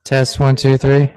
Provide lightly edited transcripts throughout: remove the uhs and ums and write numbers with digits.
Test 1, 2, 3.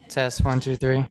Test 1, 2, 3.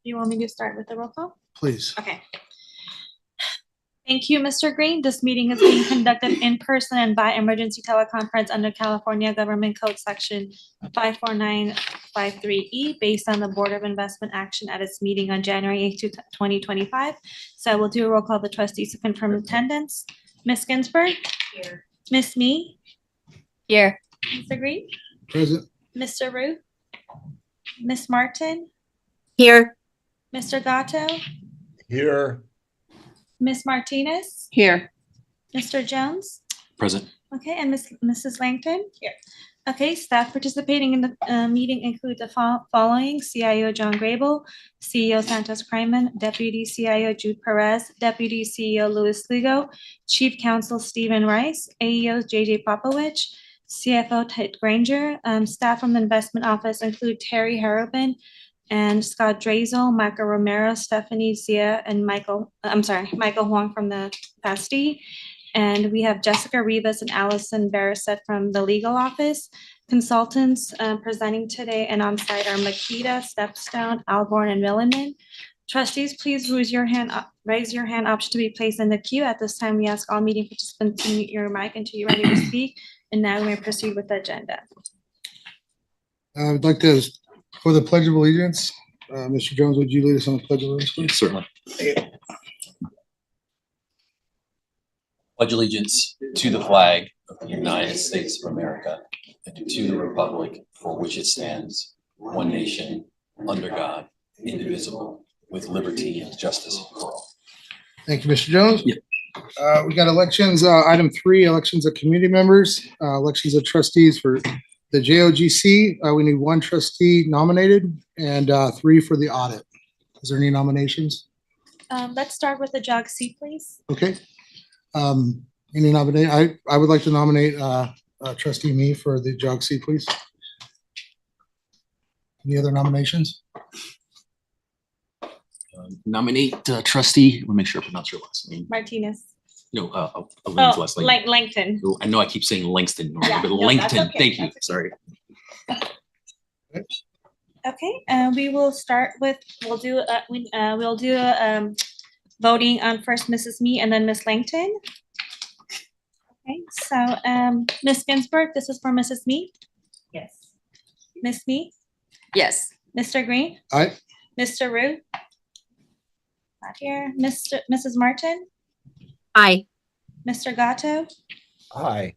You want me to start with the roll call? Please. Okay. Thank you, Mr. Green. This meeting is being conducted in person and by emergency teleconference under California Government Code Section 54953E based on the Board of Investment action at its meeting on January 8th, 2025. So we'll do a roll call of the trustees to confirm attendance. Ms. Ginsburg? Here. Ms. Mee? Here. Mr. Green? Present. Mr. Ruth? Ms. Martin? Here. Mr. Gatto? Here. Ms. Martinez? Here. Mr. Jones? Present. Okay, and Mrs. Langton? Here. Okay, staff participating in the meeting include the following: CIO John Grable, CEO Santos Kryman, Deputy CIO Jude Perez, Deputy CEO Louis Ligo, Chief Counsel Stephen Rice, AEO JJ Popovich, CFO Ted Granger. Staff from the investment office include Terry Harrobin and Scott Drazel, Michael Romero, Stephanie Zia, and Michael Huang from the FASD. And we have Jessica Rivas and Allison Barrett from the legal office. Consultants presenting today and on site are Makita, Stepstone, Alborn, and Milliman. Trustees, please raise your hand option to be placed in the queue. At this time, we ask all meeting participants to mute your mic until you're ready to speak. And now we may proceed with the agenda. I would like to, for the Pledge of Allegiance, Mr. Jones, would you lead us on the Pledge of Allegiance, please? Certainly. Pledge allegiance to the flag of the United States of America and to the republic for which it stands, one nation, under God, indivisible, with liberty and justice for all. Thank you, Mr. Jones. Yep. We got elections, item 3, elections of community members, elections of trustees for the JOGC. We need 1 trustee nominated and 3 for the audit. Is there any nominations? Let's start with the JOGC, please. Okay. Any nominate? I would like to nominate trustee Me for the JOGC, please. Any other nominations? Nominate trustee. Let me make sure I pronounce your last name. Martinez. No, Oh, last name. Langton. I know I keep saying Langston, Yeah, but no, Langton. that's okay. Thank you. That's Sorry. Okay, we will start with, we'll do voting on first Mrs. Me and then Miss Langton. Okay, so Miss Ginsburg, this is for Mrs. Me. Yes. Miss Me, Yes. Mr. Green, Aye. Mr. Root. Not here. Mrs. Martin, Aye. Mr. Gatto, Aye.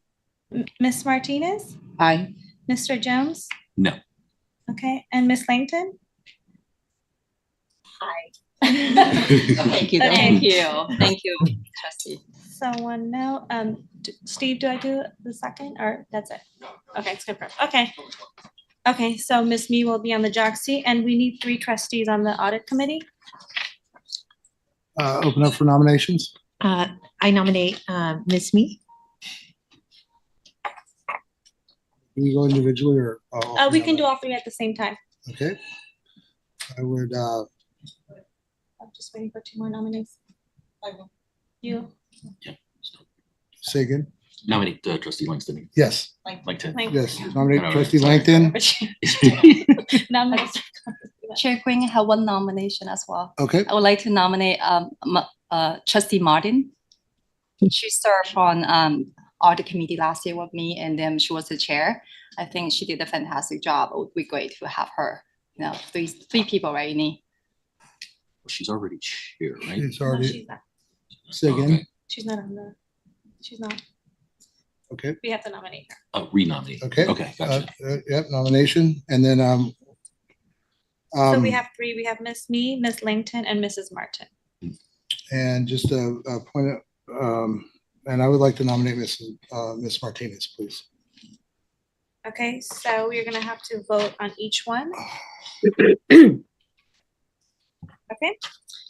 Miss Martinez, Aye. Mr. Jones. No. Okay, and Miss Langton. Aye. Thank you. Okay. Thank you. Thank you, trustee. So 1 no. Steve, do I do the second or that's it? Okay, it's confirmed. Okay. Okay, so Miss Me will be on the JOGC and we need 3 trustees on the audit committee. Open up for nominations. I nominate Ms. Me. Can you go individually or? We can do all 3 at the same time. Okay. I would, I'm just waiting for 2 more nominees. You. say again. Nominate trustee Langston. Yes, Langton. yes. Nominate trustee Langton. Nominations. Chair Green have 1 nomination as well. Okay. I would like to nominate trustee Martin. She served on audit committee last year with me, and then she was the chair. I think she did a fantastic job. It would be great to have her. You know, three people right in. Well, she's already chair, right? It's No, already, she's not. say again. She's not on the, she's not. Okay. We have to nominate her. Oh, renominate. Okay. Okay, gotcha. Yep, nomination. And then, So we have 3. We have Miss Me, Miss Langton, and Mrs. Martin. and just a point of, and I would like to nominate Miss Martinez, please. Okay, so we're gonna have to vote on each one. Okay,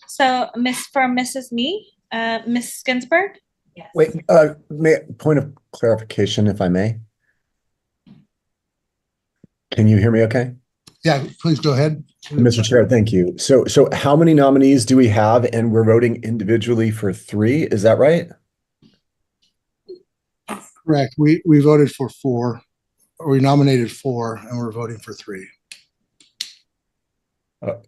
so for Mrs. Me, Miss Ginsburg? Yes. Wait, point of clarification, if I may. Can you hear me okay? Yeah, please go ahead. Mr. Chair, thank you. So how many nominees do we have? And we're voting individually for 3, is that right? Correct. We voted for 4, or we nominated 4, and we're voting for 3.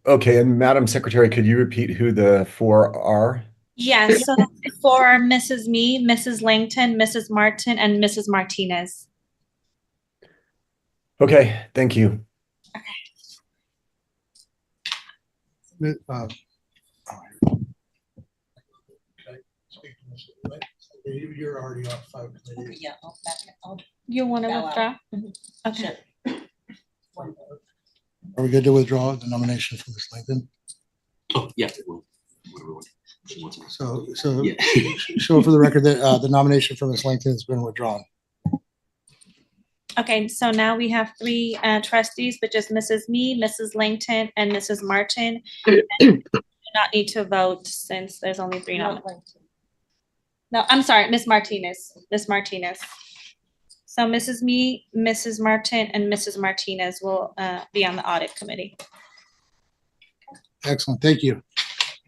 Okay, and Madam Secretary, could you repeat who the 4 are? Yes, so for Mrs. Me, Mrs. Langton, Mrs. Martin, and Mrs. Martinez. Okay, thank you. Uh, You're already on 5 committees. Yeah, I'll back it. You want to Bow out. withdraw? Okay. Are we good to withdraw the nomination for Ms. Lincoln? Oh, yeah. Well, whatever she wants. So Yeah. show for the record that the nomination for Ms. Lincoln has been withdrawn. Okay, so now we have three trustees, which is Mrs. Me, Mrs. Langton, and Mrs. Martin. And you do not need to vote since there's only three nominees. No, I'm sorry, Ms. Martinez, Ms. Martinez. So Mrs. Me, Mrs. Martin, and Mrs. Martinez will be on the audit committee. Excellent, thank you.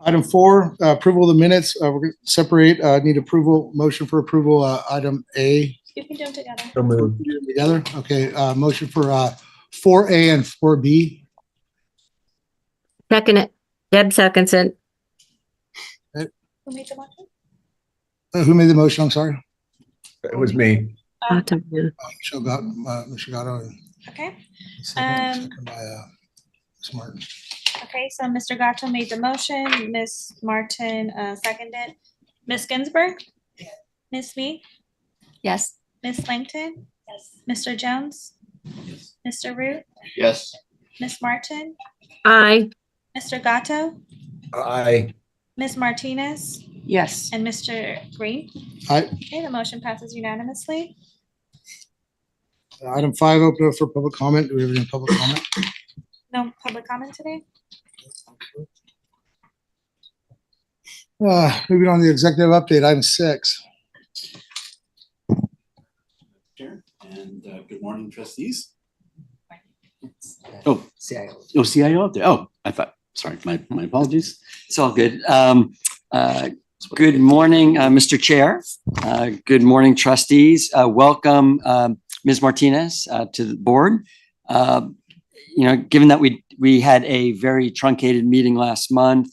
Item 4, approval of the minutes. We're going to separate, need approval, motion for approval, item A. You can do them together. So moved. Do them together? Okay, motion for 4A and 4B. Second it. Deb seconds it. Who made the motion? Who made the motion? I'm sorry. It was me. Autumn, yeah. Michelle Gatto. and Okay, second by Ms. Martin. okay, so Mr. Gatto made the motion, Ms. Martin seconded. Ms. Ginsburg? Ms. Me? Yes. Ms. Langton? Yes. Mr. Jones? Yes. Mr. Root? Yes. Ms. Martin? Aye. Mr. Gatto? Aye. Ms. Martinez? Yes. And Mr. Green? Aye. Okay, the motion passes unanimously. Item 5, open up for public comment. Do we have any public comment? No public comment today? Moving on to the executive update, item 6. Chair, and good morning, trustees. Oh, CIO up there. Oh, I thought, sorry, my apologies. It's all good. Good morning, Mr. Chair. Good morning, trustees. Welcome, Ms. Martinez, to the board. Given that we had a very truncated meeting last month,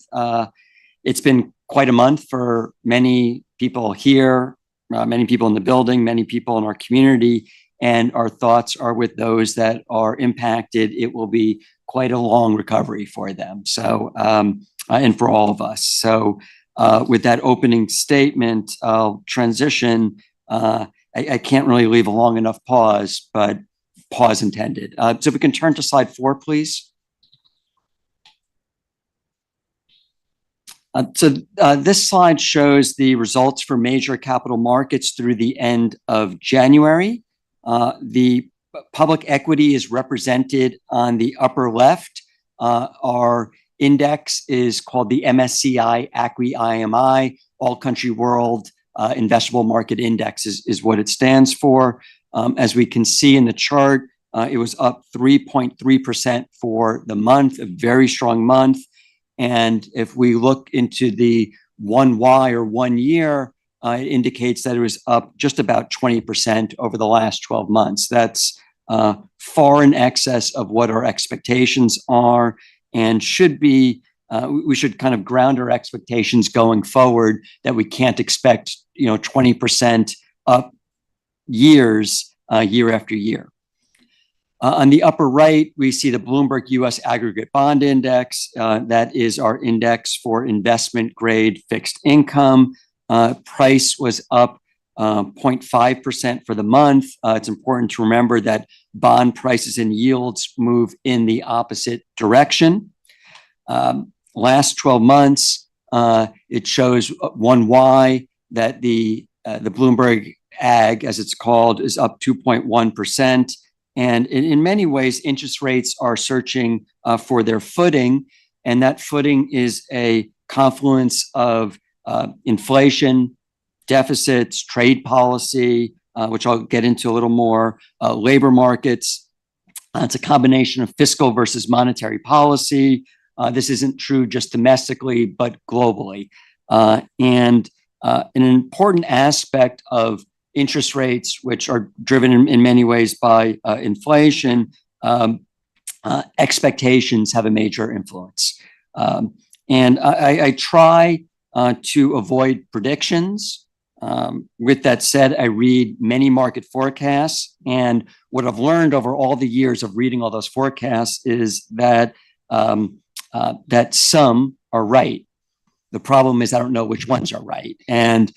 it's been quite a month for many people here, many people in the building, many people in our community, and our thoughts are with those that are impacted. It will be quite a long recovery for them. So, and for all of us. So, with that opening statement, I'll transition. I can't really leave a long enough pause, but pause intended. So if we can turn to slide 4, please. This slide shows the results for major capital markets through the end of January. The public equity is represented on the upper left. Our index is called the MSCI ACWI IMI, All Country World Investable Market Index is what it stands for. As we can see in the chart, it was up 3.3% for the month, a very strong month. And if we look into the 1Y or 1 year, it indicates that it was up just about 20% over the last 12 months. That's far in excess of what our expectations are, and should be, we should kind of ground our expectations going forward that we can't expect, 20% up years, year after year. On the upper right, we see the Bloomberg US Aggregate Bond Index. That is our index for investment grade fixed income. Price was up 0.5% for the month. It's important to remember that bond prices and yields move in the opposite direction. Last 12 months, it shows 1Y that the Bloomberg Ag, as it's called, is up 2.1%. And in many ways, interest rates are searching for their footing, and that footing is a confluence of inflation, deficits, trade policy, which I'll get into a little more, labor markets. It's a combination of fiscal versus monetary policy. This isn't true just domestically, but globally. And an important aspect of interest rates, which are driven in many ways by inflation, expectations have a major influence. And I try to avoid predictions. With that said, I read many market forecasts, and what I've learned over all the years of reading all those forecasts is that that some are right. The problem is I don't know which ones are right, and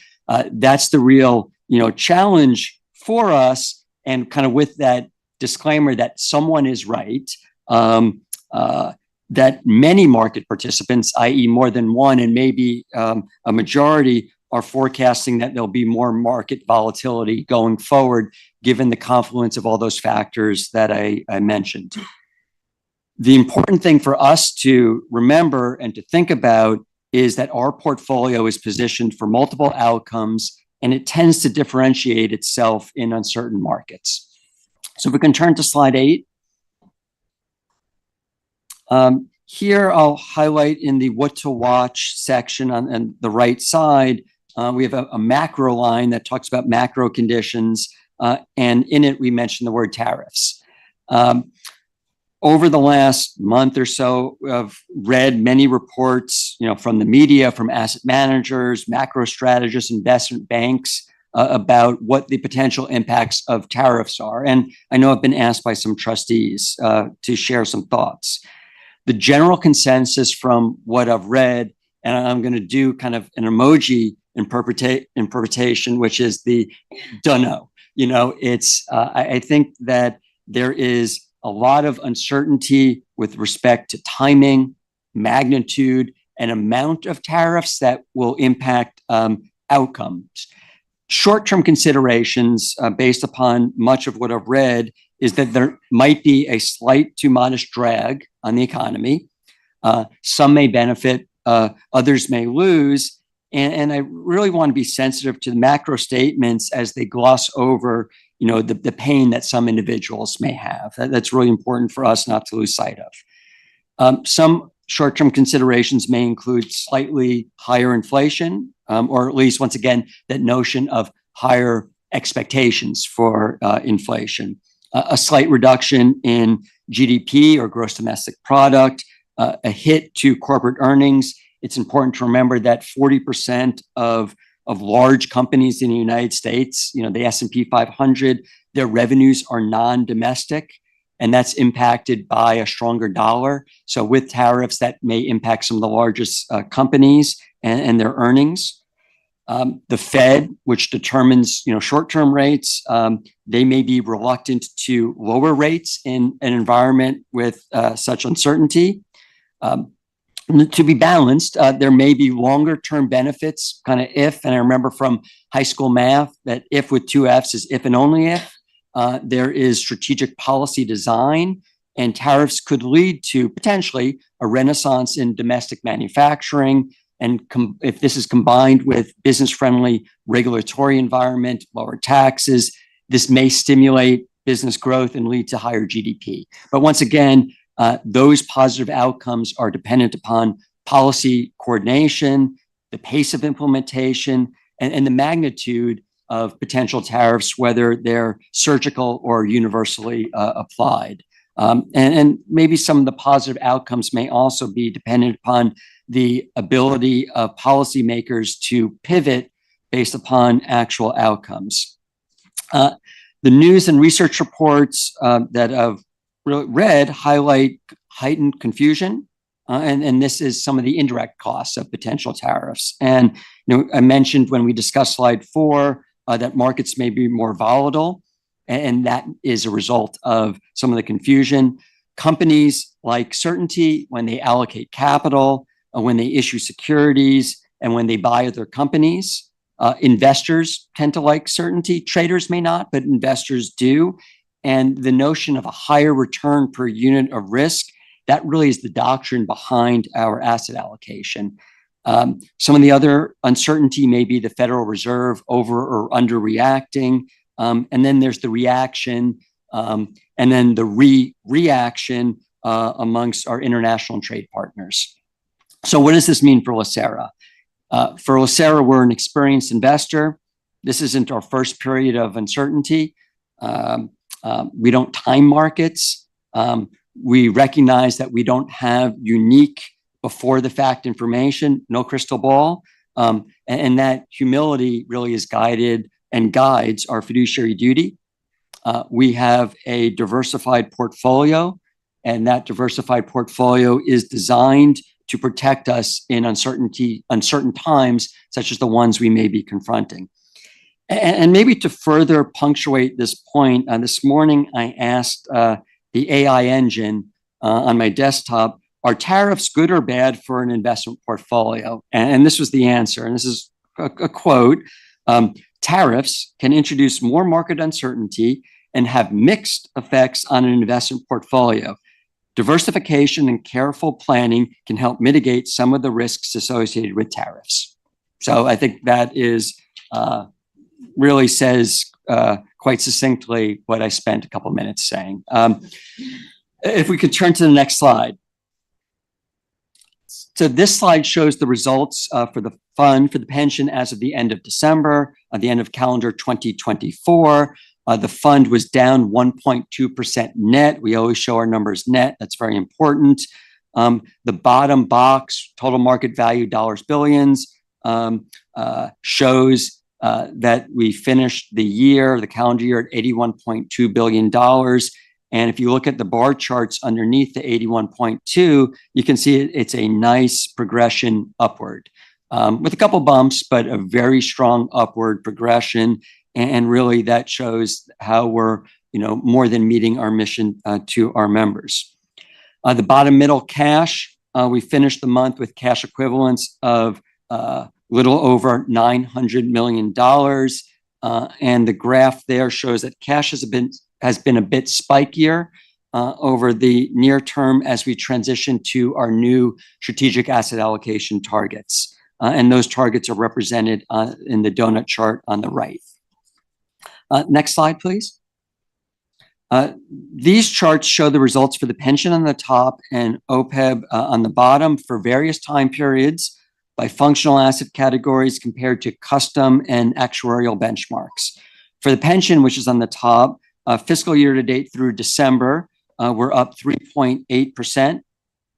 that's the real challenge for us. And kind of with that disclaimer that someone is right, that many market participants, i.e. more than one and maybe a majority, are forecasting that there'll be more market volatility going forward, given the confluence of all those factors that I mentioned. The important thing for us to remember and to think about is that our portfolio is positioned for multiple outcomes, and it tends to differentiate itself in uncertain markets. So if we can turn to slide 8. Here I'll highlight in the what to watch section on the right side, we have a macro line that talks about macro conditions, and in it we mentioned the word tariffs. Over the last month or so, I've read many reports, from the media, from asset managers, macro strategists, investment banks, about what the potential impacts of tariffs are. And I know I've been asked by some trustees to share some thoughts. The general consensus from what I've read, and I'm going to do kind of an emoji interpretation, which is the dunno. I think that there is a lot of uncertainty with respect to timing, magnitude, and amount of tariffs that will impact outcomes. Short-term considerations based upon much of what I've read is that there might be a slight to modest drag on the economy. Some may benefit, others may lose. And I really want to be sensitive to the macro statements as they gloss over, the pain that some individuals may have. That's really important for us not to lose sight of. Some short-term considerations may include slightly higher inflation, or at least, once again, that notion of higher expectations for inflation. A slight reduction in GDP or gross domestic product, a hit to corporate earnings. It's important to remember that 40% of large companies in the United States, the S&P 500, their revenues are non-domestic, and that's impacted by a stronger dollar. So with tariffs, that may impact some of the largest companies and their earnings. The Fed, which determines short-term rates, they may be reluctant to lower rates in an environment with such uncertainty. To be balanced, there may be longer-term benefits, kind of if, and I remember from high school math that if with 2 F's is if and only if. There is strategic policy design, and tariffs could lead to potentially a renaissance in domestic manufacturing. And if this is combined with business-friendly regulatory environment, lower taxes, this may stimulate business growth and lead to higher GDP. But once again, those positive outcomes are dependent upon policy coordination, the pace of implementation, and the magnitude of potential tariffs, whether they're surgical or universally applied. And maybe some of the positive outcomes may also be dependent upon the ability of policymakers to pivot based upon actual outcomes. The news and research reports that I've read highlight heightened confusion, and this is some of the indirect costs of potential tariffs. And I mentioned when we discussed slide 4 that markets may be more volatile, and that is a result of some of the confusion. Companies like certainty when they allocate capital, when they issue securities, and when they buy other companies. Investors tend to like certainty. Traders may not, but investors do. And the notion of a higher return per unit of risk, that really is the doctrine behind our asset allocation. Some of the other uncertainty may be the Federal Reserve over or underreacting. And then there's the reaction, and then the reaction amongst our international trade partners. So what does this mean for LACERA? For LACERA, we're an experienced investor. This isn't our first period of uncertainty. We don't time markets. We recognize that we don't have unique before the fact information, no crystal ball. And that humility really is guided and guides our fiduciary duty. We have a diversified portfolio, and that diversified portfolio is designed to protect us in uncertain times, such as the ones we may be confronting. And maybe to further punctuate this point, this morning I asked the AI engine on my desktop, are tariffs good or bad for an investment portfolio? And this was the answer, and this is a quote. Tariffs can introduce more market uncertainty and have mixed effects on an investment portfolio. Diversification and careful planning can help mitigate some of the risks associated with tariffs. So I think that is really says quite succinctly what I spent a couple of minutes saying. If we could turn to the next slide. So this slide shows the results for the fund for the pension as of the end of December, at the end of calendar 2024. The fund was down 1.2% net. We always show our numbers net. That's very important. The bottom box, total market value, dollars billions, shows that we finished the calendar year at $81.2 billion. And if you look at the bar charts underneath the 81.2, you can see it's a nice progression upward with a couple bumps, but a very strong upward progression. And really that shows how we're, more than meeting our mission to our members. The bottom middle cash, we finished the month with cash equivalents of little over $900 million. And the graph there shows that cash has been a bit spikier over the near term as we transition to our new strategic asset allocation targets. And those targets are represented in the donut chart on the right. Next slide, please. These charts show the results for the pension on the top and OPEB on the bottom for various time periods by functional asset categories compared to custom and actuarial benchmarks. For the pension, which is on the top, fiscal year to date through December, we're up 3.8%.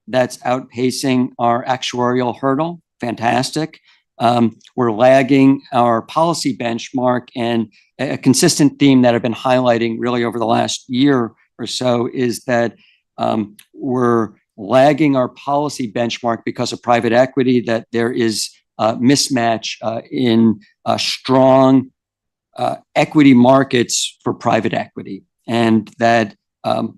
That's outpacing our actuarial hurdle. Fantastic. We're lagging our policy benchmark, and a consistent theme that I've been highlighting really over the last year or so is that we're lagging our policy benchmark because of private equity, that there is a mismatch in strong equity markets for private equity, and that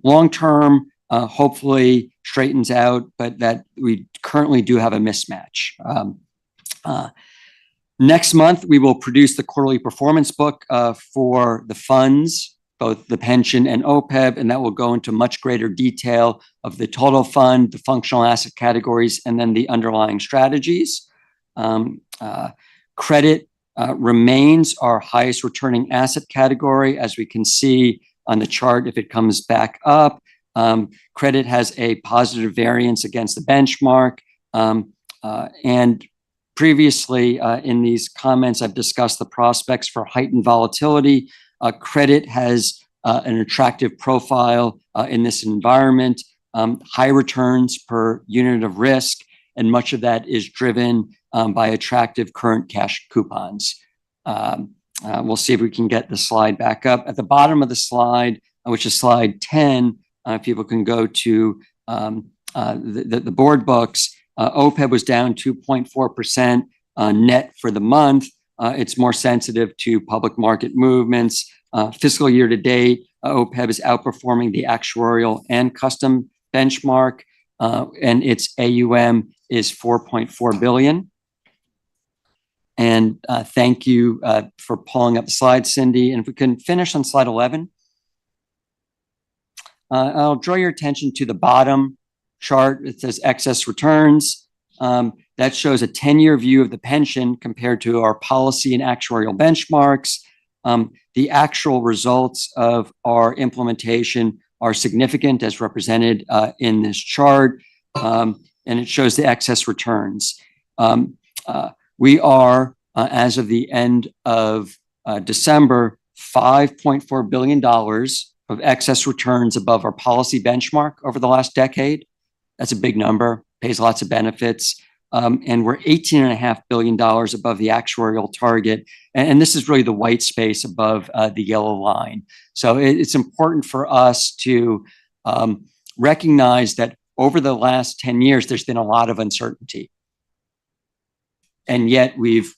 long-term hopefully straightens out, but that we currently do have a mismatch. Next month, we will produce the quarterly performance book for the funds, both the pension and OPEB, and that will go into much greater detail of the total fund, the functional asset categories, and then the underlying strategies. Credit remains our highest returning asset category, as we can see on the chart if it comes back up. Credit has a positive variance against the benchmark. And previously in these comments, I've discussed the prospects for heightened volatility. Credit has an attractive profile in this environment, high returns per unit of risk, and much of that is driven by attractive current cash coupons. We'll see if we can get the slide back up. At the bottom of the slide, which is slide 10, people can go to the board books. OPEB was down 2.4% net for the month. It's more sensitive to public market movements. Fiscal year to date, OPEB is outperforming the actuarial and custom benchmark, and its AUM is $4.4 billion. And thank you for pulling up the slide, Cindy. And if we can finish on slide 11. I'll draw your attention to the bottom chart. It says excess returns. That shows a 10-year view of the pension compared to our policy and actuarial benchmarks. The actual results of our implementation are significant, as represented in this chart, and it shows the excess returns. We are, as of the end of December, $5.4 billion of excess returns above our policy benchmark over the last decade. That's a big number, pays lots of benefits. and we're $18.5 billion above the actuarial target. And this is really the white space above the yellow line. So it's important for us to recognize that over the last 10 years, there's been a lot of uncertainty. And yet we've,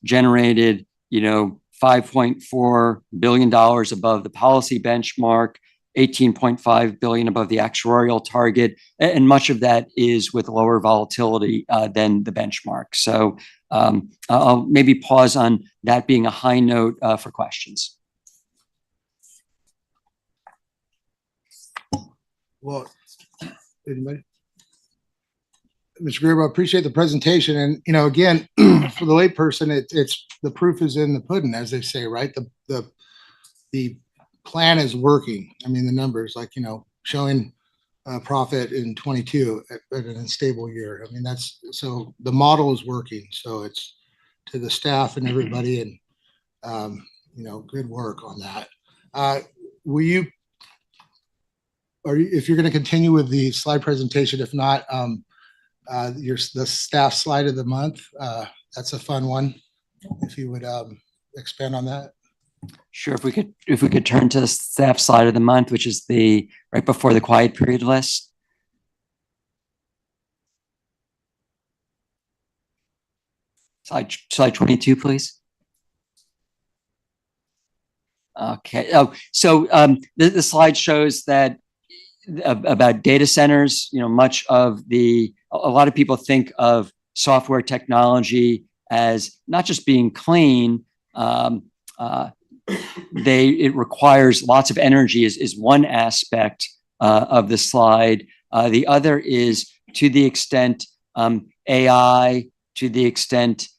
generated, $5.4 billion above the policy benchmark, 18.5 billion above the actuarial target, and much of that is with lower volatility than the benchmark. So I'll maybe pause on that being a high note for questions. Well, anybody? Mr. Grable, I appreciate the presentation. And, again, for the layperson, it's the proof is in the pudding, as they say, right? The plan is working. I mean, the numbers, showing profit in 22 at an unstable year. I mean, so the model is working. So it's to the staff and everybody, and good work on that. If you're going to continue with the slide presentation, if not, the staff slide of the month, that's a fun one. If you would expand on that. Sure. If we could turn to the staff slide of the month, which is the right before the quiet period list. Slide 22, please. Okay. So the slide shows that about data centers, a lot of people think of software technology as not just being clean, it requires lots of energy is one aspect of the slide. The other is to the extent AI, to the extent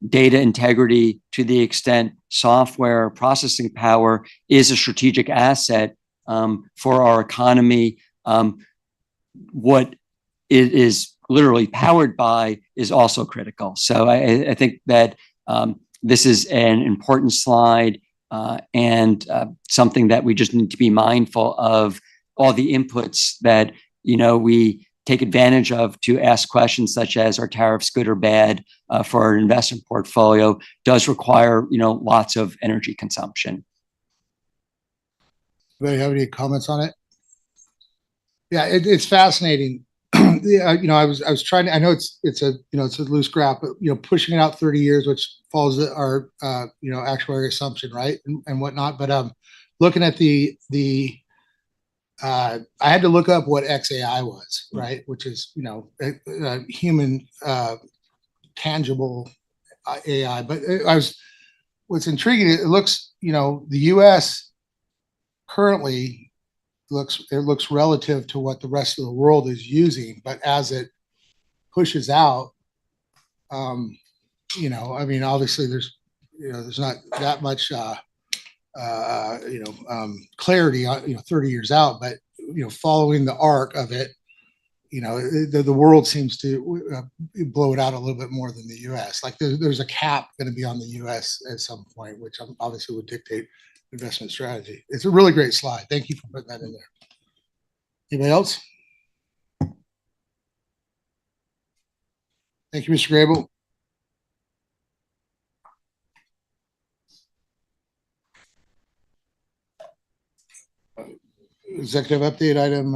data integrity, to the extent software processing power is a strategic asset for our economy. What it is literally powered by is also critical. So I think that this is an important slide and something that we just need to be mindful of all the inputs that, we take advantage of to ask questions such as, are tariffs good or bad for our investment portfolio, does require, lots of energy consumption. Anybody have any comments on it? Yeah, it's fascinating. I was trying to, I know it's a loose graph, but, pushing it out 30 years, which follows our, actuarial assumption, right? And whatnot. But looking at I had to look up what XAI was, right? Which is, human tangible AI. But what's intriguing, it looks, the US currently looks relative to what the rest of the world is using, but as it pushes out, obviously there's not that much clarity on 30 years out, but following the arc of it, the world seems to blow it out a little bit more than the US. Like there's a cap going to be on the US at some point, which obviously would dictate investment strategy. It's a really great slide. Thank you for putting that in there. Anybody else? Thank you, Mr. Grable. Executive update item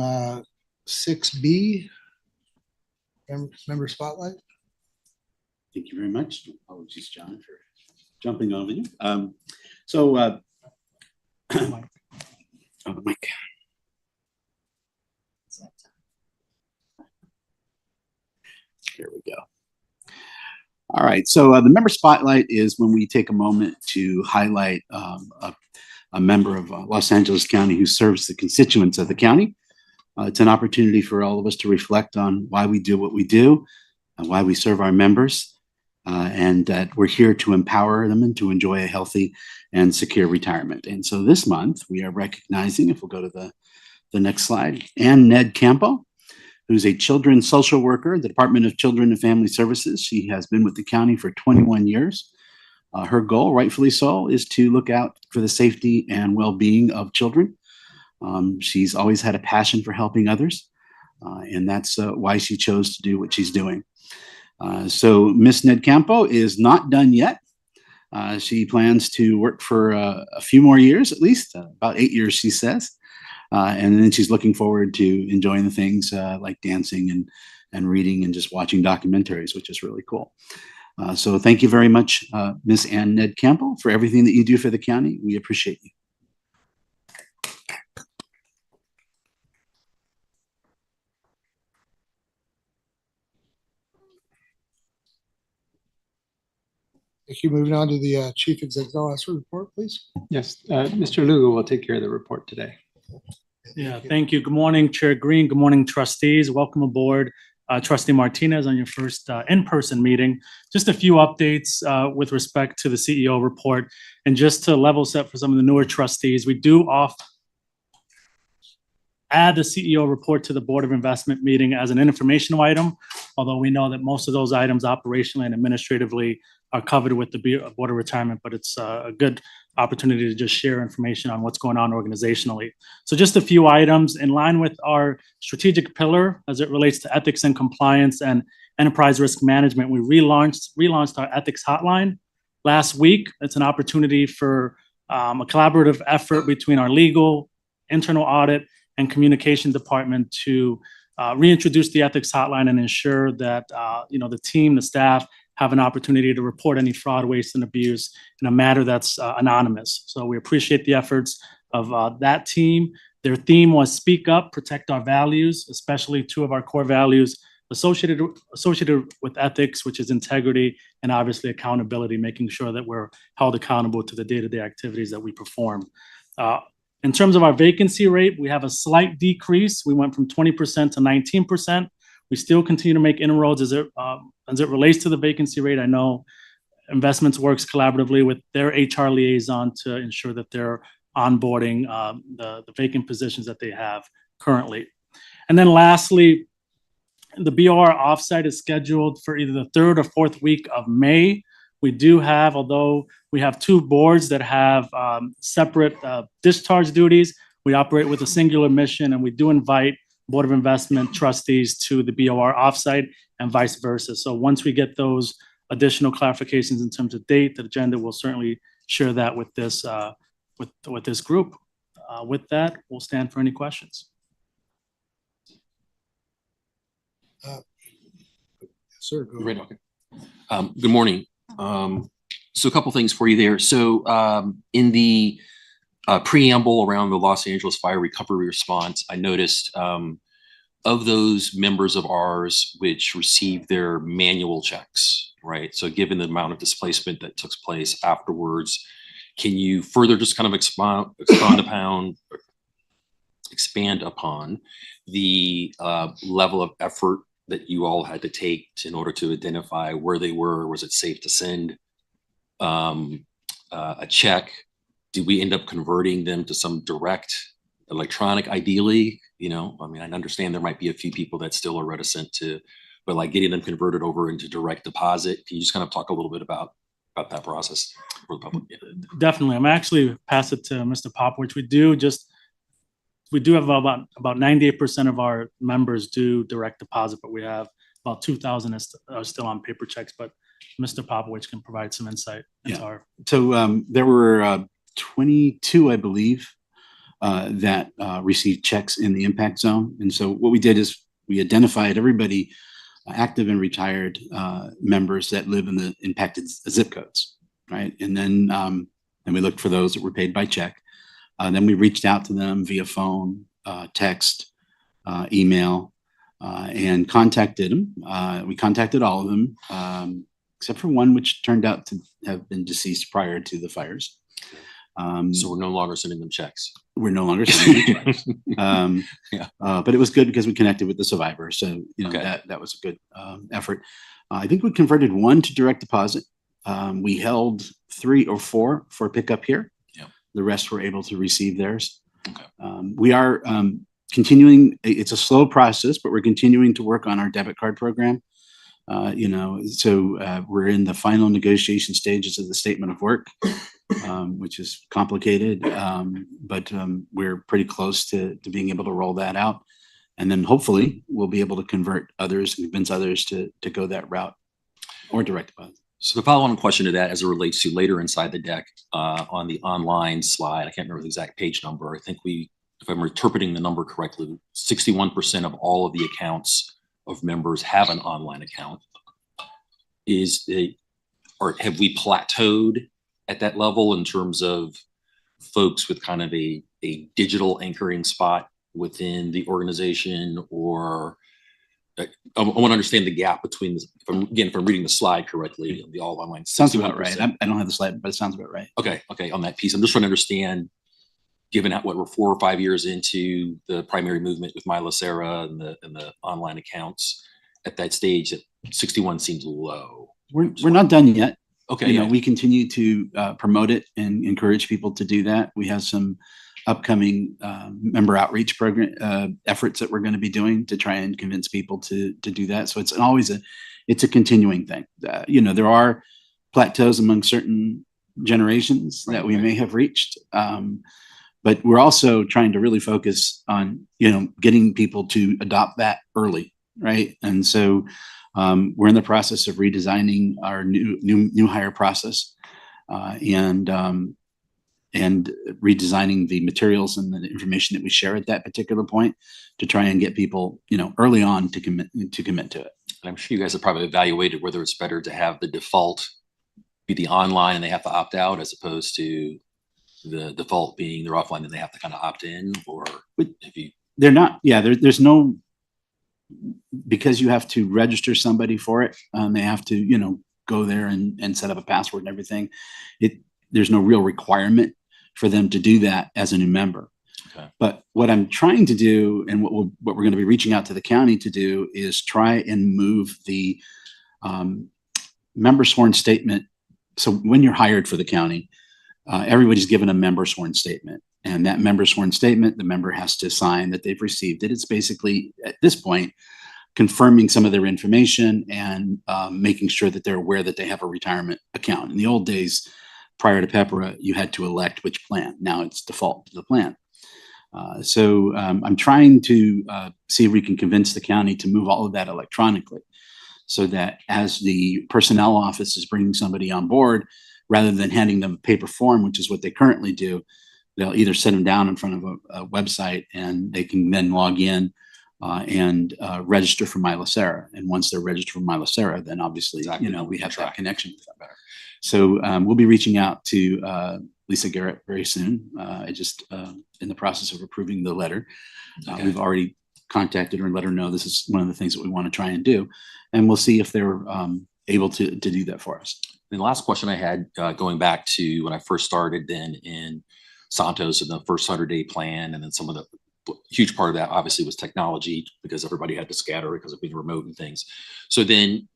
6B, member spotlight. Thank you very much. Apologies, John, for jumping over you. The mic. There we go. All right. So the member spotlight is when we take a moment to highlight a member of Los Angeles County who serves the constituents of the county. It's an opportunity for all of us to reflect on why we do what we do and why we serve our members, and that we're here to empower them and to enjoy a healthy and secure retirement. And so this month we are recognizing, if we'll go to the next slide, Ann Ned Campo, who's a children's social worker at the Department of Children and Family Services. She has been with the county for 21 years. Her goal, rightfully so, is to look out for the safety and well-being of children. She's always had a passion for helping others, and that's why she chose to do what she's doing. So Miss Ned Campo is not done yet. She plans to work for a few more years, at least about 8 years, she says. And then she's looking forward to enjoying the things like dancing and reading and just watching documentaries, which is really cool. So thank you very much, Miss Ann Ned Campbell, for everything that you do for the county. We appreciate you. Thank you. Moving on to the Chief Executive Officer report, please. Yes, Mr. Lugo will take care of the report today. Yeah, thank you. Good morning, Chair Green. Good morning, trustees. Welcome aboard. Trustee Martinez on your first in-person meeting. Just a few updates with respect to the CEO report. And just to level set for some of the newer trustees, we do add the CEO report to the Board of Investment meeting as an informational item, although we know that most of those items operationally and administratively are covered with the Board of Retirement, but it's a good opportunity to just share information on what's going on organizationally. So just a few items in line with our strategic pillar as it relates to ethics and compliance and enterprise risk management. We relaunched our ethics hotline last week. It's an opportunity for a collaborative effort between our legal, internal audit, and communication department to reintroduce the ethics hotline and ensure that the team, the staff, have an opportunity to report any fraud, waste, and abuse in a manner that's anonymous. So we appreciate the efforts of that team. Their theme was speak up, protect our values, especially two of our core values associated with ethics, which is integrity and obviously accountability, making sure that we're held accountable to the day-to-day activities that we perform. In terms of our vacancy rate, we have a slight decrease. We went from 20% to 19%. We still continue to make inroads as it relates to the vacancy rate. I know Investments works collaboratively with their HR liaison to ensure that they're onboarding the vacant positions that they have currently. And then lastly, the BOR offsite is scheduled for either the 3rd or 4th week of May. We do have, although we have 2 boards that have separate discharge duties, we operate with a singular mission, and we do invite Board of Investment trustees to the BOR offsite and vice versa. So once we get those additional clarifications in terms of date, the agenda, we'll certainly share that with this with this group. With that, we'll stand for any questions. Sir, go ahead. Good morning. So a couple things for you there. So in the preamble around the Los Angeles fire recovery response, I noticed of those members of ours which received their manual checks, right? So given the amount of displacement that took place afterwards, can you further just kind of expand upon the level of effort that you all had to take in order to identify where they were? Was it safe to send a check? Did we end up converting them to some direct electronic, ideally? I mean, I understand there might be a few people that still are reticent to, but like getting them converted over into direct deposit. Can you just kind of talk a little bit about that process for the public? Yeah. Definitely. I'm actually pass it to Mr. Popovich. We do have about 98% of our members do direct deposit, but we have about 2,000 are still on paper checks. But Mr. Popovich can provide some insight into our. So there were 22, I believe, that received checks in the impact zone. And so what we did is we identified everybody, active and retired members that live in the impacted zip codes, right? And then we looked for those that were paid by check. Then we reached out to them via phone, text, email, and contacted them. We contacted all of them, except for one which turned out to have been deceased prior to the fires. So we're no longer sending them checks. We're no longer sending them checks. But it was good because we connected with the survivor. So, that was a good effort. I think we converted one to direct deposit. We held 3 or 4 for pickup here. The rest were able to receive theirs. We are continuing. It's a slow process, but we're continuing to work on our debit card program. So we're in the final negotiation stages of the statement of work, which is complicated, but we're pretty close to being able to roll that out. And then hopefully we'll be able to convert others and convince others to go that route or directed by. So the follow-on question to that, as it relates to later inside the deck, on the online slide, I can't remember the exact page number. I think if I'm interpreting the number correctly, 61% of all of the accounts of members have an online account. Or have we plateaued at that level in terms of folks with kind of a digital anchoring spot within the organization? Or I want to understand the gap between this, if I'm reading the slide correctly, the all online. Sounds about right. I don't have the slide, but it sounds about right. Okay. On that piece, I'm just trying to understand, given what we're 4 or 5 years into the primary movement with LACERA and the online accounts, at that stage, that 61 seems low. We're not done yet. Okay. We continue to promote it and encourage people to do that. We have some upcoming member outreach program efforts that we're going to be doing to try and convince people to do that. So it's a continuing thing. There are plateaus among certain generations that we may have reached, but we're also trying to really focus on getting people to adopt that early, right? And so we're in the process of redesigning our new hire process and redesigning the materials and the information that we share at that particular point to try and get people, early on to commit to it. And I'm sure you guys have probably evaluated whether it's better to have the default be the online and they have to opt out, as opposed to the default being they're offline and they have to kind of opt in. Or if you they're not, there's no, because you have to register somebody for it. They have to, go there and set up a password and everything. There's no real requirement for them to do that as a new member. Okay. But what I'm trying to do, and what we're going to be reaching out to the county to do, is try and move the member sworn statement. So when you're hired for the county, everybody's given a member sworn statement, and that member sworn statement, the member has to sign that they've received it. It's basically, at this point, confirming some of their information and making sure that they're aware that they have a retirement account. In the old days, prior to PEPRA, you had to elect which plan. Now it's default to the plan. So I'm trying to see if we can convince the county to move all of that electronically, so that as the personnel office is bringing somebody on board, rather than handing them a paper form, which is what they currently do, they'll either sit them down in front of a website and they can then log in and register for LACERA. And once they're registered for LACERA, then obviously, we have that connection with them. So we'll be reaching out to Lisa Garrett very soon. I just in the process of approving the letter. Okay. We've already contacted her and let her know this is one of the things that we want to try and do. And we'll see if they're able to do that for us. And the last question I had, going back to when I first started then in Santos and the first 100-day plan, and then some of the huge part of that obviously was technology, because everybody had to scatter because of being remote and things. So then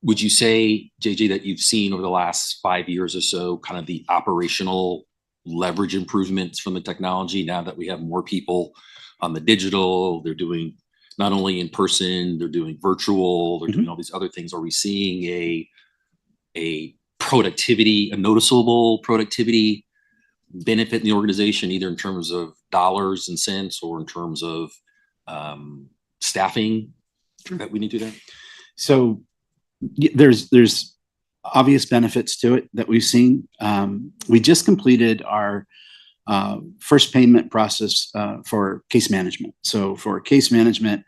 would you say, JJ, that you've seen over the last 5 years or so kind of the operational leverage improvements from the technology, now that we have more people on the digital, they're doing not only in person, they're doing virtual, they're doing all these other things? Are we seeing a noticeable productivity benefit in the organization, either in terms of dollars and cents or in terms of staffing that we need to do? So there's obvious benefits to it that we've seen. We just completed our first payment process for case management. So for case management,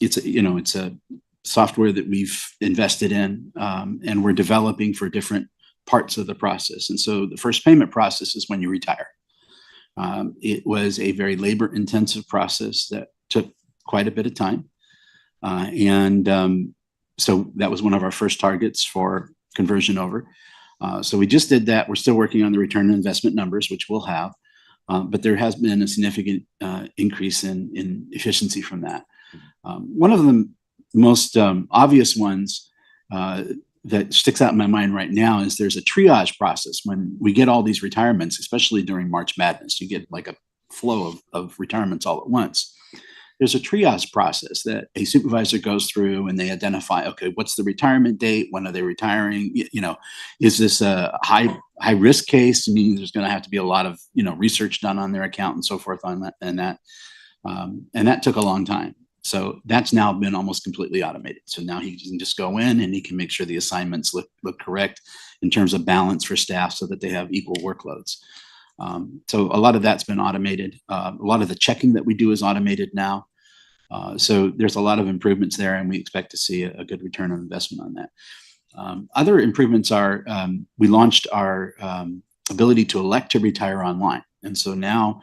it's a software that we've invested in, and we're developing for different parts of the process. And so the first payment process is when you retire. It was a very labor intensive process that took quite a bit of time. So that was one of our first targets for conversion over. So we just did that. We're still working on the return on investment numbers, which we'll have, but there has been a significant increase in efficiency from that. One of the most obvious ones that sticks out in my mind right now is there's a triage process when we get all these retirements, especially during March Madness. You get like a flow of retirements all at once. There's a triage process that a supervisor goes through, and they identify, okay, what's the retirement date? When are they retiring? Is this a high risk case? Meaning there's going to have to be a lot of, research done on their account and so forth on that and that. And that took a long time. So that's now been almost completely automated. So now he can just go in and he can make sure the assignments look correct in terms of balance for staff so that they have equal workloads. So a lot of that's been automated. A lot of the checking that we do is automated now. So there's a lot of improvements there, and we expect to see a good return on investment on that. Other improvements are we launched our ability to elect to retire online. And so now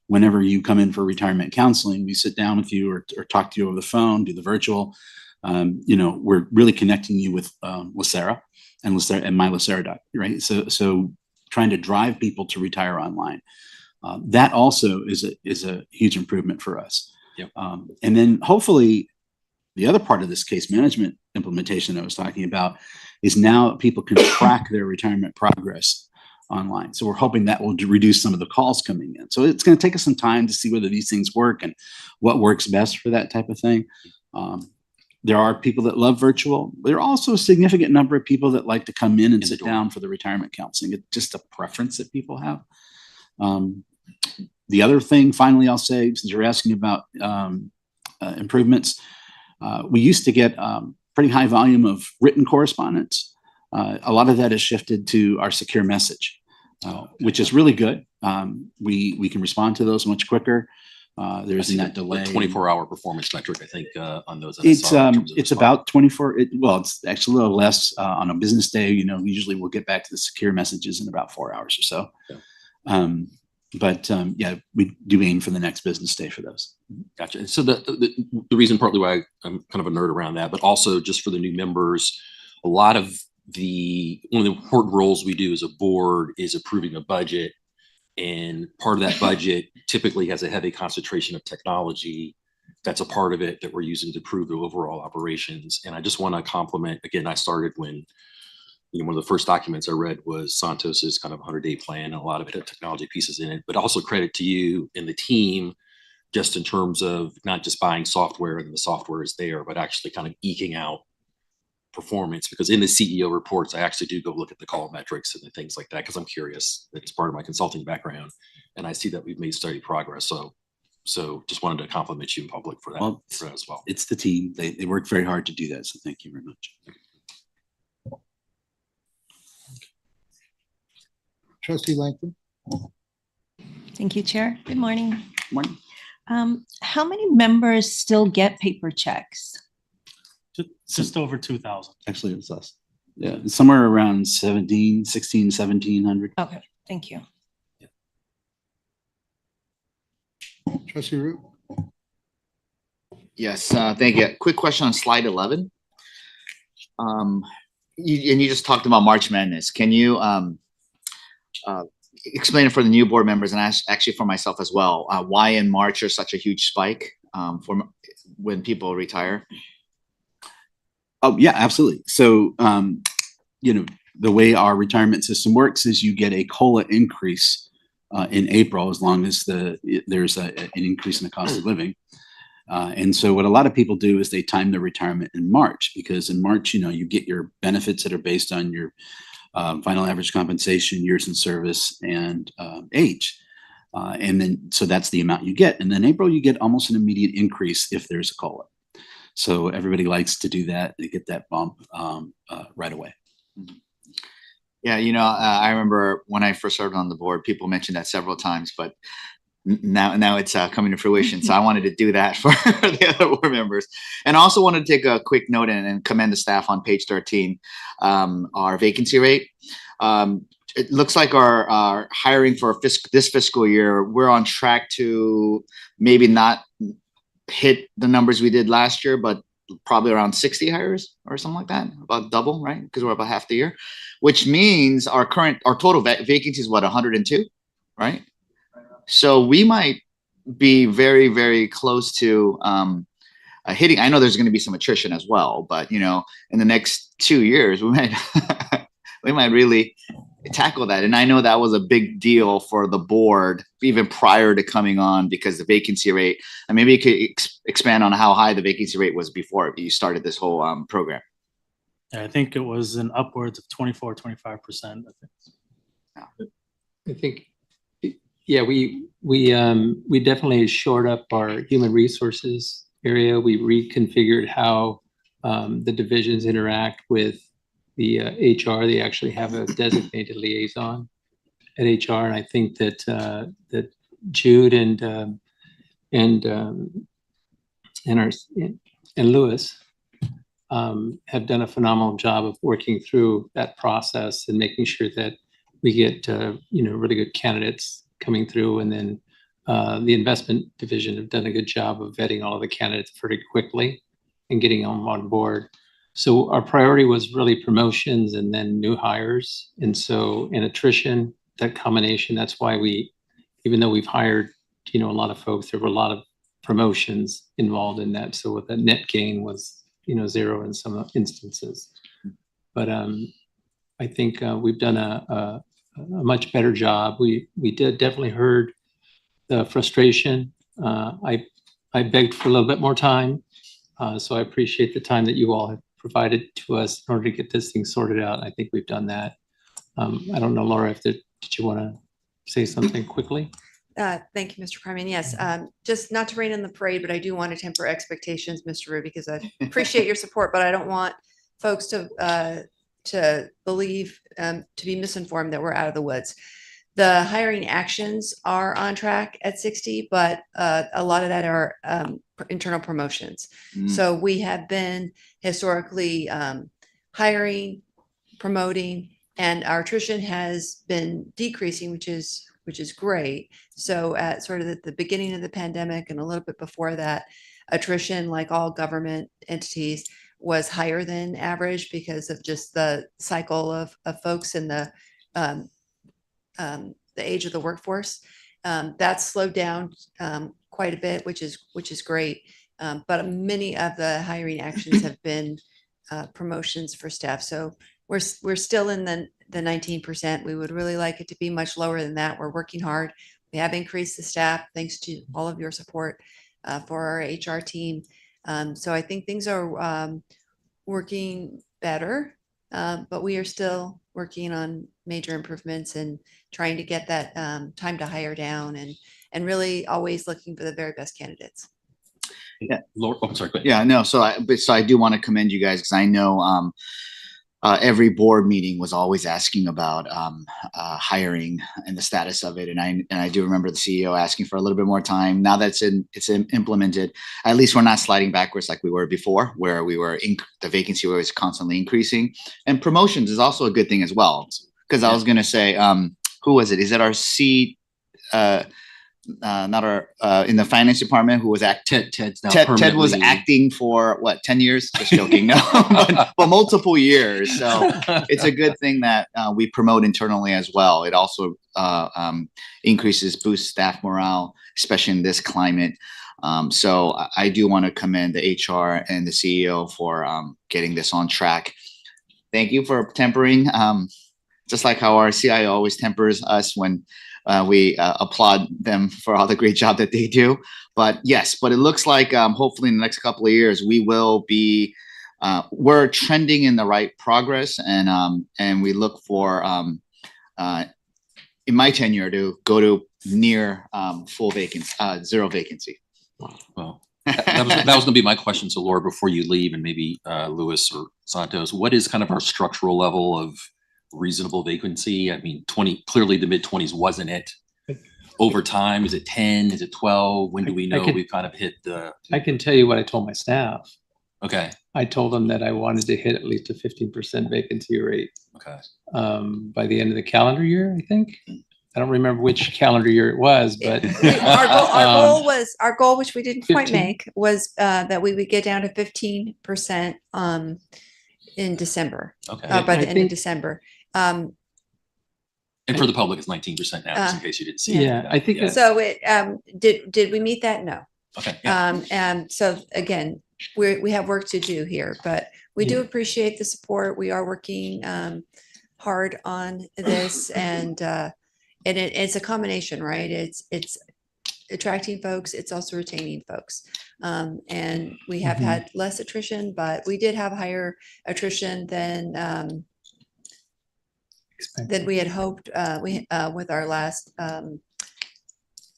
whenever you come in for retirement counseling, we sit down with you or talk to you over the phone, do the virtual. We're really connecting you with LACERA and my LACERA, right? So trying to drive people to retire online. That also is a huge improvement for us. Yep. And then hopefully the other part of this case management implementation that I was talking about is now people can track their retirement progress online. So we're hoping that will reduce some of the calls coming in. So it's going to take us some time to see whether these things work and what works best for that type of thing. There are people that love virtual. There are also a significant number of people that like to come in and sit down for the retirement counseling. It's just a preference that people have. The other thing, finally, I'll say, since you're asking about improvements, we used to get pretty high volume of written correspondence. A lot of that has shifted to our secure message, which is really good. We can respond to those much quicker. There isn't that delay. 24-hour performance metric, I think, on those. It's about 24. It's actually a little less on a business day. Usually we'll get back to the secure messages in about 4 hours or so. Yeah. We do aim for the next business day for those. Gotcha. And so the reason partly why I'm kind of a nerd around that, but also just for the new members, one of the important roles we do as a board is approving a budget. And part of that budget typically has a heavy concentration of technology. That's a part of it that we're using to improve the overall operations. And I just want to compliment, again, I started when one of the first documents I read was Santos's kind of 100-day plan, and a lot of it had technology pieces in it, but also credit to you and the team, just in terms of not just buying software and the software is there, but actually kind of eking out performance. Because in the CEO reports, I actually do go look at the call metrics and the things like that, because I'm curious. It's part of my consulting background, and I see that we've made steady progress. So just wanted to compliment you in public for that, for that as well. It's the team. They work very hard to do that. So thank you very much. Trustee Langford. Thank you, Chair. Good morning. Morning. How many members still get paper checks? Just over 2,000. Actually, it's less. Yeah, it's somewhere around 1,700. Okay, thank you. Trustee Root. Yes, thank you. Quick question on slide 11. You just talked about March Madness. Can you explain it for the new board members and actually for myself as well? Why in March there's such a huge spike for when people retire? Oh yeah, absolutely. So the way our retirement system works is you get a COLA increase in April, as long as there's an increase in the cost of living. And so what a lot of people do is they time their retirement in March, because in March, you get your benefits that are based on your final average compensation, years in service, and age. And then, so that's the amount you get. And then April, you get almost an immediate increase if there's a COLA. So everybody likes to do that. They get that bump right away. Yeah, I remember when I first served on the board, people mentioned that several times, but now it's coming to fruition. So I wanted to do that for the other board members. And I also wanted to take a quick note and commend the staff on page 13, our vacancy rate. It looks like our hiring for this fiscal year, we're on track to maybe not hit the numbers we did last year, but probably around 60 hires or something like that, about double, right? Because we're about half the year, which means our total vacancy is what, 102, right? So we might be very, very close to hitting. I know there's going to be some attrition as well, but in the next 2 years, we might really tackle that. And I know that was a big deal for the board even prior to coming on, because the vacancy rate, and maybe you could expand on how high the vacancy rate was before you started this whole program. Yeah, I think it was in upwards of 24, 25%. I think, yeah, we definitely shored up our human resources area. We reconfigured how the divisions interact with the HR. They actually have a designated liaison at HR, and I think that that Jude and Lewis have done a phenomenal job of working through that process and making sure that we get really good candidates coming through, and then the investment division have done a good job of vetting all of the candidates pretty quickly and getting them on board. So our priority was really promotions and then new hires. And so in attrition, that combination, that's why even though we've hired, a lot of folks, there were a lot of promotions involved in that. So what the net gain was, 0 in some instances. But I think we've done a much better job. We definitely heard the frustration. I begged for a little bit more time. So I appreciate the time that you all have provided to us in order to get this thing sorted out. I think we've done that. I don't know, Laura, did you want to say something quickly? Thank you, Mr. Kryman. Yes, just not to rain in the parade, but I do want to temper expectations, Mr. Rue, because I appreciate your support, but I don't want folks to believe, to be misinformed that we're out of the woods. The hiring actions are on track at 60, but a lot of that are internal promotions. So we have been historically hiring, promoting, and our attrition has been decreasing, which is great. So at sort of the beginning of the pandemic and a little bit before that, attrition, like all government entities, was higher than average because of just the cycle of folks and the age of the workforce. That's slowed down quite a bit, which is great. But many of the hiring actions have been promotions for staff. So we're still in the 19%. We would really like it to be much lower than that. We're working hard. We have increased the staff thanks to all of your support for our HR team. So I think things are working better, but we are still working on major improvements and trying to get that time to hire down and really always looking for the very best candidates. Yeah, Laura, I'm sorry. Go ahead. Yeah, no. So I do want to commend you guys because I know every board meeting was always asking about hiring and the status of it, and I do remember the CEO asking for a little bit more time. Now that it's implemented, at least we're not sliding backwards like we were before, where the vacancy was constantly increasing. And promotions is also a good thing as well, because I was going to say, who was it? Is it our not our in the finance department who was Ted was acting for what, 10 years? Just joking. No, but multiple years. So it's a good thing that we promote internally as well. It also boosts staff morale, especially in this climate. So I do want to commend the HR and the CEO for getting this on track. Thank you for tempering, just like how our CIO always tempers us when we applaud them for all the great job that they do. But yes, it looks like hopefully in the next couple of years, we will be, we're trending in the right progress, and we look for, in my tenure, to go to near full vacancy, zero vacancy. Well, that was going to be my question. So Laura, before you leave, and maybe Lewis or Santos, what is kind of our structural level of reasonable vacancy? I mean, clearly the mid-20s wasn't it. Over time, is it 10? Is it 12? When do we know we've kind of hit the... I can tell you what I told my staff. Okay. I told them that I wanted to hit at least a 15% vacancy rate. Okay. By the end of the calendar year, I think. I don't remember which calendar year it was, but our goal, which we didn't quite 15? make, was that we would get down to 15% in December. Okay. By the end of December. And for the public, it's 19% now, just in case you didn't see it. Yeah, I think so. It did we meet that? No. Okay. Yeah. And so again, we have work to do here, but we do appreciate the support. We are working hard on this, and it's a combination, right? It's attracting folks. It's also retaining folks. And we have had less attrition, but we did have higher attrition than we had hoped with our last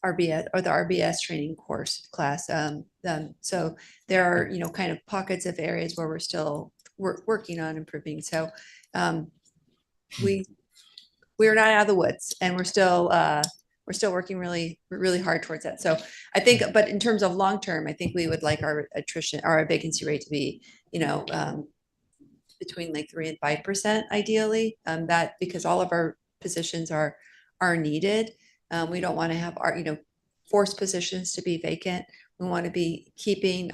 RBS or the RBS training course class. So there are, kind of pockets of areas where we're still working on improving. So we're not out of the woods, and we're still working really, really hard towards that. So I think, but in terms of long term, I think we would like our attrition or our vacancy rate to be, between like 3% and 5% ideally. That because all of our positions are needed. We don't want to have our, forced positions to be vacant. We want to be keeping,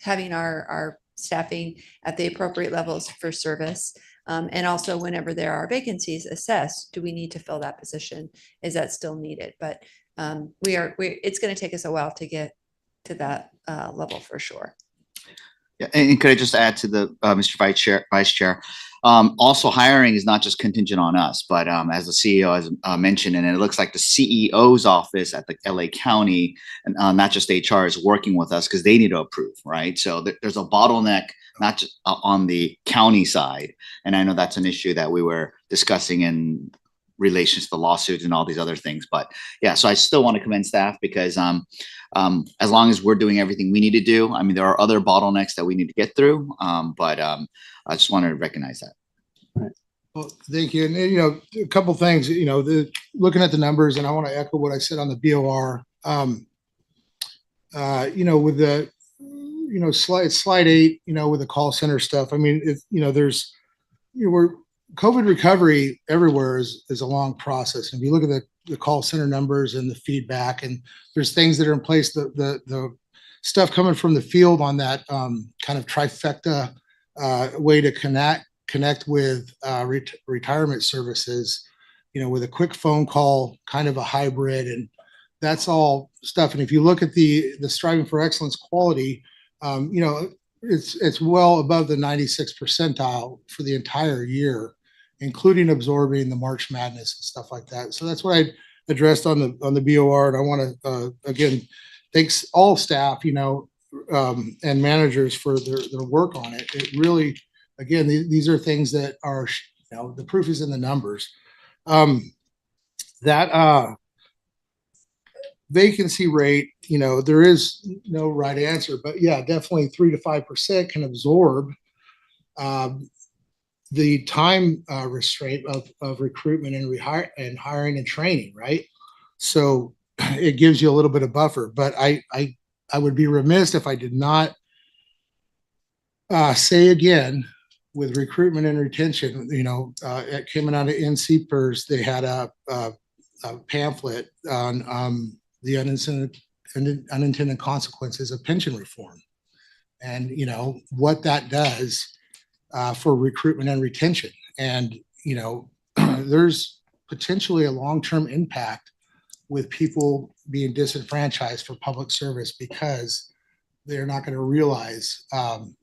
having our staffing at the appropriate levels for service. And also whenever there are vacancies, assess, do we need to fill that position? Is that still needed? But it's going to take us a while to get to that level for sure. Yeah, and could I just add to the Mr. Vice Chair? Also, hiring is not just contingent on us, but as the CEO has mentioned, and it looks like the CEO's office at the LA County, and not just HR, is working with us because they need to approve, right? So there's a bottleneck, not just on the county side, and I know that's an issue that we were discussing in relations to the lawsuits and all these other things. But yeah, so I still want to commend staff because as long as we're doing everything we need to do, I mean, there are other bottlenecks that we need to get through. But I just wanted to recognize that. Right. Well, thank you. And, a couple things, looking at the numbers, and I want to echo what I said on the BOR, with the, slide 8, with the call center stuff. I mean, COVID recovery everywhere is a long process. And if you look at the call center numbers and the feedback, and there's things that are in place, the stuff coming from the field on that kind of trifecta way to connect with retirement services, with a quick phone call, kind of a hybrid, and that's all stuff. And if you look at the striving for excellence quality, it's well above the 96th percentile for the entire year, including absorbing the March Madness and stuff like that. So that's what I addressed on the BOR. And I want to, again, thanks all staff, and managers for their work on it. It really, again, these are things that are, the proof is in the numbers. That vacancy rate, there is no right answer, but yeah, definitely 3 to 5% can absorb the time restraint of recruitment and hiring and training, right? So it gives you a little bit of buffer, but I would be remiss if I did not say again, with recruitment and retention, it coming out of NCPERS, they had a pamphlet on the unintended consequences of pension reform, and what that does for recruitment and retention. And there's potentially a long-term impact with people being disenfranchised for public service because they're not going to realize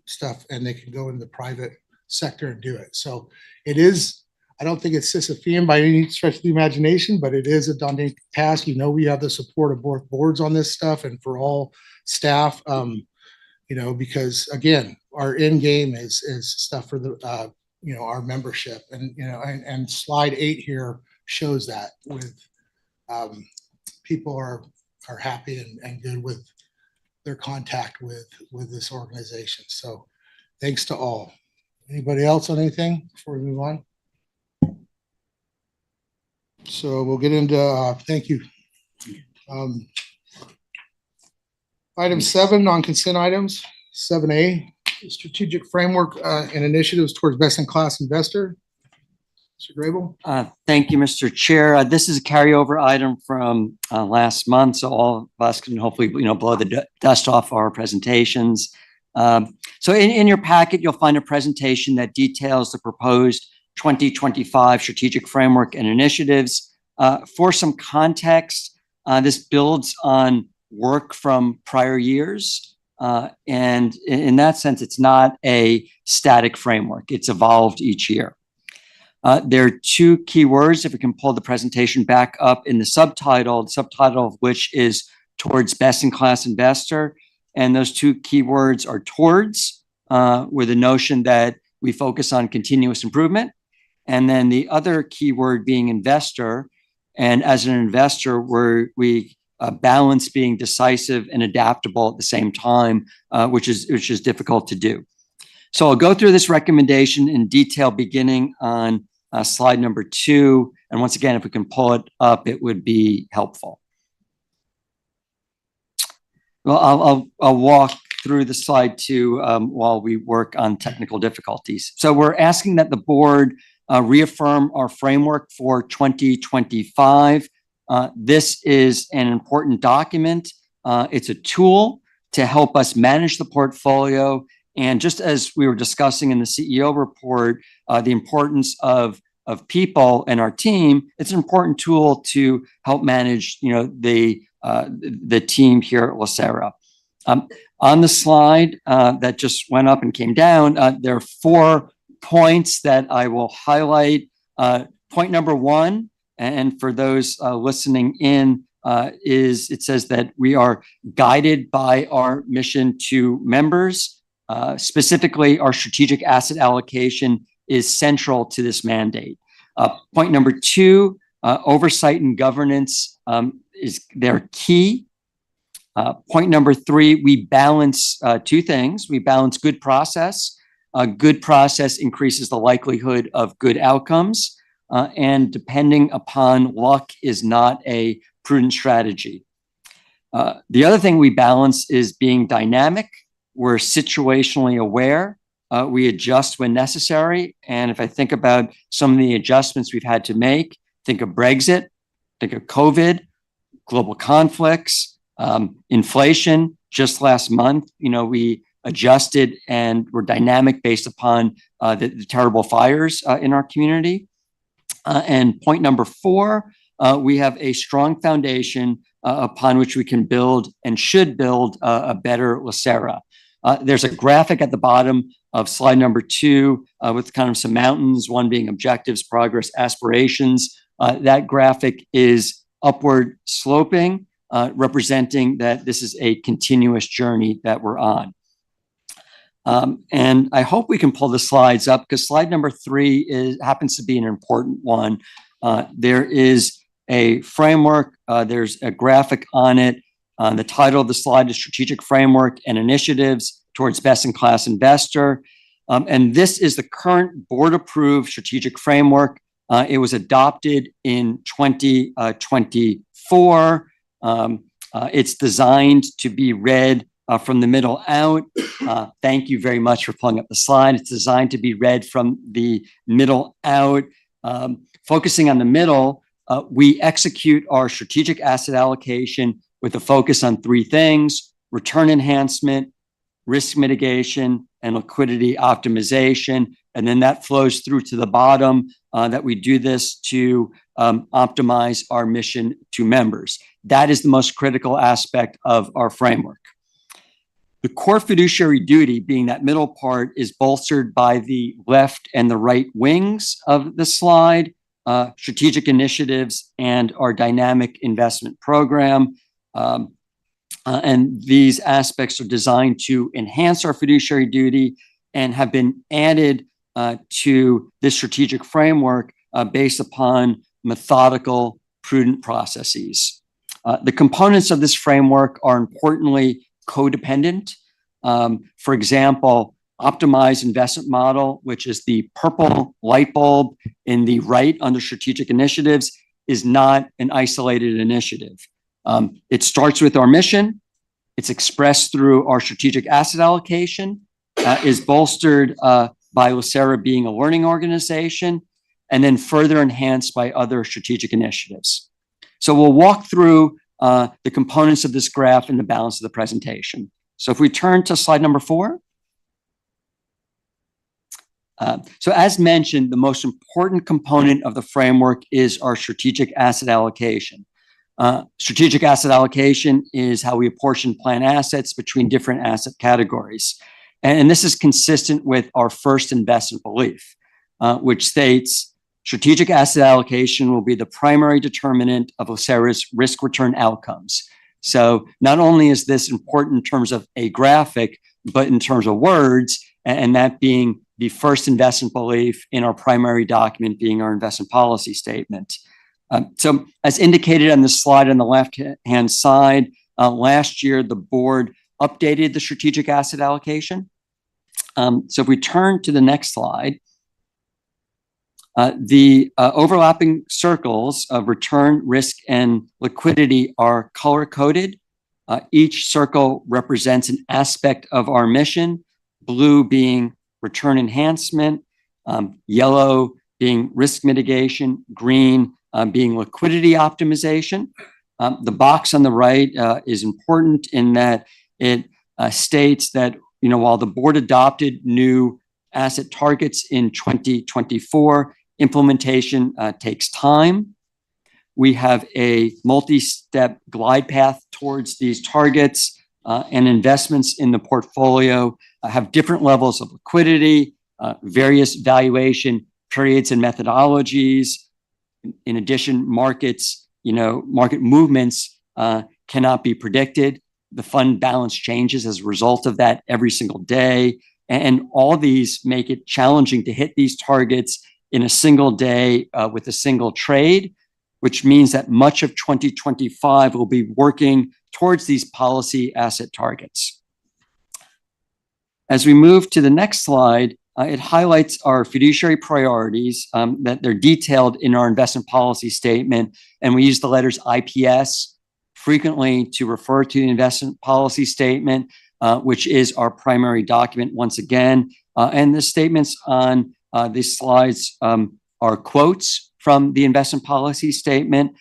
stuff, and they can go into the private sector and do it. So it is, I don't think it's Sisyphean by any stretch of the imagination, but it is a daunting task. We have the support of both boards on this stuff and for all staff, because again, our end game is stuff for the, our membership, and slide 8 here shows that with people are happy and good with their contact with this organization. So thanks to all. Anybody else on anything before we move on? So we'll get into, thank you. Item 7 on consent items, 7A, strategic framework and initiatives towards best-in-class investor. Mr. Grable. Thank you, Mr. Chair. This is a carryover item from last month, so all of us can hopefully, blow the dust off our presentations. So in your packet, you'll find a presentation that details the proposed 2025 strategic framework and initiatives. For some context, this builds on work from prior years. And in that sense, it's not a static framework. It's evolved each year. There are 2 keywords, if we can pull the presentation back up, in the subtitle of which is towards best-in-class investor. And those 2 keywords are towards, with the notion that we focus on continuous improvement. And then the other keyword being investor. And as an investor, we balance being decisive and adaptable at the same time, which is difficult to do. So I'll go through this recommendation in detail beginning on slide number 2. And once again, if we can pull it up, it would be helpful. Well, I'll walk through the slide 2 while we work on technical difficulties. So we're asking that the board reaffirm our framework for 2025. This is an important document. It's a tool to help us manage the portfolio. And just as we were discussing in the CEO report, the importance of people and our team, it's an important tool to help manage, the team here at LACERA. On the slide that just went up and came down, there are 4 points that I will highlight. Point number 1, and for those listening in, is it says that we are guided by our mission to members. Specifically, our strategic asset allocation is central to this mandate. Point number 2, oversight and governance is their key. Point number 3, we balance 2 things. We balance good process. Good process increases the likelihood of good outcomes, and depending upon luck is not a prudent strategy. The other thing we balance is being dynamic. We're situationally aware. We adjust when necessary. And if I think about some of the adjustments we've had to make, think of Brexit, think of COVID, global conflicts, inflation. Just last month, we adjusted and were dynamic based upon the terrible fires in our community. And point number 4, we have a strong foundation upon which we can build and should build a better LACERA. There's a graphic at the bottom of slide number 2 with kind of some mountains, one being objectives, progress, aspirations. That graphic is upward sloping, representing that this is a continuous journey that we're on. And I hope we can pull the slides up because slide number 3 happens to be an important one. There is a framework, there's a graphic on it. The title of the slide is Strategic Framework and Initiatives Towards Best-in-Class Investor. And this is the current board-approved strategic framework. It was adopted in 2024. It's designed to be read from the middle out. Thank you very much for pulling up the slide. It's designed to be read from the middle out. Focusing on the middle, we execute our strategic asset allocation with a focus on 3 things: return enhancement, risk mitigation, and liquidity optimization. And then that flows through to the bottom that we do this to optimize our mission to members. That is the most critical aspect of our framework. The core fiduciary duty, being that middle part, is bolstered by the left and the right wings of the slide, strategic initiatives, and our dynamic investment program. And these aspects are designed to enhance our fiduciary duty and have been added to this strategic framework based upon methodical, prudent processes. The components of this framework are importantly codependent. For example, optimized investment model, which is the purple light bulb in the right under strategic initiatives, is not an isolated initiative. It starts with our mission. It's expressed through our strategic asset allocation, is bolstered by LACERA being a learning organization, and then further enhanced by other strategic initiatives. So we'll walk through the components of this graph in the balance of the presentation. So if we turn to slide number 4. So as mentioned, the most important component of the framework is our strategic asset allocation. Strategic asset allocation is how we apportion plan assets between different asset categories. And this is consistent with our first investment belief, which states strategic asset allocation will be the primary determinant of LACERA's risk return outcomes. So not only is this important in terms of a graphic, but in terms of words, and that being the first investment belief in our primary document being our investment policy statement. So as indicated on the slide on the left-hand side, last year, the board updated the strategic asset allocation. So if we turn to the next slide, the overlapping circles of return, risk, and liquidity are color-coded. Each circle represents an aspect of our mission, blue being return enhancement, yellow being risk mitigation, green being liquidity optimization. The box on the right is important in that it states that, while the board adopted new asset targets in 2024, implementation takes time. We have a multi-step glide path towards these targets, and investments in the portfolio have different levels of liquidity, various valuation periods and methodologies. In addition, market movements cannot be predicted. The fund balance changes as a result of that every single day. And all these make it challenging to hit these targets in a single day with a single trade, which means that much of 2025 will be working towards these policy asset targets. As we move to the next slide, it highlights our fiduciary priorities that they're detailed in our investment policy statement. And we use the letters IPS frequently to refer to the investment policy statement, which is our primary document once again. And the statements on these slides are quotes from the investment policy statement.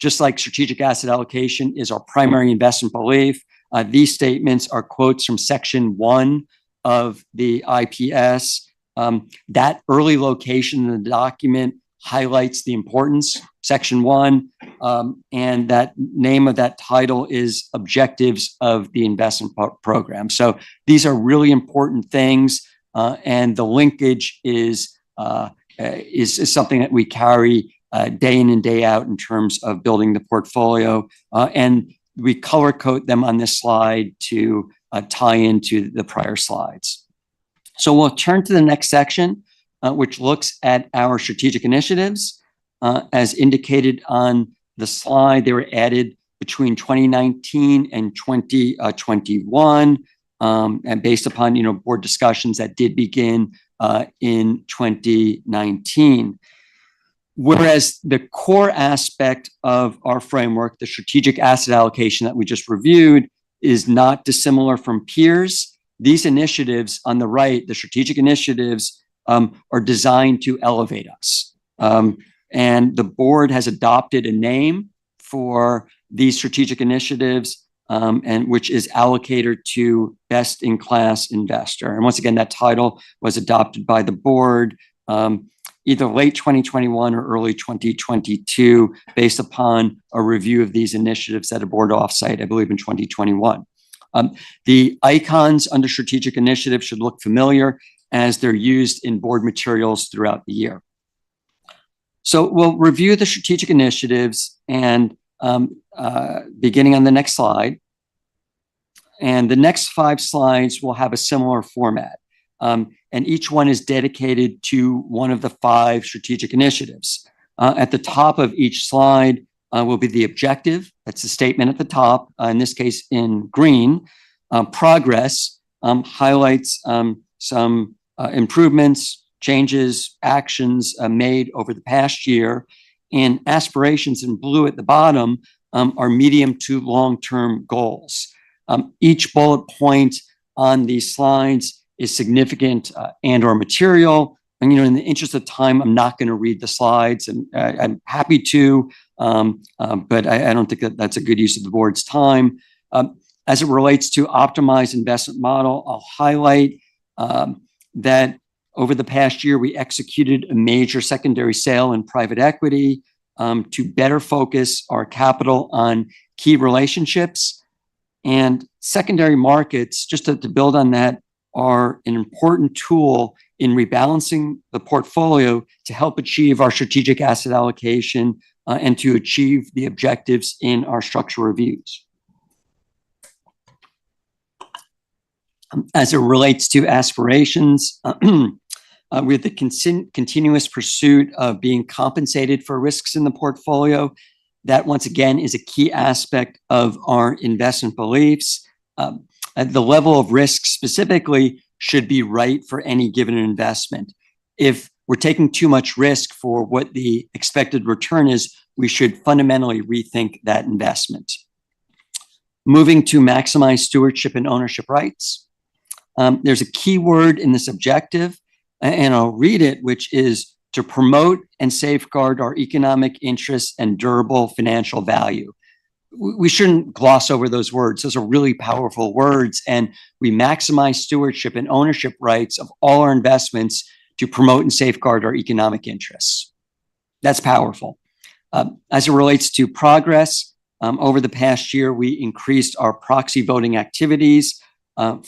Just like strategic asset allocation is our primary investment belief, these statements are quotes from section 1 of the IPS. That early location in the document highlights the importance, section 1, and that name of that title is Objectives of the Investment Program. So these are really important things, and the linkage is something that we carry day in and day out in terms of building the portfolio, and we color code them on this slide to tie into the prior slides. So we'll turn to the next section, which looks at our strategic initiatives. As indicated on the slide, they were added between 2019 and 2021, and based upon board discussions that did begin in 2019. Whereas the core aspect of our framework, the strategic asset allocation that we just reviewed, is not dissimilar from peers. These initiatives on the right, the strategic initiatives, are designed to elevate us. And the board has adopted a name for these strategic initiatives, and which is allocator to best in class investor. And once again, that title was adopted by the board either late 2021 or early 2022, based upon a review of these initiatives at a board offsite, I believe in 2021. The icons under strategic initiatives should look familiar as they're used in board materials throughout the year. So we'll review the strategic initiatives and beginning on the next slide. And the next 5 slides will have a similar format. And each one is dedicated to one of the 5 strategic initiatives. At the top of each slide will be the objective. That's the statement at the top, in this case in green. Progress highlights some improvements, changes, actions made over the past year. And aspirations in blue at the bottom are medium to long-term goals. Each bullet point on these slides is significant and or material. And, in the interest of time, I'm not going to read the slides, and I'm happy to, but I don't think that that's a good use of the board's time. As it relates to optimized investment model, I'll highlight that over the past year, we executed a major secondary sale in private equity to better focus our capital on key relationships. And secondary markets, just to build on that, are an important tool in rebalancing the portfolio to help achieve our strategic asset allocation and to achieve the objectives in our structural reviews. As it relates to aspirations, with the continuous pursuit of being compensated for risks in the portfolio. That, once again, is a key aspect of our investment beliefs. The level of risk specifically should be right for any given investment. If we're taking too much risk for what the expected return is, we should fundamentally rethink that investment. Moving to maximize stewardship and ownership rights. There's a key word in this objective, and I'll read it, which is to promote and safeguard our economic interests and durable financial value. We shouldn't gloss over those words. Those are really powerful words, and we maximize stewardship and ownership rights of all our investments to promote and safeguard our economic interests. That's powerful. As it relates to progress, over the past year, we increased our proxy voting activities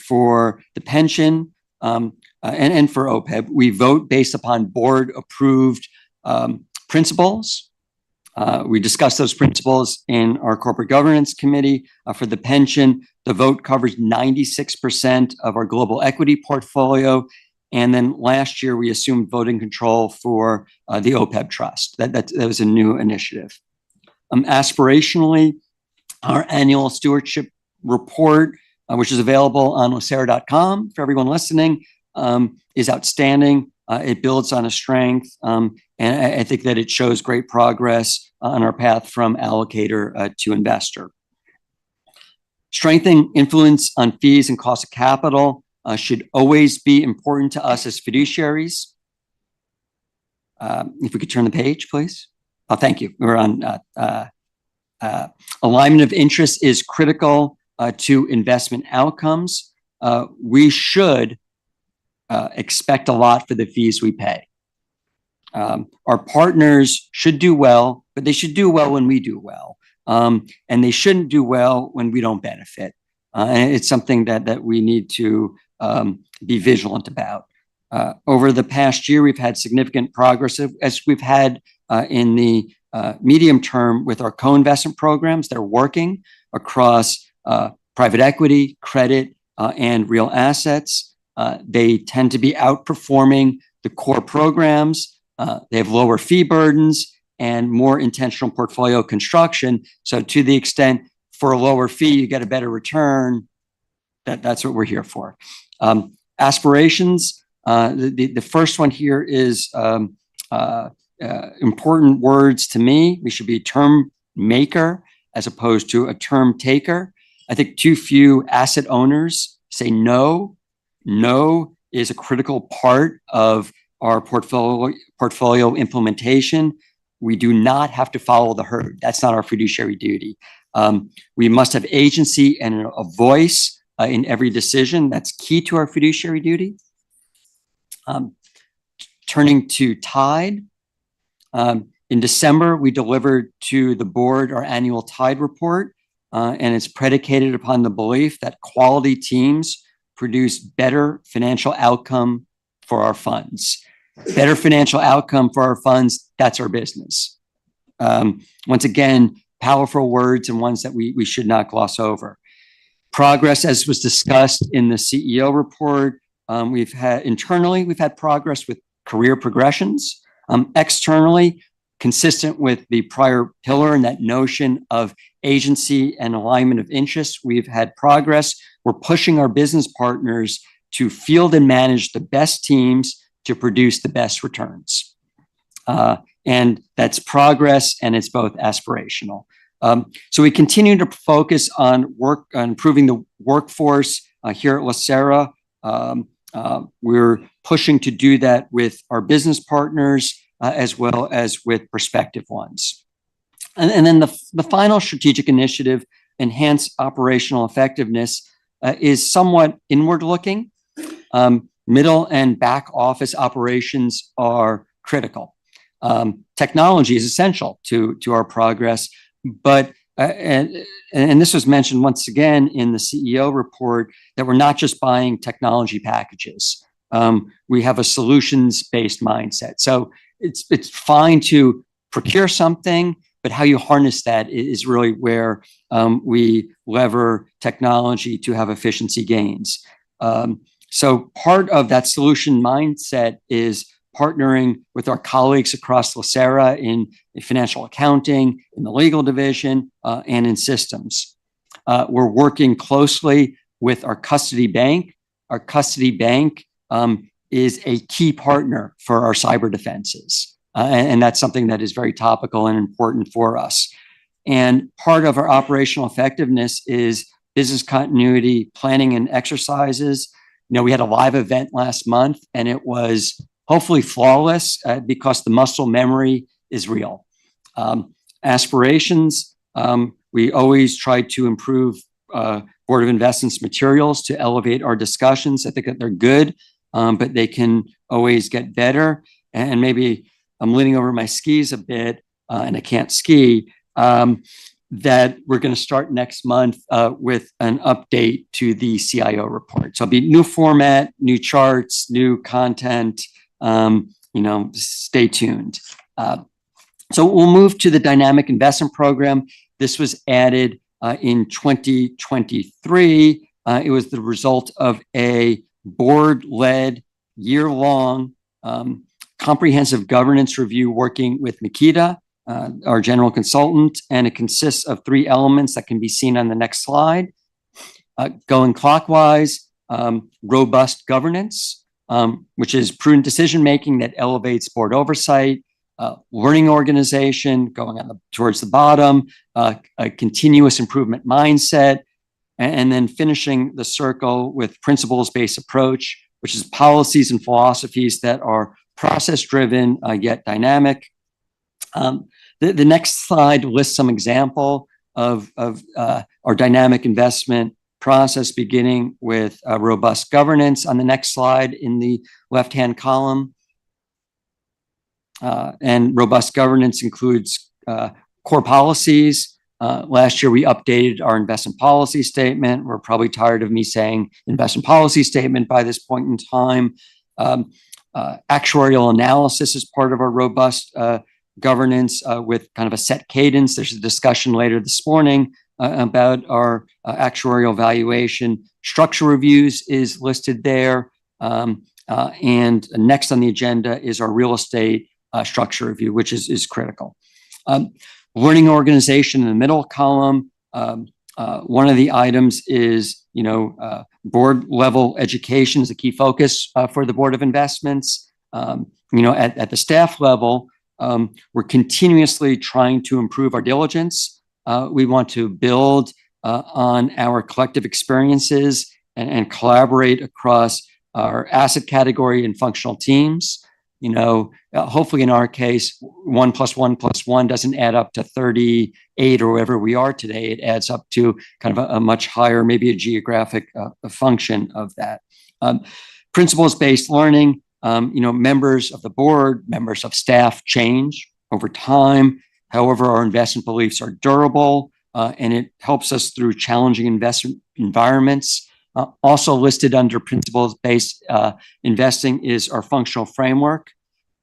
for the pension and for OPEB. We vote based upon board-approved principles. We discussed those principles in our corporate governance committee. For the pension, the vote covers 96% of our global equity portfolio. And then last year, we assumed voting control for the OPEB trust. That was a new initiative. Aspirationally, our annual stewardship report, which is available on LACERA.com for everyone listening, is outstanding. It builds on a strength, and I think that it shows great progress on our path from allocator to investor. Strengthening influence on fees and cost of capital should always be important to us as fiduciaries. If we could turn the page, please. Oh, thank you. We're on alignment of interest is critical to investment outcomes. We should expect a lot for the fees we pay. Our partners should do well, but they should do well when we do well. And they shouldn't do well when we don't benefit. And it's something that we need to be vigilant about. Over the past year, we've had significant progress, as we've had in the medium term with our co-investment programs. They're working across private equity, credit, and real assets. They tend to be outperforming the core programs. They have lower fee burdens and more intentional portfolio construction. So to the extent for a lower fee, you get a better return, that's what we're here for. Aspirations, the first one here is important words to me. We should be a term maker as opposed to a term taker. I think too few asset owners say no. No is a critical part of our portfolio implementation. We do not have to follow the herd. That's not our fiduciary duty. We must have agency and a voice in every decision. That's key to our fiduciary duty. Turning to Tide. In December, we delivered to the board our annual Tide report, and it's predicated upon the belief that quality teams produce better financial outcome for our funds. Better financial outcome for our funds, that's our business. Once again, powerful words and ones that we should not gloss over. Progress, as was discussed in the CEO report, we've had progress with career progressions. Externally, consistent with the prior pillar and that notion of agency and alignment of interests, we've had progress. We're pushing our business partners to field and manage the best teams to produce the best returns. And that's progress, and it's both aspirational. So we continue to focus on improving the workforce here at LACERA. We're pushing to do that with our business partners as well as with prospective ones. And then the final strategic initiative, enhance operational effectiveness, is somewhat inward looking. Middle and back office operations are critical. Technology is essential to our progress, but and this was mentioned once again in the CEO report, that we're not just buying technology packages. We have a solutions-based mindset. So it's fine to procure something, but how you harness that is really where we lever technology to have efficiency gains. So part of that solution mindset is partnering with our colleagues across LACERA in financial accounting, in the legal division, and in systems. We're working closely with our custody bank. Our custody bank is a key partner for our cyber defenses. And that's something that is very topical and important for us. And part of our operational effectiveness is business continuity planning and exercises. You know, we had a live event last month and it was hopefully flawless because the muscle memory is real. Aspirations, we always try to improve Board of Investments materials to elevate our discussions. I think that they're good, but they can always get better. And maybe I'm leaning over my skis a bit and I can't ski. That we're going to start next month with an update to the CIO report. So it'll be new format, new charts, new content. Stay tuned. So we'll move to the dynamic investment program. This was added in 2023. It was the result of a board-led year-long comprehensive governance review working with Makita, our general consultant, and it consists of 3 elements that can be seen on the next slide. Going clockwise, robust governance, which is prudent decision-making that elevates board oversight, learning organization, going on towards the bottom, a continuous improvement mindset, and then finishing the circle with principles-based approach, which is policies and philosophies that are process-driven yet dynamic. The next slide lists some example of our dynamic investment process, beginning with robust governance on the next slide in the left-hand column. And robust governance includes core policies. Last year, we updated our investment policy statement. We're probably tired of me saying investment policy statement by this point in time. Actuarial analysis is part of our robust governance with kind of a set cadence. There's a discussion later this morning about our actuarial valuation. Structure reviews is listed there. And next on the agenda is our real estate structure review, which is critical. Learning organization in the middle column. One of the items is, board level education is a key focus for the Board of Investments. At the staff level, we're continuously trying to improve our diligence. We want to build on our collective experiences and collaborate across our asset category and functional teams. Hopefully in our case, 1 + 1 + 1 doesn't add up to 38 or wherever we are today. It adds up to kind of a much higher, maybe a geographic function of that. Principles-based learning, members of the board, members of staff change over time. However, our investment beliefs are durable and it helps us through challenging investment environments. Also listed under principles-based investing is our functional framework.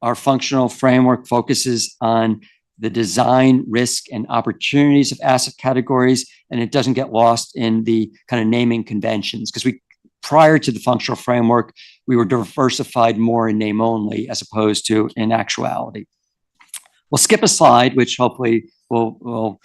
Our functional framework focuses on the design, risk, and opportunities of asset categories, and it doesn't get lost in the kind of naming conventions because prior to the functional framework, we were diversified more in name only as opposed to in actuality. We'll skip a slide, which hopefully will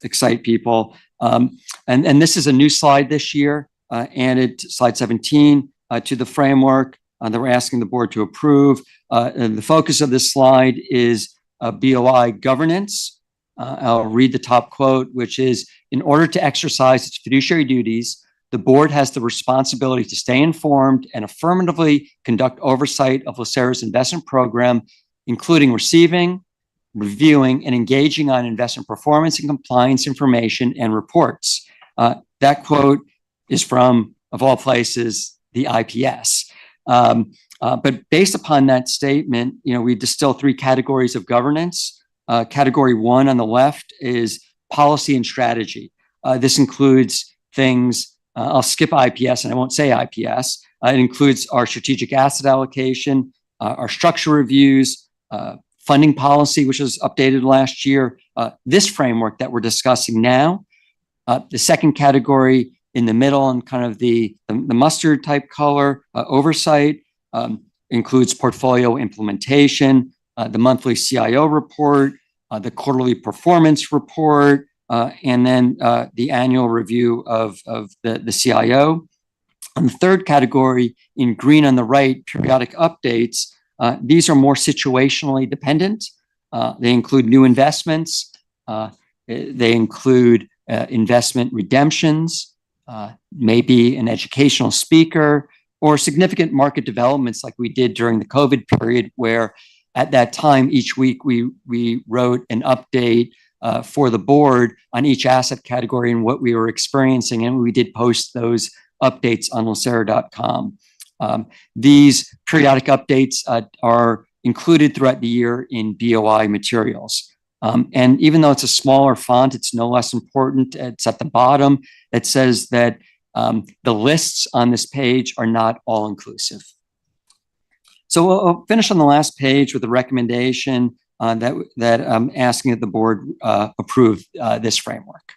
excite people. And this is a new slide this year. Added slide 17 to the framework that we're asking the board to approve. And the focus of this slide is BOI governance. I'll read the top quote, which is, in order to exercise its fiduciary duties, the board has the responsibility to stay informed and affirmatively conduct oversight of LACERA's investment program, including receiving, reviewing, and engaging on investment performance and compliance information and reports. That quote is from, of all places, the IPS. But based upon that statement, we distill 3 categories of governance. Category 1 on the left is policy and strategy. This includes things, I'll skip IPS and I won't say IPS. It includes our strategic asset allocation, our structure reviews, funding policy, which was updated last year, this framework that we're discussing now. The second category In the middle and kind of the mustard type color, oversight, includes portfolio implementation, the monthly CIO report, the quarterly performance report, and then the annual review of the CIO. And the third category in green on the right, periodic updates, these are more situationally dependent. They include new investments. They include investment redemptions, maybe an educational speaker, or significant market developments like we did during the COVID period, where at that time, each week we wrote an update for the board on each asset category and what we were experiencing, and we did post those updates on LACERA.com. These periodic updates are included throughout the year in BOI materials. And even though it's a smaller font, it's no less important. It's at the bottom. It says that the lists on this page are not all inclusive. So we'll finish on the last page with a recommendation that I'm asking that the board approve this framework.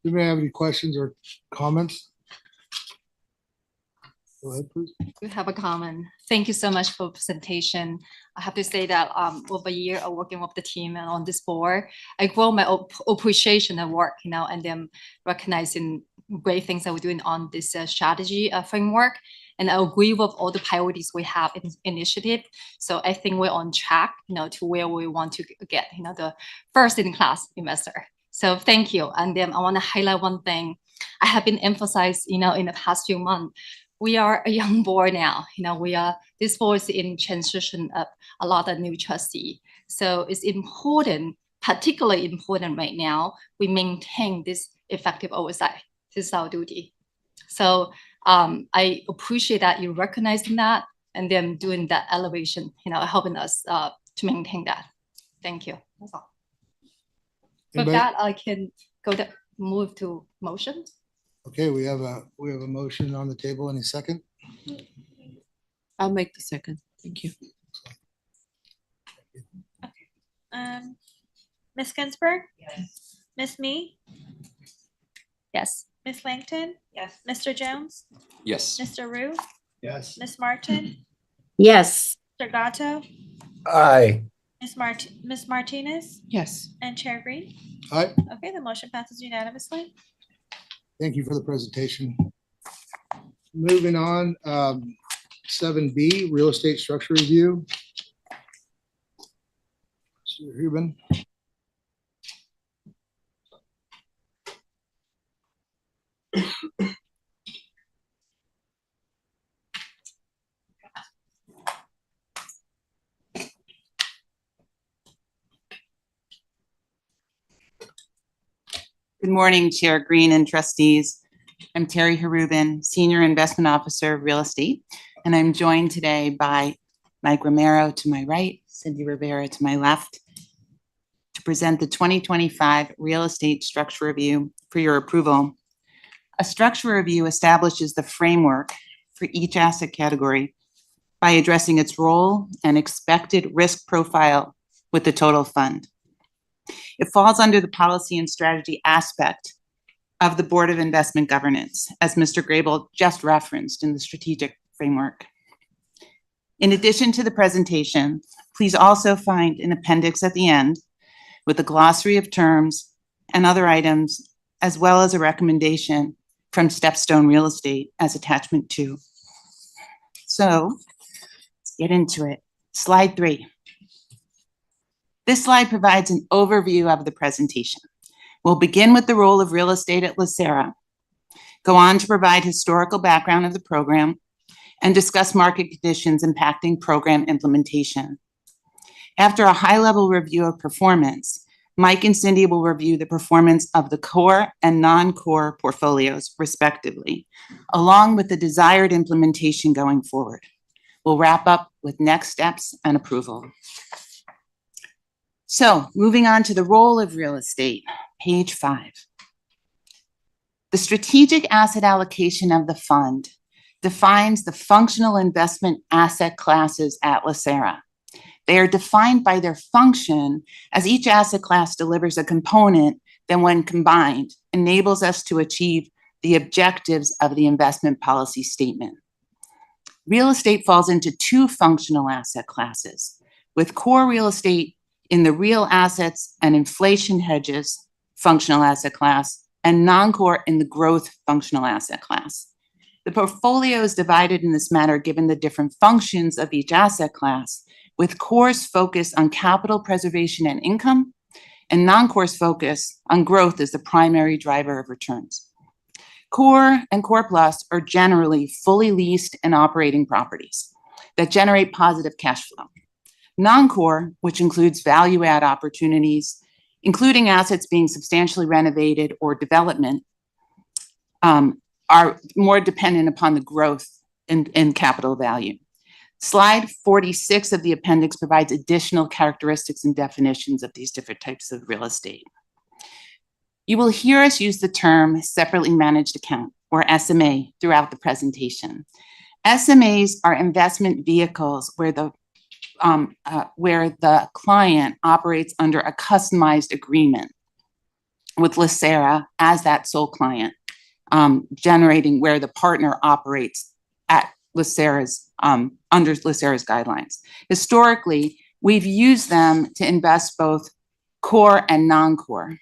Do you have any questions or comments? Go ahead, please. We have a comment. Thank you so much for presentation. I have to say that over a year of working with the team and on this board, I grow my appreciation of work, and then recognizing great things that we're doing on this strategy framework. And I agree with all the priorities we have in initiative. So I think we're on track, to where we want to get, the first in class investor. So thank you. And then I want to highlight one thing. I have been emphasized, in the past few months. We are a young board now. This board is in transition of a lot of new trustees. So it's important, particularly important right now, we maintain this effective oversight. This is our duty. So I appreciate that you recognizing that and then doing that elevation, helping us to maintain that. Thank you. That's all. With that, I can move to motion. Okay, we have a motion on the table. Any second? I'll make the second. Thank you. Ms. Ginsburg? Yes. Ms. Mee? Yes. Ms. Langton? Yes. Mr. Jones? Yes. Mr. Rue? Yes. Ms. Martin? Yes. Mr. Gatto? Aye. Ms. Martinez? Yes. And Chair Green? Aye. Okay, the motion passes unanimously. Thank you for the presentation. Moving on, 7B, real estate structure review. Mr. Ruben. Good morning, Chair Green and trustees. I'm Terry Harubin, Senior Investment Officer of Real Estate, and I'm joined today by Mike Romero to my right, Cindy Rivera to my left, to present the 2025 Real Estate Structure Review for your approval. A structure review establishes the framework for each asset category by addressing its role and expected risk profile with the total fund. It falls under the policy and strategy aspect of the Board of Investment Governance, as Mr. Grable just referenced in the strategic framework. In addition to the presentation, please also find an appendix at the end with a glossary of terms and other items, as well as a recommendation from Stepstone Real Estate as attachment 2. So let's get into it. Slide 3. This slide provides an overview of the presentation. We'll begin with the role of real estate at LACERA, go on to provide historical background of the program, and discuss market conditions impacting program implementation. After a high-level review of performance, Mike and Cindy will review the performance of the core and non-core portfolios, respectively, along with the desired implementation going forward. We'll wrap up with next steps and approval. So moving on to the role of real estate, page 5. The strategic asset allocation of the fund defines the functional investment asset classes at LACERA. They are defined by their function, as each asset class delivers a component that when combined enables us to achieve the objectives of the investment policy statement. Real estate falls into two functional asset classes, with core real estate in the real assets and inflation hedges functional asset class, and non-core in the growth functional asset class. The portfolio is divided in this manner given the different functions of each asset class, with core's focus on capital preservation and income, and non-core's focus on growth as the primary driver of returns. Core and Core Plus are generally fully leased and operating properties that generate positive cash flow. Non-core, which includes value-add opportunities, including assets being substantially renovated or development, are more dependent upon the growth in capital value. Slide 46 of the appendix provides additional characteristics and definitions of these different types of real estate. You will hear us use the term separately managed account, or SMA, throughout the presentation. SMAs are investment vehicles where the client operates under a customized agreement with LACERA as that sole client, generating where the partner operates at LACERA's, under LACERA's guidelines. Historically, we've used them to invest both core and non-core.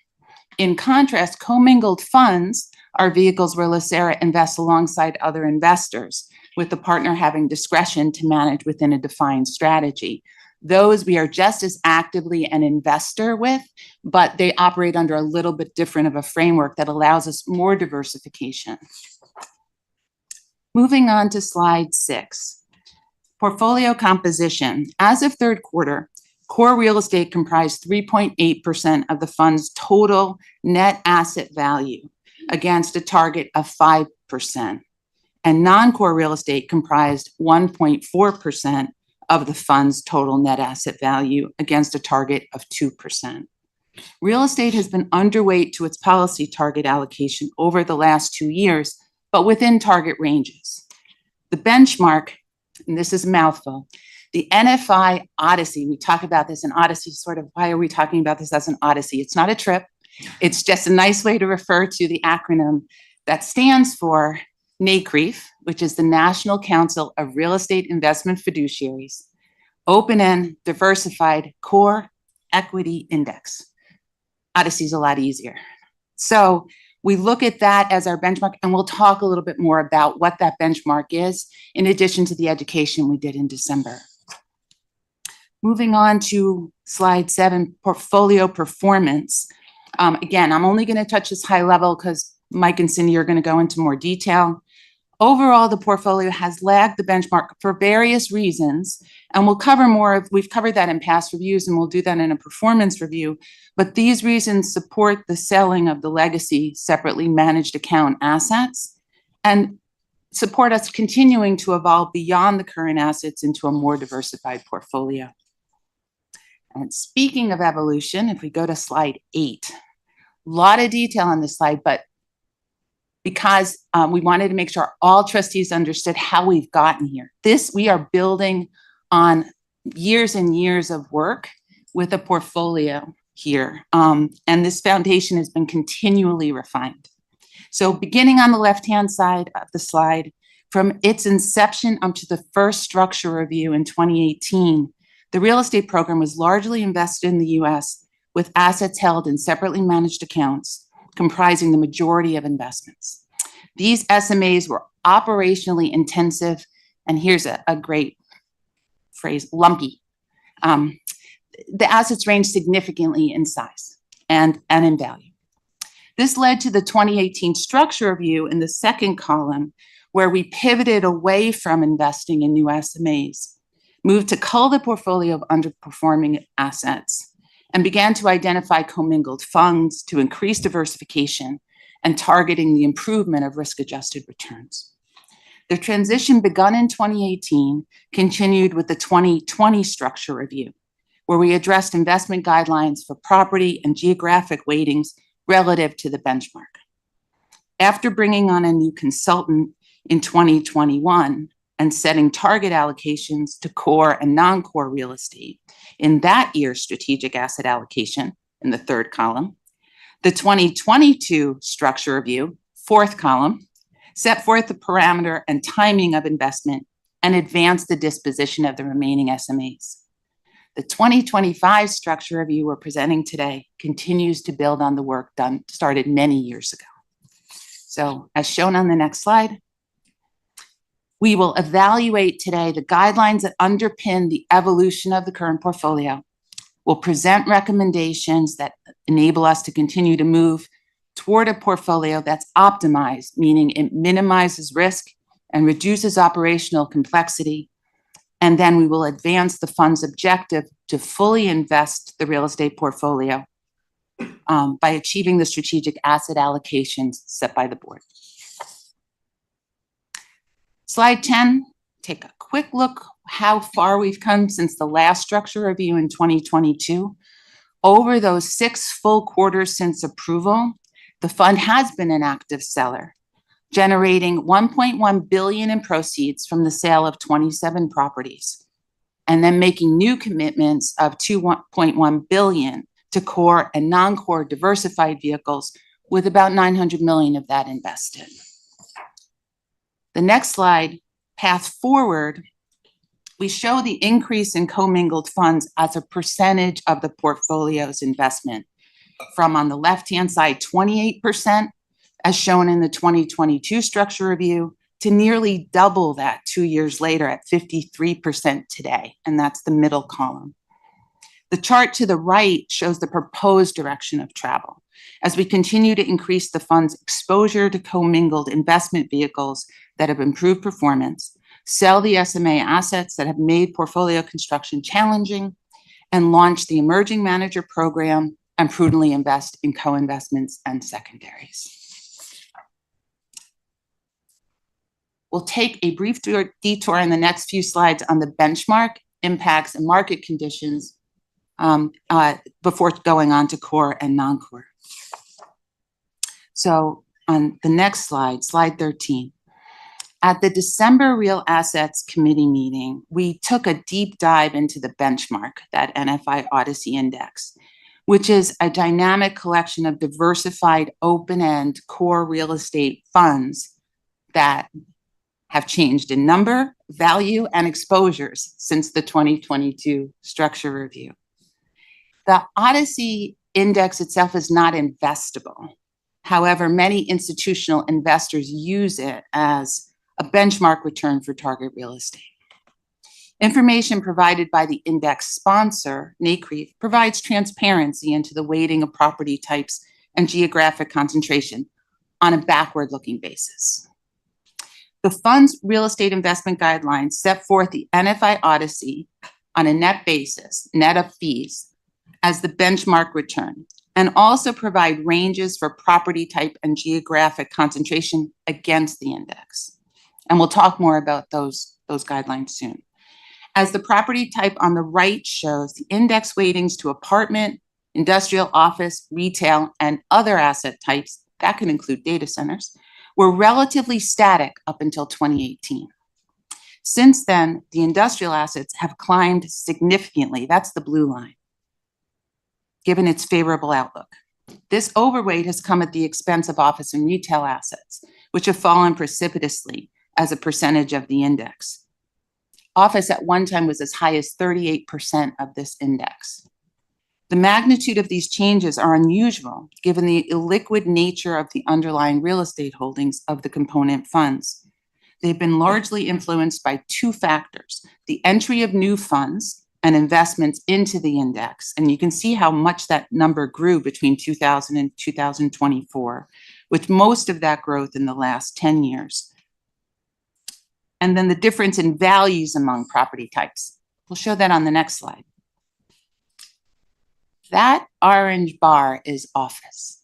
In contrast, commingled funds are vehicles where LACERA invests alongside other investors, with the partner having discretion to manage within a defined strategy. Those we are just as actively an investor with, but they operate under a little bit different of a framework that allows us more diversification. Moving on to slide 6, portfolio composition. As of third quarter, core real estate comprised 3.8% of the fund's total net asset value against a target of 5%. And non-core real estate comprised 1.4% of the fund's total net asset value against a target of 2%. Real estate has been underweight to its policy target allocation over the last 2 years, but within target ranges. The benchmark, and this is a mouthful, the NFI Odyssey, we talk about this in Odyssey, sort of, why are we talking about this as an Odyssey? It's not a trip. It's just a nice way to refer to the acronym that stands for NACREIF, which is the National Council of Real Estate Investment Fiduciaries, Open-End Diversified Core Equity Index. Odyssey's a lot easier. So we look at that as our benchmark, and we'll talk a little bit more about what that benchmark is, in addition to the education we did in December. Moving on to slide 7, portfolio performance. Again, I'm only going to touch this high level because Mike and Cindy are going to go into more detail. Overall, the portfolio has lagged the benchmark for various reasons, and we'll cover more. We've covered that in past reviews, and we'll do that in a performance review. But these reasons support the selling of the legacy separately managed account assets and support us continuing to evolve beyond the current assets into a more diversified portfolio. And speaking of evolution, if we go to slide 8, a lot of detail on this slide, but because we wanted to make sure all trustees understood how we've gotten here. We are building on years and years of work with a portfolio here. And this foundation has been continually refined. So beginning on the left-hand side of the slide, from its inception up to the first structure review in 2018, the real estate program was largely invested in the US with assets held in separately managed accounts, comprising the majority of investments. These SMAs were operationally intensive, and here's a great phrase, lumpy. The assets range significantly in size and in value. This led to the 2018 structure review in the second column, where we pivoted away from investing in new SMAs, moved to cull the portfolio of underperforming assets, and began to identify commingled funds to increase diversification and targeting the improvement of risk-adjusted returns. The transition begun in 2018 continued with the 2020 structure review, where we addressed investment guidelines for property and geographic weightings relative to the benchmark. After bringing on a new consultant in 2021 and setting target allocations to core and non-core real estate in that year's strategic asset allocation in the third column, The 2022 structure review, fourth column, set forth the parameter and timing of investment and advanced the disposition of the remaining SMAs. The 2025 structure review we're presenting today continues to build on the work started many years ago. So as shown on the next slide, we will evaluate today the guidelines that underpin the evolution of the current portfolio. We'll present recommendations that enable us to continue to move toward a portfolio that's optimized, meaning it minimizes risk and reduces operational complexity. And then we will advance the fund's objective to fully invest the real estate portfolio by achieving the strategic asset allocations set by the board. Slide 10, take a quick look how far we've come since the last structure review in 2022. Over those 6 full quarters since approval, the fund has been an active seller, generating $1.1 billion in proceeds from the sale of 27 properties, and then making new commitments of $2.1 billion to core and non-core diversified vehicles, with about $900 million of that invested. The next slide, path forward, we show the increase in commingled funds as a percentage of the portfolio's investment, from on the left-hand side, 28%, as shown in the 2022 structure review, to nearly double that 2 years later at 53% today, and that's the middle column. The chart to the right shows the proposed direction of travel as we continue to increase the fund's exposure to commingled investment vehicles that have improved performance, sell the SMA assets that have made portfolio construction challenging, and launch the emerging manager program and prudently invest in co-investments and secondaries. We'll take a brief detour in the next few slides on the benchmark, impacts, and market conditions before going on to core and non-core. So on the next slide, slide 13, at the December Real Assets Committee meeting, we took a deep dive into the benchmark, that NFI Odyssey Index, which is a dynamic collection of diversified open-end core real estate funds that have changed in number, value, and exposures since the 2022 structure review. The Odyssey Index itself is not investable. However, many institutional investors use it as a benchmark return for target real estate. Information provided by the index sponsor, NCREIF, provides transparency into the weighting of property types and geographic concentration on a backward-looking basis. The fund's real estate investment guidelines set forth the NFI Odyssey on a net basis, net of fees, as the benchmark return, and also provide ranges for property type and geographic concentration against the index. And we'll talk more about those guidelines soon. As the property type on the right shows, the index weightings to apartment, industrial, office, retail, and other asset types, that can include data centers, were relatively static up until 2018. Since then, the industrial assets have climbed significantly, that's the blue line, given its favorable outlook. This overweight has come at the expense of office and retail assets, which have fallen precipitously as a percentage of the index. Office at one time was as high as 38% of this index. The magnitude of these changes are unusual given the illiquid nature of the underlying real estate holdings of the component funds. They've been largely influenced by 2 factors: the entry of new funds and investments into the index. And you can see how much that number grew between 2000 and 2024, with most of that growth in the last 10 years. And then the difference in values among property types. We'll show that on the next slide. That orange bar is office.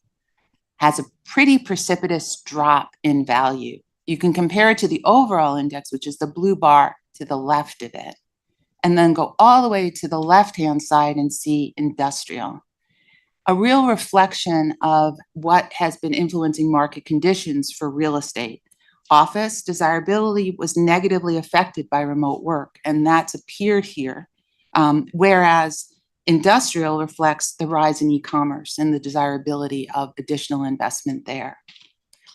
Has a pretty precipitous drop in value. You can compare it to the overall index, which is the blue bar to the left of it, and then go all the way to the left-hand side and see industrial. A real reflection of what has been influencing market conditions for real estate. Office desirability was negatively affected by remote work, and that's appeared here. Whereas Industrial reflects the rise in e-commerce and the desirability of additional investment there.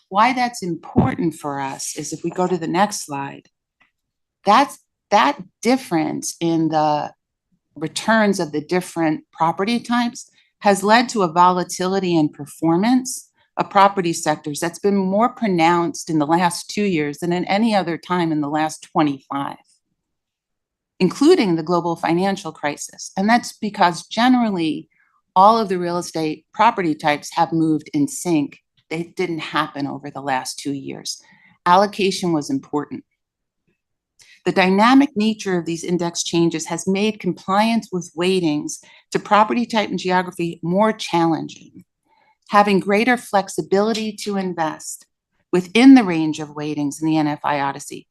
Why that's important for us is if we go to the next slide, that difference in the returns of the different property types has led to a volatility in performance of property sectors that's been more pronounced in the last 2 years than in any other time in the last 25, including the global financial crisis. And that's because generally all of the real estate property types have moved in sync. They didn't happen over the last 2 years. Allocation was important. The dynamic nature of these index changes has made compliance with weightings to property type and geography more challenging. Having greater flexibility to invest within the range of weightings in the NFI Odyssey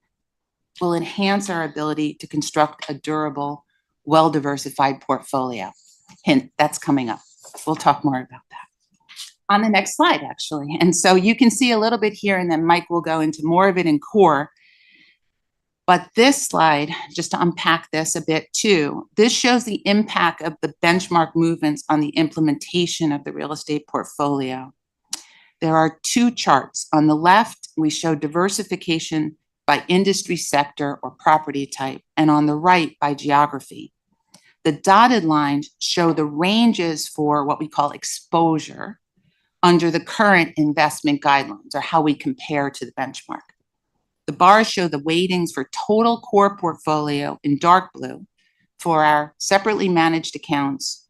will enhance our ability to construct a durable, well-diversified portfolio. Hint, that's coming up. We'll talk more about that on the next slide, actually. And so you can see a little bit here, and then Mike will go into more of it in core. But this slide, just to unpack this a bit too, this shows the impact of the benchmark movements on the implementation of the real estate portfolio. There are 2 charts. On the left, we show diversification by industry sector or property type, and on the right by geography. The dotted lines show the ranges for what we call exposure under the current investment guidelines, or how we compare to the benchmark. The bars show the weightings for total core portfolio in dark blue, for our separately managed accounts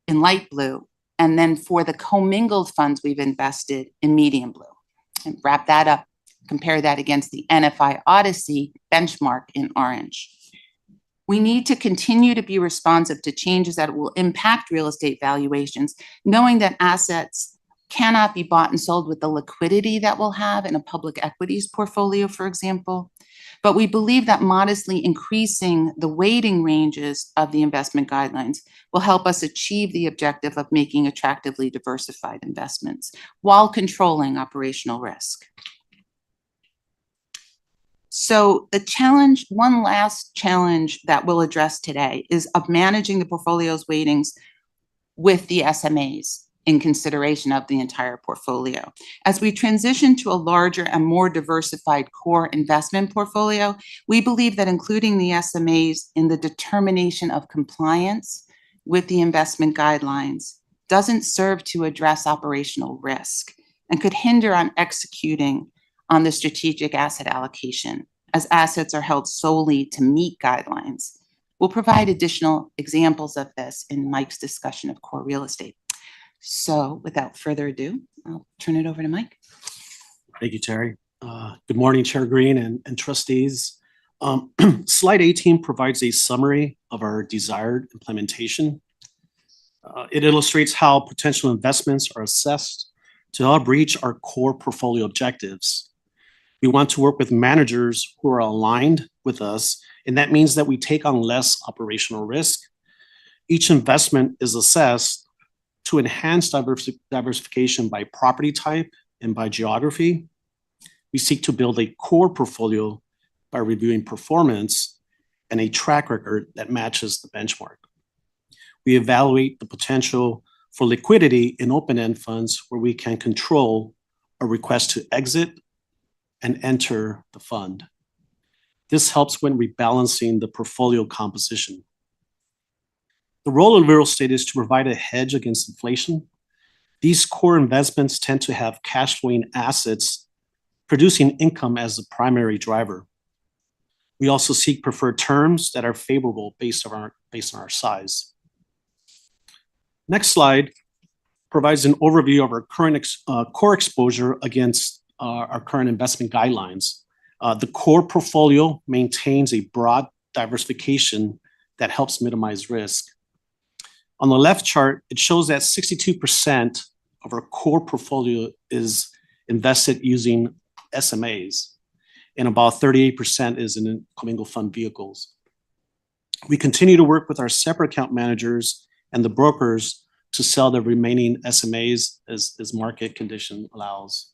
in light blue, and then for the commingled funds we've invested in medium blue. And wrap that up, compare that against the NFI Odyssey benchmark in orange. We need to continue to be responsive to changes that will impact real estate valuations, knowing that assets cannot be bought and sold with the liquidity that we'll have in a public equities portfolio, for example. But we believe that modestly increasing the weighting ranges of the investment guidelines will help us achieve the objective of making attractively diversified investments while controlling operational risk. So the challenge, one last challenge that we'll address today, is of managing the portfolio's weightings with the SMAs in consideration of the entire portfolio. As we transition to a larger and more diversified core investment portfolio, we believe that including the SMAs in the determination of compliance with the investment guidelines doesn't serve to address operational risk and could hinder on executing on the strategic asset allocation, as assets are held solely to meet guidelines. We'll provide additional examples of this in Mike's discussion of core real estate. So without further ado, I'll turn it over to Mike. Thank you, Terry. Good morning, Chair Green and trustees. Slide 18 provides a summary of our desired implementation. It illustrates how potential investments are assessed to help reach our core portfolio objectives. We want to work with managers who are aligned with us, and that means that we take on less operational risk. Each investment is assessed to enhance diversification by property type and by geography. We seek to build a core portfolio by reviewing performance and a track record that matches the benchmark. We evaluate the potential for liquidity in open-end funds where we can control a request to exit and enter the fund. This helps when rebalancing the portfolio composition. The role of real estate is to provide a hedge against inflation. These core investments tend to have cash flowing assets producing income as the primary driver. We also seek preferred terms that are favorable based on our size. Next slide provides an overview of our current core exposure against our current investment guidelines. The core portfolio maintains a broad diversification that helps minimize risk. On the left chart, it shows that 62% of our core portfolio is invested using SMAs, and about 38% is in commingled fund vehicles. We continue to work with our separate account managers and the brokers to sell the remaining SMAs as market condition allows.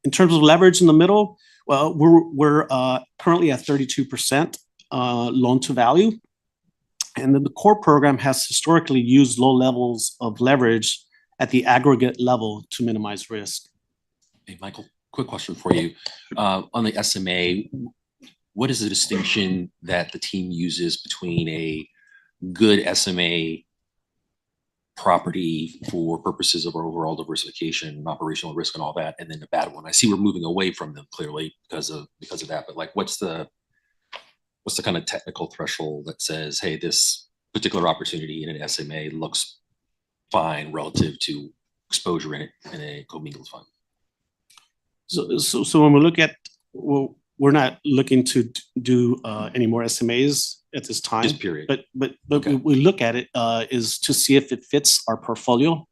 In terms of leverage in the middle, well, we're currently at 32% loan to value. And then the core program has historically used low levels of leverage at the aggregate level to minimize risk. Hey, Michael, quick question for you. On the SMA, what is the distinction that the team uses between a good SMA property for purposes of our overall diversification, operational risk and all that, and then the bad one? I see we're moving away from them clearly because of that, but like what's the kind of technical threshold that says, hey, this particular opportunity in an SMA looks fine relative to exposure in a commingled fund? So when we look at, well, we're not looking to do any more SMAs at this time. Just period. But we look at it is to see if it fits our portfolio,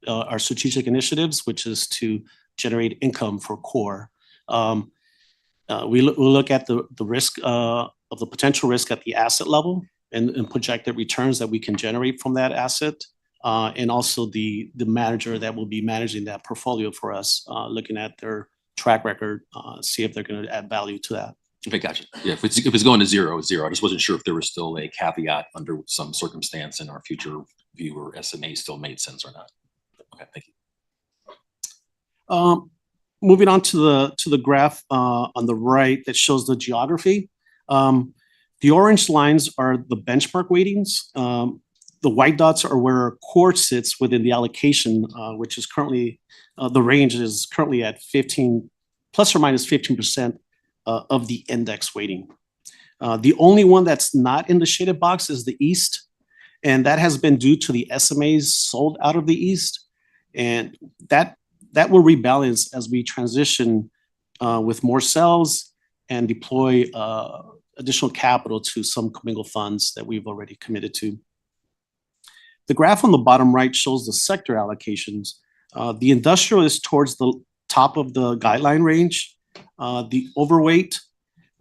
our strategic initiatives, which is to generate income for core. We look at the risk of the potential risk at the asset level and projected returns that we can generate from that asset. And also the manager that will be managing that portfolio for us, looking at their track record, see if they're going to add value to that. Okay, gotcha. Yeah, if it's going to zero, it's zero. I just wasn't sure if there was still a caveat under some circumstance in our future view where SMA still made sense or not. Okay, thank you. Moving on to the graph on the right that shows the geography. The orange lines are the benchmark weightings. The white dots are where core sits within the allocation, which is currently, the range is currently at 15, plus or minus 15% of the index weighting. The only one that's not in the shaded box is the East, and that has been due to the SMAs sold out of the East, and that will rebalance as we transition with more sales and deploy additional capital to some commingled funds that we've already committed to. The graph on the bottom right shows the sector allocations. The industrial is towards the top of the guideline range. The overweight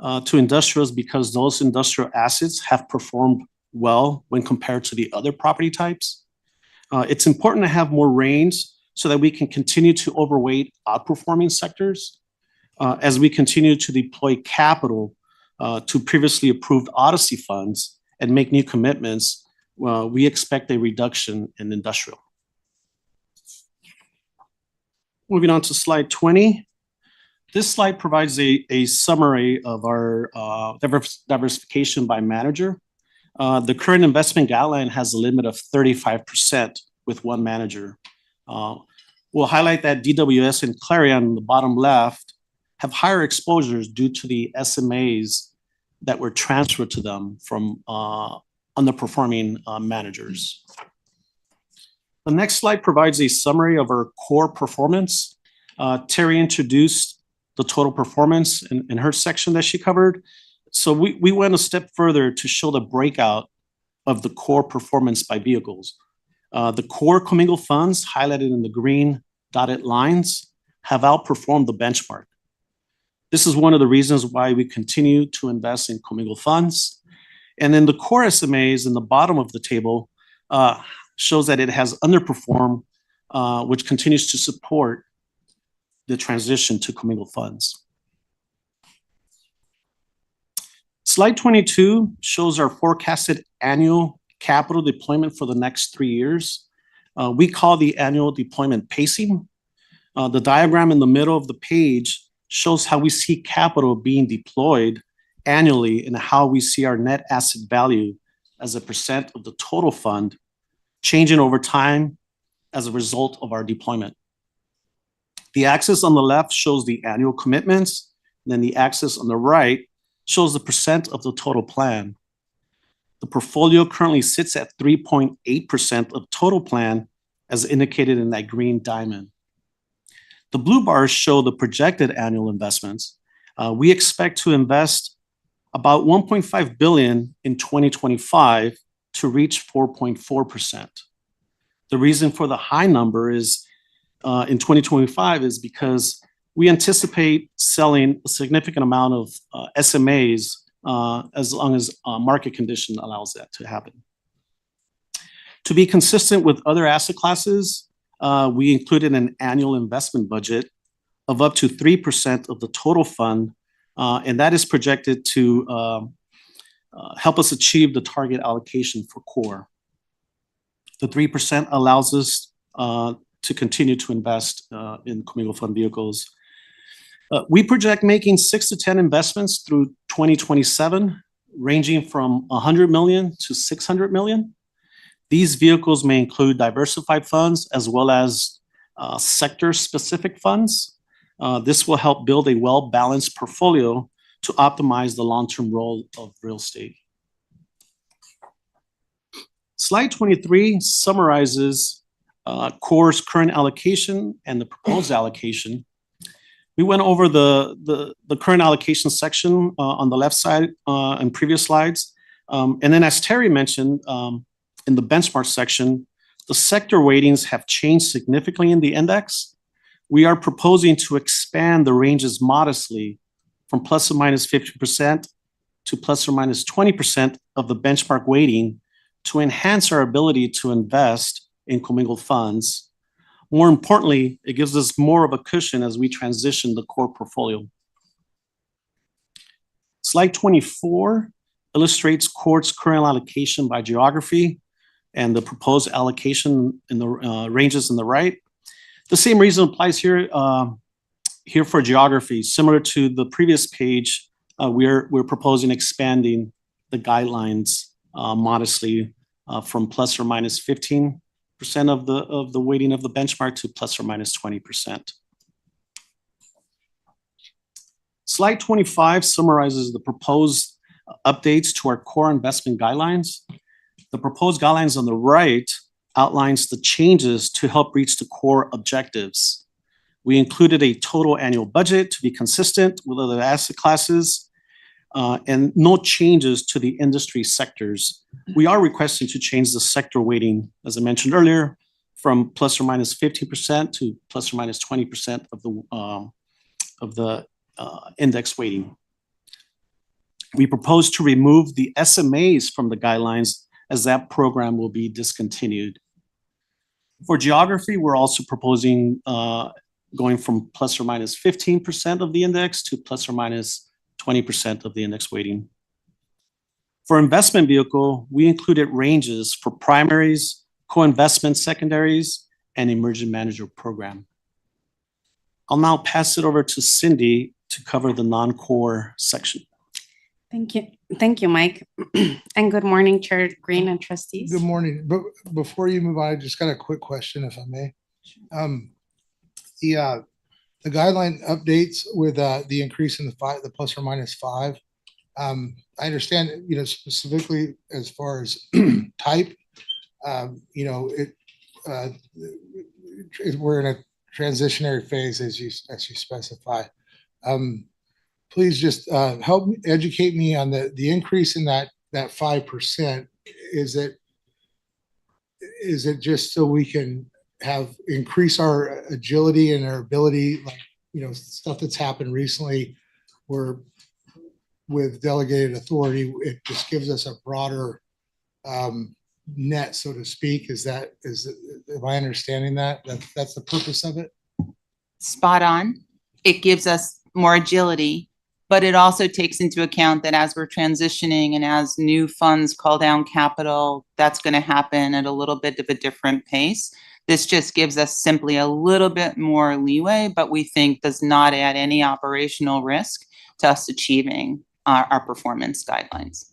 to industrials because those industrial assets have performed well when compared to the other property types. It's important to have more range so that we can continue to overweight outperforming sectors. As we continue to deploy capital to previously approved Odyssey funds and make new commitments, we expect a reduction in industrial. Moving on to slide 20. This slide provides a summary of our diversification by manager. The current investment guideline has a limit of 35% with one manager. We'll highlight that DWS and Clarion on the bottom left have higher exposures due to the SMAs that were transferred to them from underperforming managers. The next slide provides a summary of our core performance. Terry introduced the total performance in her section that she covered. So we went a step further to show the breakout of the core performance by vehicles. The core commingled funds highlighted in the green dotted lines have outperformed the benchmark. This is one of the reasons why we continue to invest in commingled funds. And then the core SMAs in the bottom of the table shows that it has underperformed, which continues to support the transition to commingled funds. Slide 22 shows our forecasted annual capital deployment for the next 3 years. We call the annual deployment pacing. The diagram in the middle of the page shows how we see capital being deployed annually and how we see our net asset value as a percent of the total fund changing over time as a result of our deployment. The axis on the left shows the annual commitments, and then the axis on the right shows the percent of the total plan. The portfolio currently sits at 3.8% of total plan, as indicated in that green diamond. The blue bars show the projected annual investments. We expect to invest about $1.5 billion in 2025 to reach 4.4%. The reason for the high number is in 2025 is because we anticipate selling a significant amount of SMAs as long as market condition allows that to happen. To be consistent with other asset classes, we included an annual investment budget of up to 3% of the total fund, and that is projected to help us achieve the target allocation for core. The 3% allows us to continue to invest in commingled fund vehicles. We project making 6 to 10 investments through 2027, ranging from 100 million to 600 million. These vehicles may include diversified funds as well as sector-specific funds. This will help build a well-balanced portfolio to optimize the long-term role of real estate. Slide 23 summarizes CORE's current allocation and the proposed allocation. We went over the current allocation section on the left side in previous slides. And then as Terry mentioned, in the benchmark section, the sector weightings have changed significantly in the index. We are proposing to expand the ranges modestly from plus or minus 50% to plus or minus 20% of the benchmark weighting to enhance our ability to invest in commingled funds. More importantly, it gives us more of a cushion as we transition the core portfolio. Slide 24 illustrates CORE's current allocation by geography and the proposed allocation in the ranges on the right. The same reason applies here for geography. Similar to the previous page, we're proposing expanding the guidelines modestly from plus or minus 15% of the weighting of the benchmark to plus or minus 20%. Slide 25 summarizes the proposed updates to our core investment guidelines. The proposed guidelines on the right outlines the changes to help reach the core objectives. We included a total annual budget to be consistent with other asset classes, and no changes to the industry sectors. We are requesting to change the sector weighting, as I mentioned earlier, from plus or minus 50% to plus or minus 20% of the index weighting. We propose to remove the SMAs from the guidelines as that program will be discontinued. For geography, we're also proposing going from plus or minus 15% of the index to plus or minus 20% of the index weighting. For investment vehicle, we included ranges for primaries, co-investment secondaries, and emerging manager program. I'll now pass it over to Cindy to cover the non-core section. Thank you. Thank you, Mike. And good morning, Chair Green and trustees. Good morning. But before you move on, I just got a quick question, if I may. The guideline updates with the increase in the plus or minus 5. I understand, specifically as far as type, we're in a transitionary phase as you specify. Please just help educate me on the increase in that 5%. Is it just so we can increase our agility and our ability, stuff that's happened recently where with delegated authority, it just gives us a broader net, so to speak. Am I understanding that? That's the purpose of it? Spot on. It gives us more agility, but it also takes into account that as we're transitioning and as new funds call down capital, that's going to happen at a little bit of a different pace. This just gives us simply a little bit more leeway, but we think does not add any operational risk to us achieving our performance guidelines.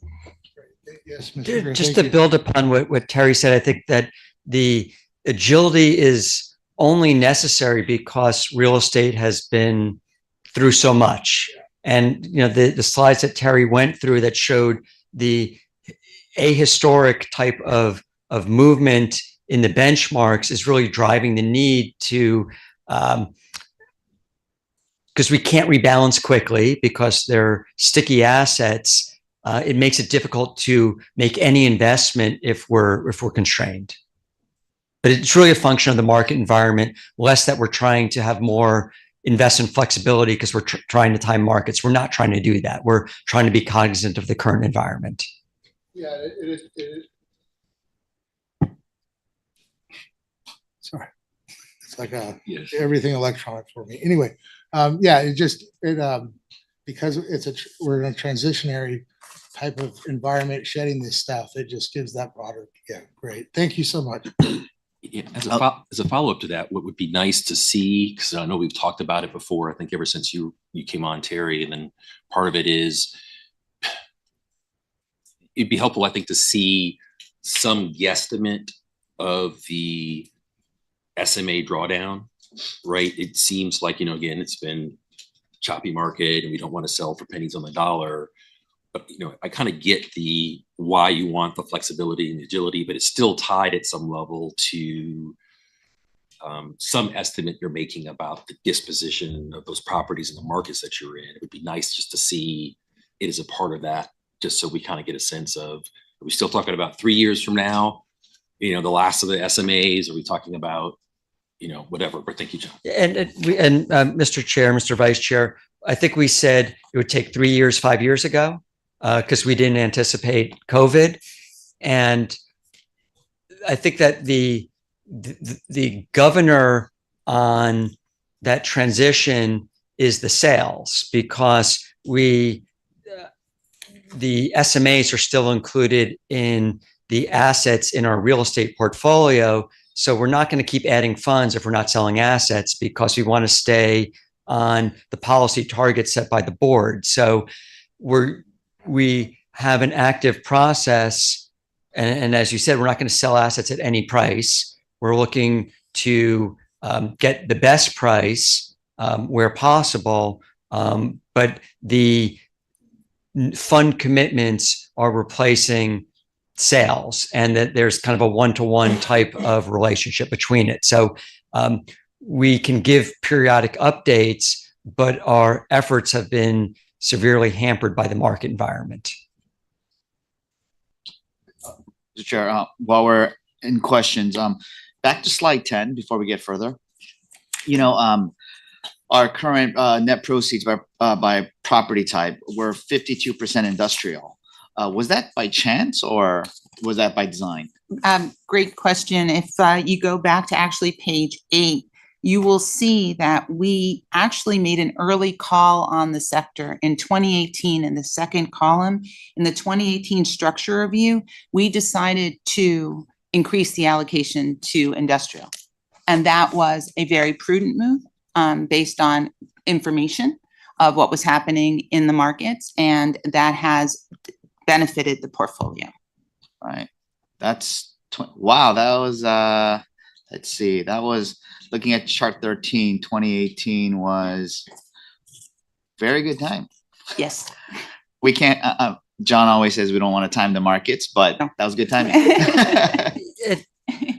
Yes, Mr. Greer, Just thank to you. build upon what Terry said, I think that the agility is only necessary because real estate has been through so much. And the slides that Terry went through that showed the ahistoric type of movement in the benchmarks is really driving the need to, because we can't rebalance quickly because they're sticky assets. It makes it difficult to make any investment if we're constrained. But it's really a function of the market environment, less that we're trying to have more investment flexibility because we're trying to time markets. We're not trying to do that. We're trying to be cognizant of the current environment. Yeah, it is. Sorry, it's like everything electronic for me. Anyway, because we're in a transitionary type of environment shedding this stuff. It just gives that broader, yeah, great. Thank you so much. Yeah, as a follow-up to that, what would be nice to see, because I know we've talked about it before, I think ever since you came on, Terry, and then part of it is it'd be helpful, I think, to see some guesstimate of the SMA drawdown, right? It seems like, again, it's been choppy market and we don't want to sell for pennies on the dollar. But, I kind of get the why you want the flexibility and agility, but it's still tied at some level to some estimate you're making about the disposition of those properties in the markets that you're in. It would be nice just to see it as a part of that, just so we kind of get a sense of, are we still talking about 3 years from now, the last of the SMAs? Are we talking about, whatever? But thank you, John. And Mr. Chair, Mr. Vice Chair, I think we said it would take 3 years, 5 years ago, because we didn't anticipate COVID. And I think that the governor on that transition is the sales, because the SMAs are still included in the assets in our real estate portfolio. So we're not going to keep adding funds if we're not selling assets, because we want to stay on the policy targets set by the board. So we have an active process. And as you said, we're not going to sell assets at any price. We're looking to get the best price where possible. But the fund commitments are replacing sales, and that there's kind of a one-to-one type of relationship between it. So we can give periodic updates, but our efforts have been severely hampered by the market environment. Mr. Chair, while we're in questions, back to slide 10 before we get further. Our current net proceeds by property type were 52% industrial. Was that by chance or was that by design? Great question. If you go back to actually page 8, you will see that we actually made an early call on the sector in 2018 in the second column. In the 2018 structure review, we decided to increase the allocation to industrial. And that was a very prudent move based on information of what was happening in the markets, and that has benefited the portfolio. Right. That's wow. That was let's see. That was looking at chart 13. 2018 was very good time. Yes. We can't. John always says we don't want to time the markets, but that was good timing.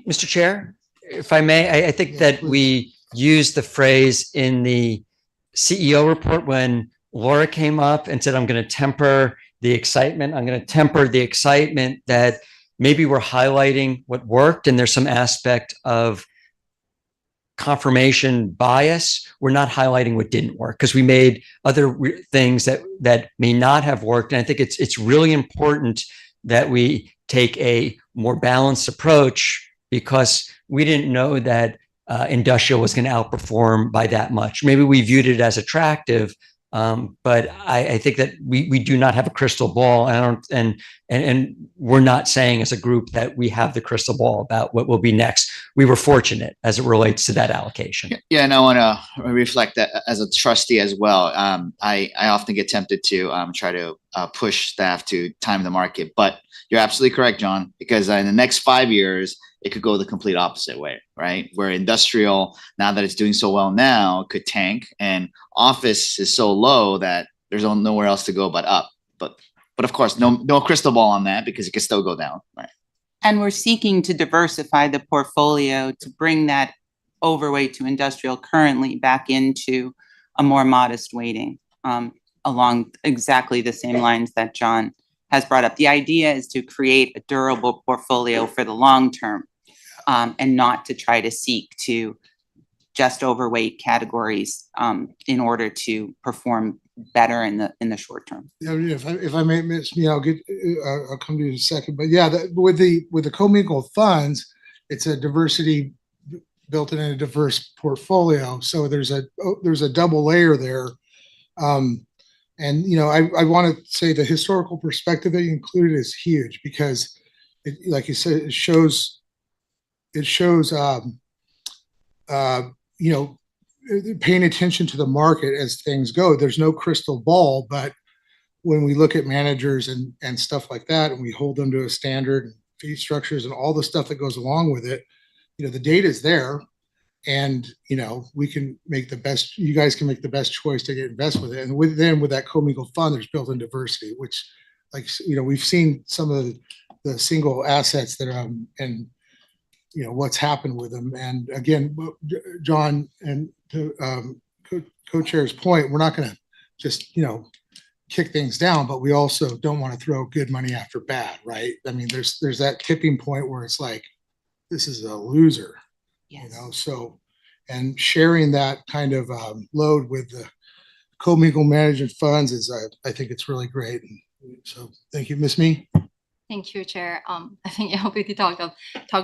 Mr. Chair, if I may, I think that we used the phrase in the CEO report when Laura came up and said, I'm going to temper the excitement. I'm going to temper the excitement that maybe we're highlighting what worked, and there's some aspect of confirmation bias. We're not highlighting what didn't work because we made other things that may not have worked. And I think it's really important that we take a more balanced approach, because we didn't know that industrial was going to outperform by that much. Maybe we viewed it as attractive, but I think that we do not have a crystal ball, and we're not saying as a group that we have the crystal ball about what will be next. We were fortunate as it relates to that allocation. Yeah, and I want to reflect that as a trustee as well. I often get tempted to try to push staff to time the market, but you're absolutely correct, John, because in the next 5 years, it could go the complete opposite way, right? Where industrial, now that it's doing so well now, could tank, and office is so low that there's nowhere else to go but up. But of course, no crystal ball on that, because it can still go down, right? And we're seeking to diversify the portfolio to bring that overweight to industrial currently back into a more modest weighting, along exactly the same lines that John has brought up. The idea is to create a durable portfolio for the long term, and not to try to seek to just overweight categories in order to perform better in the short term. Yeah, if I may, Ms. Mee, I'll come to you in a second. But yeah, with the commingled funds, it's a diversity built in a diverse portfolio. So there's a double layer there. And, you know, I want to say the historical perspective that you included is huge because it, like you said, it shows, you know, paying attention to the market as things go. There's no crystal ball, but when we look at managers and stuff like that, and we hold them to a standard, and fee structures and all the stuff that goes along with it, you know, the data is there, and you know, we can make the best. You guys can make the best choice to get invest with it, and with that commingled fund, there's built-in diversity, which, like, you know, we've seen some of the single assets that are and you know what's happened with them. And again, John, and to co-chair's point, we're not going to just, you know, kick things down, but we also don't want to throw good money after bad, right? I mean, there's that tipping point where it's like, this is a loser, you know? So, and sharing that kind of load with the commingled management funds is, I think it's really great. And so thank you, Miss Me. Thank you, Chair. I think I already talk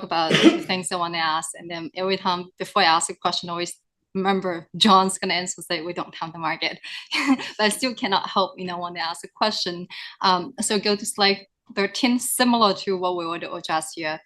about the things I want to ask, and then every time before I ask a question, I always remember John's gonna answer, say we don't time the market, but I still cannot help, you know, want to ask a question. So go to slide 13, similar to what we already addressed here.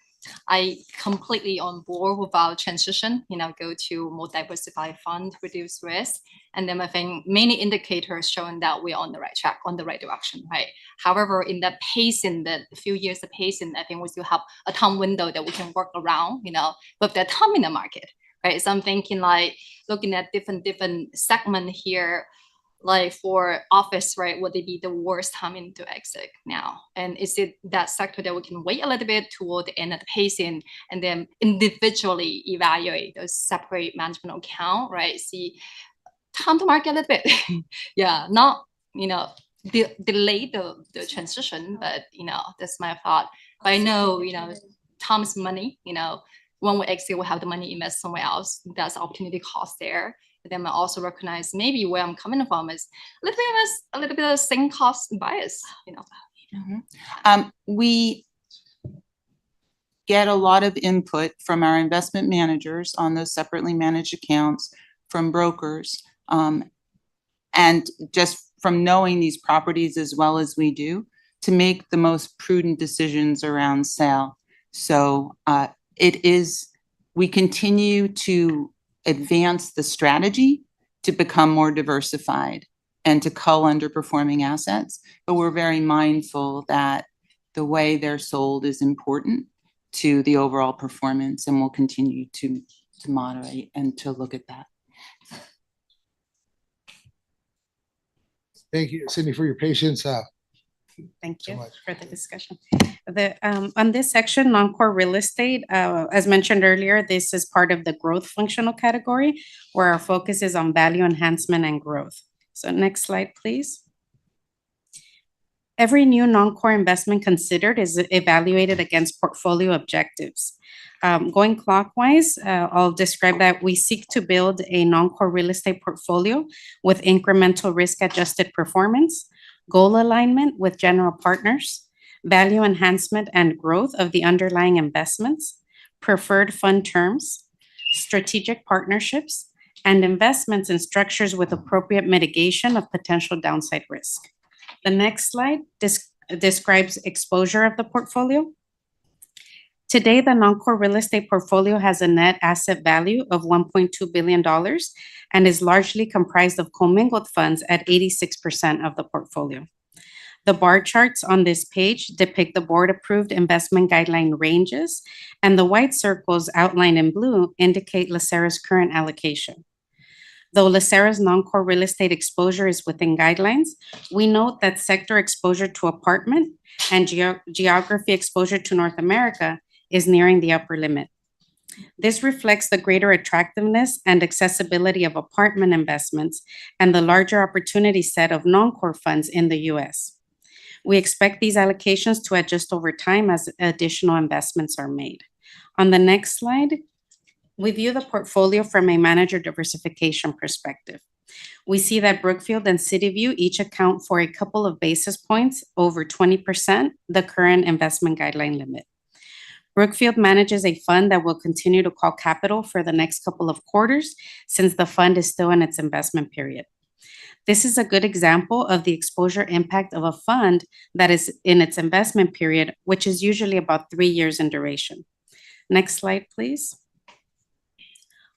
I completely on board with our transition, you know, go to more diversified fund, reduce risk. And then I think many indicators showing that we're on the right track, on the right direction, right? However, in the pacing, the few years of pacing, I think we still have a time window that we can work around, you know, with the time in the market, right? So I'm thinking like looking at different segment here, like for office, right, would it be the worst timing to exit now? And is it that sector that we can wait a little bit toward the end of the pacing and then individually evaluate those separate management account, right? See, time to market a little bit. Yeah, not, you know, delay the transition, but, you know, that's my thought. But I know, you know, time's money, you know, when we exit, we'll have the money invest somewhere else. That's opportunity cost there. But then I also recognize maybe where I'm coming from is a little bit of same cost bias, you know. We get a lot of input from our investment managers on those separately managed accounts, from brokers, and just from knowing these properties as well as we do to make the most prudent decisions around sale. So we continue to advance the strategy to become more diversified and to cull underperforming assets. But we're very mindful that the way they're sold is important to the overall performance, and we'll continue to moderate and to look at that. Thank you, Sydney, for your patience. Thank you for the discussion. On this section, non-core real estate, as mentioned earlier, this is part of the growth functional category where our focus is on value enhancement and growth. So next slide, please. Every new non-core investment considered is evaluated against portfolio objectives. Going clockwise, I'll describe that we seek to build a non-core real estate portfolio with incremental risk-adjusted performance, goal alignment with general partners, value enhancement and growth of the underlying investments, preferred fund terms, strategic partnerships, and investments in structures with appropriate mitigation of potential downside risk. The next slide describes exposure of the portfolio. Today, the non-core real estate portfolio has a net asset value of $1.2 billion and is largely comprised of commingled funds at 86% of the portfolio. The bar charts on this page depict the board-approved investment guideline ranges, and the white circles outlined in blue indicate LACERA's current allocation. Though LACERA's non-core real estate exposure is within guidelines, we note that sector exposure to apartment and geography exposure to North America is nearing the upper limit. This reflects the greater attractiveness and accessibility of apartment investments and the larger opportunity set of non-core funds in the US. We expect these allocations to adjust over time as additional investments are made. On the next slide, we view the portfolio from a manager diversification perspective. We see that Brookfield and CityView each account for a couple of basis points over 20%, the current investment guideline limit. Brookfield manages a fund that will continue to call capital for the next couple of quarters since the fund is still in its investment period. This is a good example of the exposure impact of a fund that is in its investment period, which is usually about 3 years in duration. Next slide, please.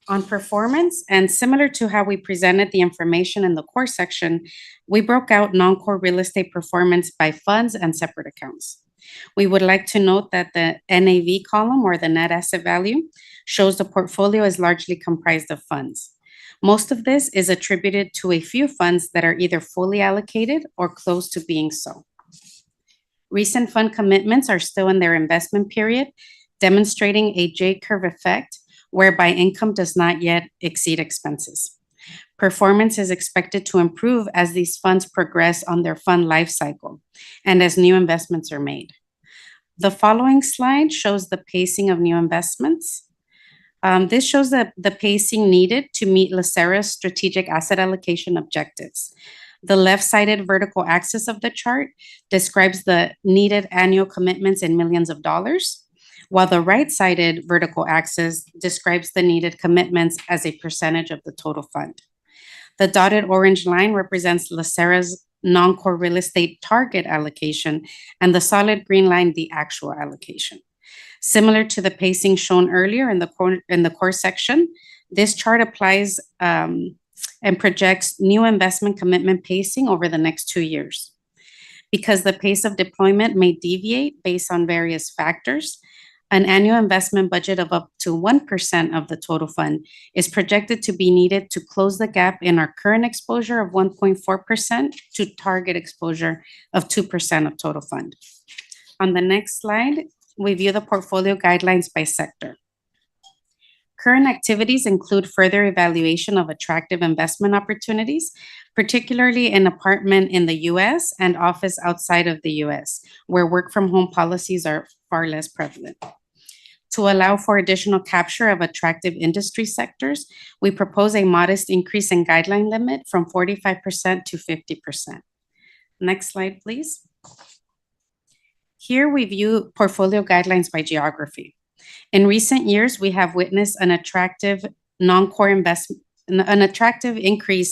On performance, and similar to how we presented the information in the core section, we broke out non-core real estate performance by funds and separate accounts. We would like to note that the NAV column, or the net asset value, shows the portfolio is largely comprised of funds. Most of this is attributed to a few funds that are either fully allocated or close to being so. Recent fund commitments are still in their investment period, demonstrating a J-curve effect whereby income does not yet exceed expenses. Performance is expected to improve as these funds progress on their fund life cycle and as new investments are made. The following slide shows the pacing of new investments. This shows the pacing needed to meet LACERA's strategic asset allocation objectives. The left-sided vertical axis of the chart describes the needed annual commitments in millions of dollars, while the right-sided vertical axis describes the needed commitments as a percentage of the total fund. The dotted orange line represents LACERA's non-core real estate target allocation, and the solid green line, the actual allocation. Similar to the pacing shown earlier in the core section, this chart applies and projects new investment commitment pacing over the next 2 years. Because the pace of deployment may deviate based on various factors, an annual investment budget of up to 1% of the total fund is projected to be needed to close the gap in our current exposure of 1.4% to target exposure of 2% of total fund. On the next slide, we view the portfolio guidelines by sector. Current activities include further evaluation of attractive investment opportunities, particularly in apartment in the U.S. and office outside of the U.S., where work-from-home policies are far less prevalent. To allow for additional capture of attractive industry sectors, we propose a modest increase in guideline limit from 45% to 50%. Next slide, please. Here we view portfolio guidelines by geography. In recent years, we have witnessed an attractive increase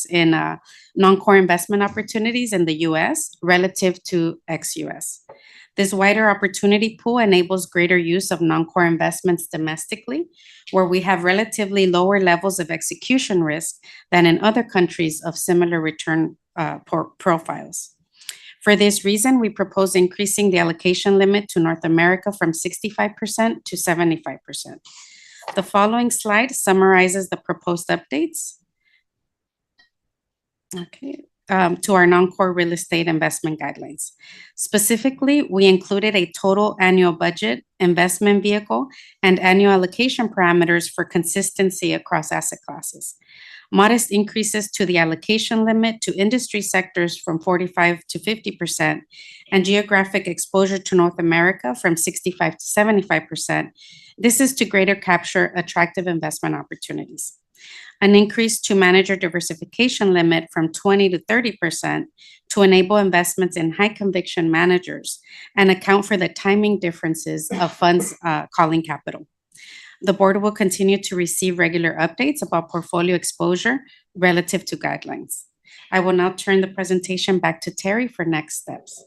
in non-core investment opportunities in the U.S. relative to ex-U.S. This wider opportunity pool enables greater use of non-core investments domestically, where we have relatively lower levels of execution risk than in other countries of similar return profiles. For this reason, we propose increasing the allocation limit to North America from 65% to 75%. The following slide summarizes the proposed updates to our non-core real estate investment guidelines. Specifically, we included a total annual budget, investment vehicle, and annual allocation parameters for consistency across asset classes. Modest increases to the allocation limit to industry sectors from 45% to 50%, and geographic exposure to North America from 65% to 75%. This is to greater capture attractive investment opportunities. An increase to manager diversification limit from 20% to 30% to enable investments in high conviction managers and account for the timing differences of funds calling capital. The board will continue to receive regular updates about portfolio exposure relative to guidelines. I will now turn the presentation back to Terry for next steps.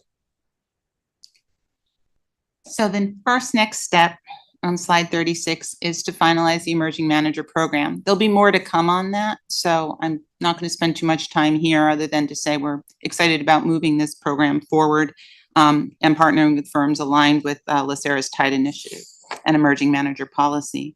So the first next step on slide 36 is to finalize the emerging manager program. There'll be more to come on that, so I'm not going to spend too much time here other than to say we're excited about moving this program forward and partnering with firms aligned with LACERA's TIDE initiative and emerging manager policy.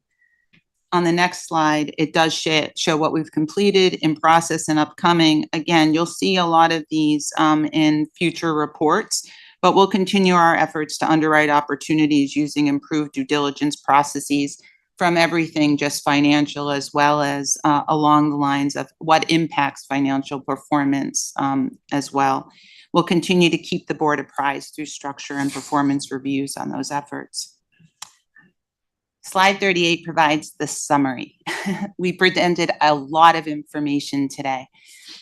On the next slide, it does show what we've completed, in process, and upcoming. Again, you'll see a lot of these in future reports, but we'll continue our efforts to underwrite opportunities using improved due diligence processes from everything just financial, as well as along the lines of what impacts financial performance as well. We'll continue to keep the board apprised through structure and performance reviews on those efforts. Slide 38 provides the summary. We presented a lot of information today,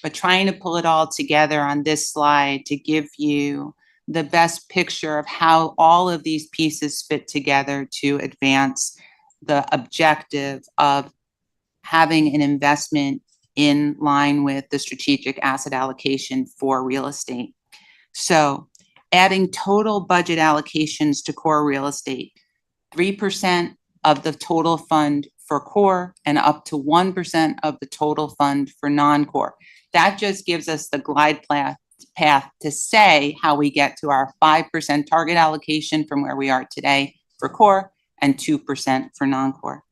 but trying to pull it all together on this slide to give you the best picture of how all of these pieces fit together to advance the objective of having an investment in line with the strategic asset allocation for real estate. So adding total budget allocations to core real estate, 3% of the total fund for core and up to 1% of the total fund for non-core. That just gives us the glide path to say how we get to our 5% target allocation from where we are today for core and 2% for non-core.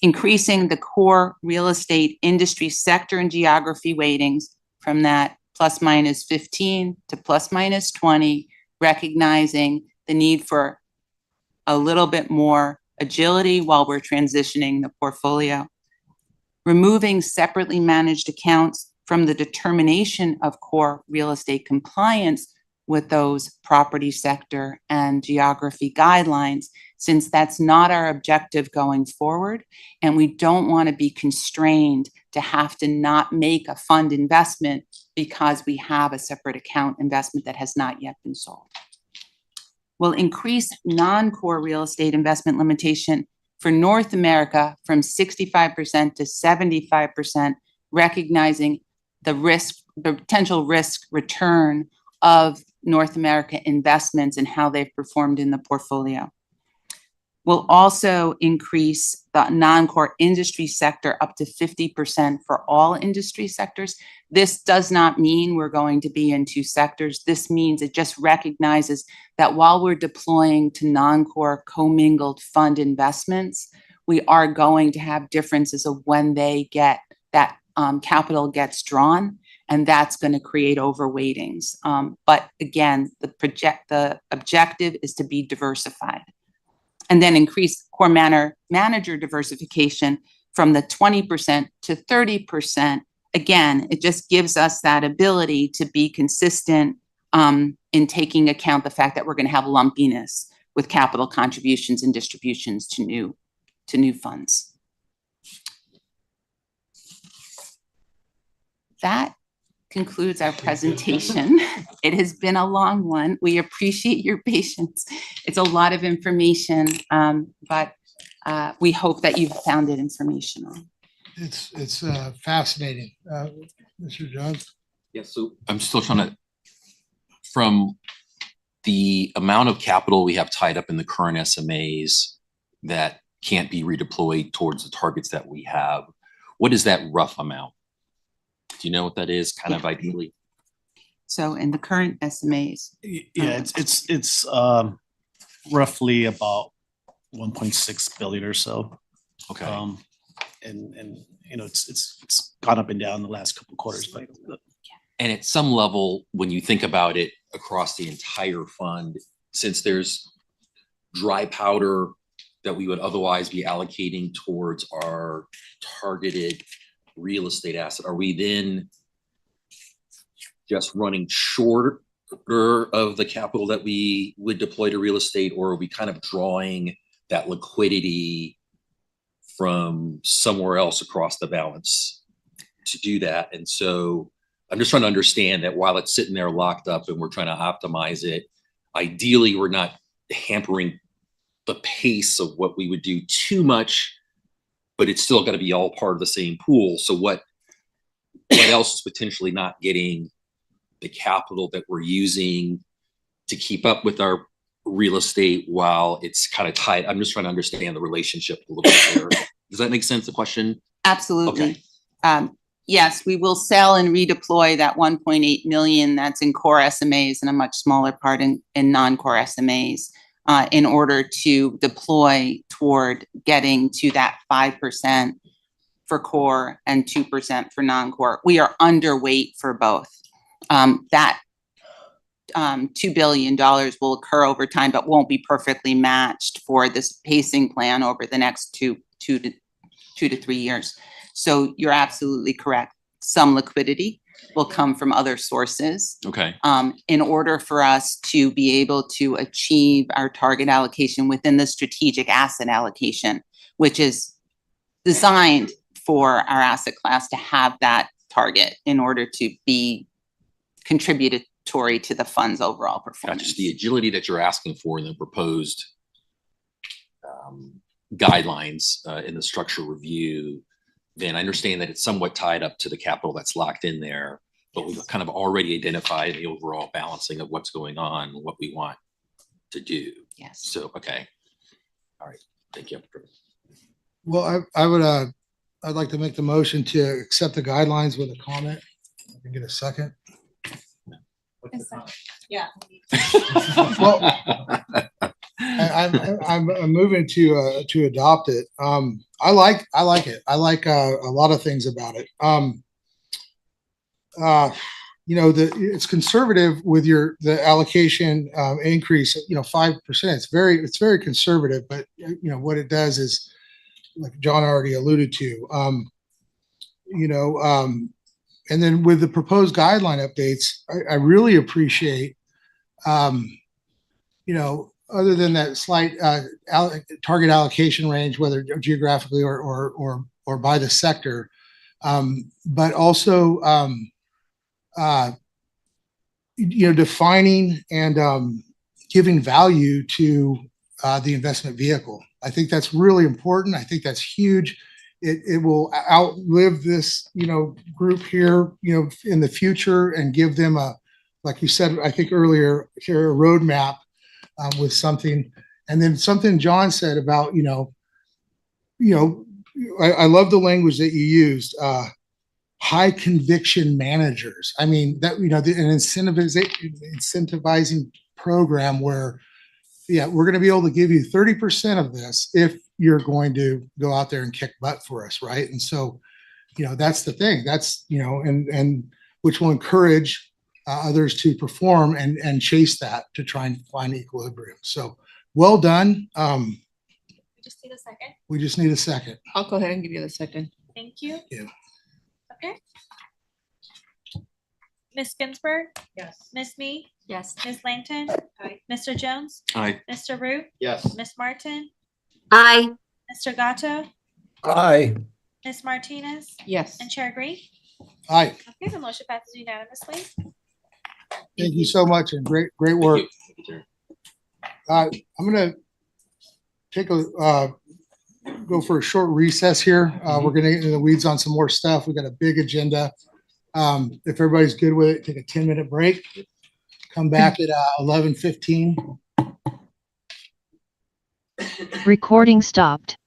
Increasing the core real estate industry sector and geography weightings from that plus minus 15 to plus minus 20, recognizing the need for a little bit more agility while we're transitioning the portfolio. Removing separately managed accounts from the determination of core real estate compliance with those property sector and geography guidelines, since that's not our objective going forward. And we don't want to be constrained to have to not make a fund investment because we have a separate account investment that has not yet been sold. We'll increase non-core real estate investment limitation for North America from 65% to 75%, recognizing the potential risk return of North America investments and how they've performed in the portfolio. We'll also increase the non-core industry sector up to 50% for all industry sectors. This does not mean we're going to be in two sectors. This means it just recognizes that while we're deploying to non-core commingled fund investments, we are going to have differences of when they get that capital gets drawn, and that's going to create overweightings. But again, the objective is to be diversified. And then increase core manager diversification from the 20% to 30%. Again, it just gives us that ability to be consistent in taking account the fact that we're going to have lumpiness with capital contributions and distributions to new funds. That concludes our presentation. It has been a long one. We appreciate your patience. It's a lot of information, but we hope that you've found it informational. It's fascinating. Mr. Jones? Yeah, so I'm still trying to, from the amount of capital we have tied up in the current SMAs that can't be redeployed towards the targets that we have, what is that rough amount? Do you know what that is, kind of ideally? So in the current SMAs, Yeah, it's roughly about 1.6 billion or so. Okay. And you know, it's gone up and down the last couple of quarters, but and at some level, when you think about it across the entire fund, since there's dry powder that we would otherwise be allocating towards our targeted real estate asset, are we then just running shorter of the capital that we would deploy to real estate, or are we kind of drawing that liquidity from somewhere else across the balance to do that? And so I'm just trying to understand that while it's sitting there locked up and we're trying to optimize it, ideally we're not hampering the pace of what we would do too much, but it's still got to be all part of the same pool. So what else is potentially not getting the capital that we're using to keep up with our real estate while it's kind of tight? I'm just trying to understand the relationship a little bit there. Does that make sense, the question? Absolutely. Okay. Yes, we will sell and redeploy that 1.8 million that's in core SMAs and a much smaller part in non-core SMAs in order to deploy toward getting to that 5% for core and 2% for non-core. We are underweight for both. That $2 billion will occur over time, but won't be perfectly matched for this pacing plan over the next two to 3 years. So you're absolutely correct. Some liquidity will come from other sources. Okay. In order for us to be able to achieve our target allocation within the strategic asset allocation, which is designed for our asset class to have that target in order to be contributory to the fund's overall performance. Gotcha. The agility that you're asking for in the proposed guidelines in the structure review then I understand that it's somewhat tied up to the capital that's locked in there, but we've kind of already identified the overall balancing of what's going on, what we want to do. Yes. So, okay. All right. Thank you. Well, I would, I'd like to make the motion to accept the guidelines with a comment. I can get a second. Yeah. Well, I'm moving to adopt it. I like it. I like a lot of things about it. You know, it's conservative with the allocation increase, you know, 5%. It's very conservative, but you know, what it does is, like John already alluded to, you know, and then with the proposed guideline updates, I really appreciate, you know, other than that slight target allocation range, whether geographically or by the sector, but also, you know, defining and giving value to the investment vehicle. I think that's really important. I think that's huge. It will outlive this, you know, group here, you know, in the future, and give them a, like you said, I think earlier, here, a roadmap with something. And then something John said about, you know, I love the language that you used, high conviction managers. I mean, that, you know, an incentivizing program where, yeah, we're going to be able to give you 30% of this if you're going to go out there and kick butt for us, right? And so, you know, that's the thing. That's, you know, and which will encourage others to perform and chase that to try and find equilibrium. So well done. We just need a second. We just need a second. I'll go ahead and give you the second. Thank you. Yeah. Okay. Ms. Ginsburg? Yes. Ms. Me? Yes. Ms. Langton? Aye. Mr. Jones? Aye. Mr. Root? Yes. Ms. Martin? Aye. Mr. Gatto? Aye. Ms. Martinez? Yes. And Chair Green? Aye. Okay, the motion passes unanimously. Thank you so much, and great work. I'm gonna take a go for a short recess here. We're gonna get into the weeds on some more stuff. We got a big agenda. If everybody's good with it, take a 10-minute break. Come back at 11:15. Recording stopped.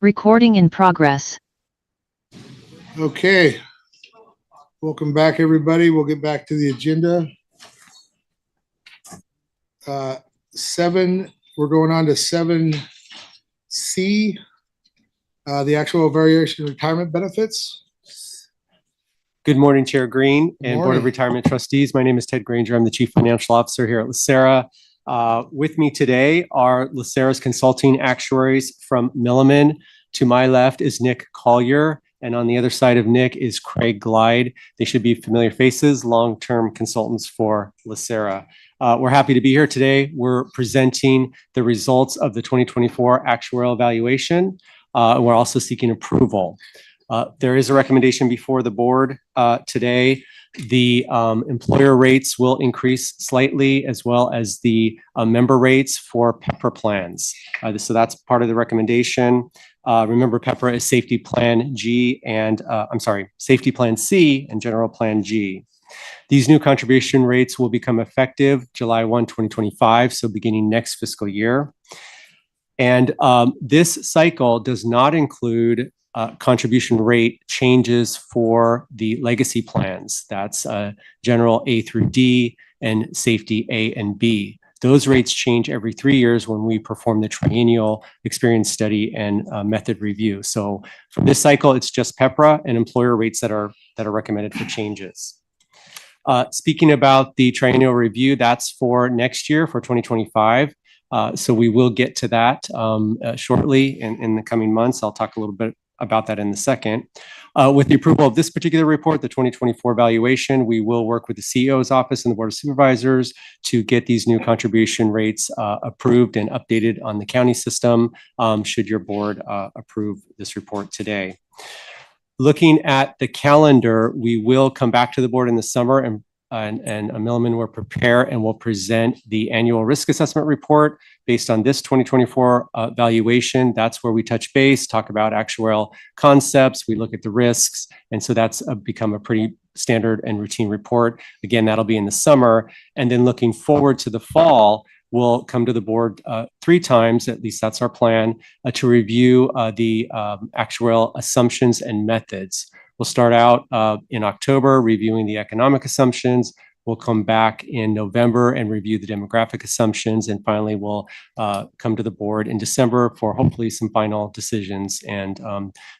Recording in progress. Okay. Welcome back, everybody. We'll get back to the agenda. 7, we're going on to 7C, the actual variation of retirement benefits. Good morning, Chair Green and Board of Morning. Retirement Trustees. My name is Ted Granger. I'm the Chief Financial Officer here at LACERA. With me today are LACERA's consulting actuaries from Milliman. To my left is Nick Collier, and on the other side of Nick is Craig Glide. They should be familiar faces, long-term consultants for LACERA. We're happy to be here today. We're presenting the results of the 2024 actuarial evaluation. We're also seeking approval. There is a recommendation before the board today. The employer rates will increase slightly, as well as the member rates for PEPRA plans. So that's part of the recommendation. Remember, PEPRA is Safety Plan G and Safety Plan C and General Plan G. These new contribution rates will become effective July 1, 2025, so beginning next fiscal year. And this cycle does not include contribution rate changes for the legacy plans. That's General A through D and Safety A and B. Those rates change every 3 years when we perform the triennial experience study and method review. So for this cycle, it's just PEPRA and employer rates that are recommended for changes. Speaking about the triennial review, that's for next year, for 2025. So we will get to that shortly in the coming months. I'll talk a little bit about that in a second. With the approval of this particular report, the 2024 valuation, we will work with the CEO's office and the Board of Supervisors to get these new contribution rates approved and updated on the county system, should your board approve this report today. Looking at the calendar, we will come back to the board in the summer and Milliman will prepare and will present the annual risk assessment report based on this 2024 valuation. That's where we touch base, talk about actuarial concepts, we look at the risks, and so that's become a pretty standard and routine report. Again, that'll be in the summer, and then looking forward to the fall, we'll come to the board 3 times, at least that's our plan, to review the actuarial assumptions and methods. We'll start out in October reviewing the economic assumptions. We'll come back in November and review the demographic assumptions. And finally, we'll come to the board in December for hopefully some final decisions. And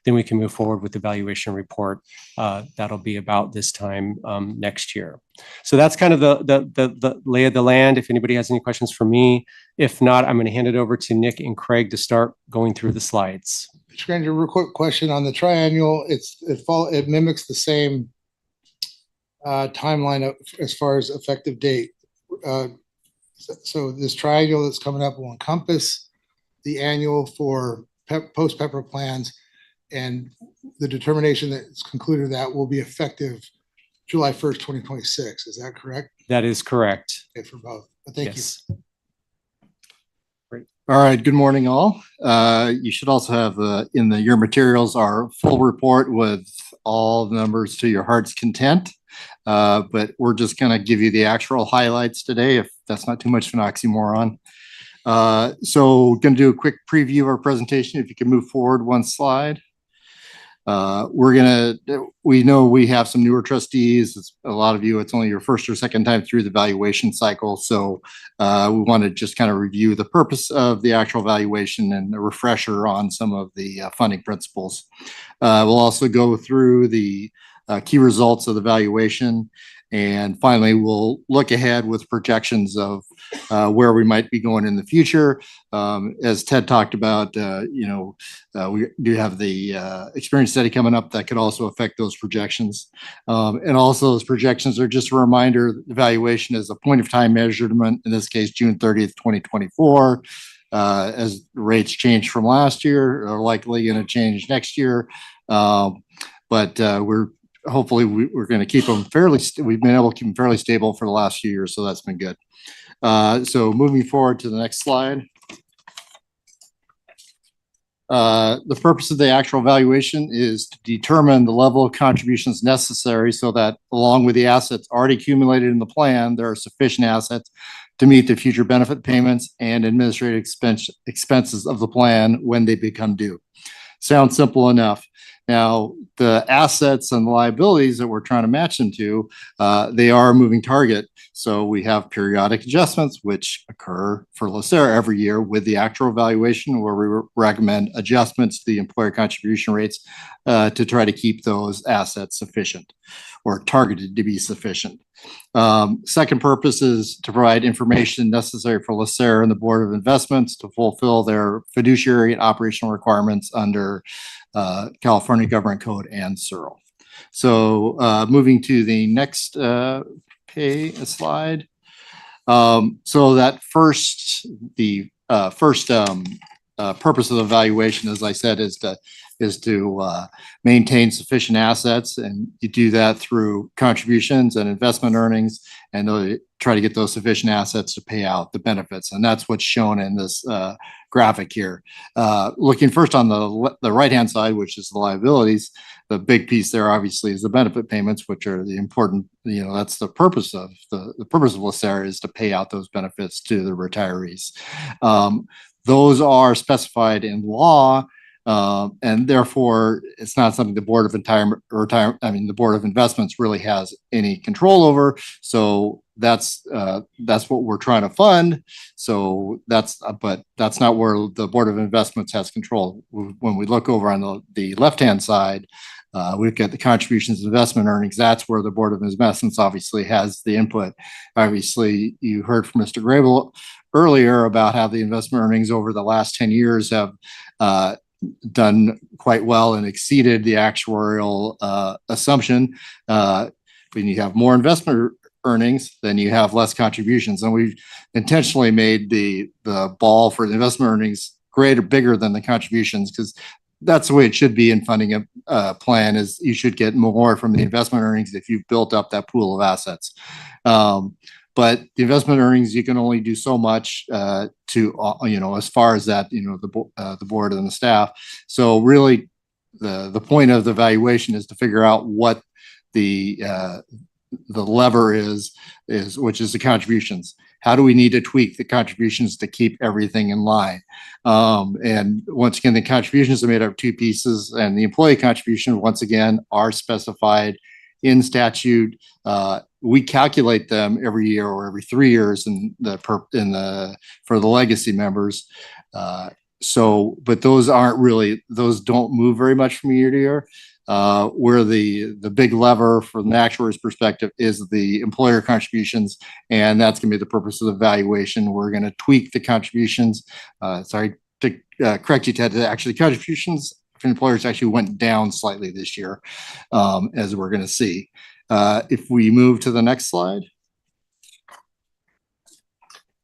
then we can move forward with the valuation report. That'll be about this time next year. So that's kind of the lay of the land. If anybody has any questions for me, if not, I'm going to hand it over to Nick and Craig to start going through the slides. Mr. Granger, real quick question on the triennial. It mimics the same timeline as far as effective date. So this triennial that's coming up will encompass the annual for post PEPRA plans, and the determination that's concluded that will be effective July 1st, 2026. Is that correct? That is correct. Okay, for both. Thank you. All right, good morning, all. You should also have in your materials our full report with all the numbers to your heart's content. But we're just going to give you the actual highlights today, if that's not too much of an oxymoron. So going to do a quick preview of our presentation. If you can move forward 1 slide. We know we have some newer trustees. A lot of you, it's only your first or second time through the valuation cycle. So we want to just kind of review the purpose of the actual valuation and a refresher on some of the funding principles. We'll also go through the key results of the valuation. And finally, we'll look ahead with projections of where we might be going in the future. As Ted talked about, we do have the experience study coming up that could also affect those projections. And also those projections are just a reminder that the valuation is a point of time measurement, in this case, June 30th, 2024. As rates change from last year, are likely going to change next year. But hopefully we're going to keep them we've been able to keep them fairly stable for the last few years, so that's been good. So moving forward to the next slide. The purpose of the actual valuation is to determine the level of contributions necessary so that along with the assets already accumulated in the plan, there are sufficient assets to meet the future benefit payments and administrative expenses of the plan when they become due. Sounds simple enough. Now, the assets and liabilities that we're trying to match them to, they are a moving target. So we have periodic adjustments, which occur for LACERA every year with the actual valuation, where we recommend adjustments to the employer contribution rates to try to keep those assets sufficient or targeted to be sufficient. Second purpose is to provide information necessary for LACERA and the Board of Investments to fulfill their fiduciary and operational requirements under California Government Code and SERL. So moving to the next slide. So that first purpose of the valuation, as I said, is to maintain sufficient assets, and you do that through contributions and investment earnings, and try to get those sufficient assets to pay out the benefits, and that's what's shown in this graphic here. Looking first on the right-hand side, which is the liabilities, the big piece there obviously is the benefit payments, which are the important, that's the purpose of the purpose of LACERA, is to pay out those benefits to the retirees. Those are specified in law, and therefore it's not something the Board of the Board of Investments really has any control over. So that's what we're trying to fund. So but that's not where the Board of Investments has control. When we look over on the left-hand side, we look at the contributions and investment earnings. That's where the Board of Investments obviously has the input. Obviously, you heard from Mr. Grable earlier about how the investment earnings over the last 10 years have done quite well and exceeded the actuarial assumption. When you have more investment earnings, then you have less contributions. And we've intentionally made the ball for the investment earnings bigger than the contributions, because that's the way it should be in funding a plan. Is you should get more from the investment earnings if you've built up that pool of assets. But the investment earnings, you can only do so much as far as that, the board and the staff. So really the point of the valuation is to figure out what the lever is, which is the contributions. How do we need to tweak the contributions to keep everything in line? And once again, the contributions are made up of two pieces, and the employee contribution, once again, are specified in statute. We calculate them every year or every 3 years for the legacy members. But those don't move very much from year to year. Where the big lever from the actuary's perspective is the employer contributions, and that's going to be the purpose of the valuation. We're going to tweak the contributions. Sorry to correct you, Ted. Actually, contributions for employers actually went down slightly this year, as we're going to see. If we move to the next slide.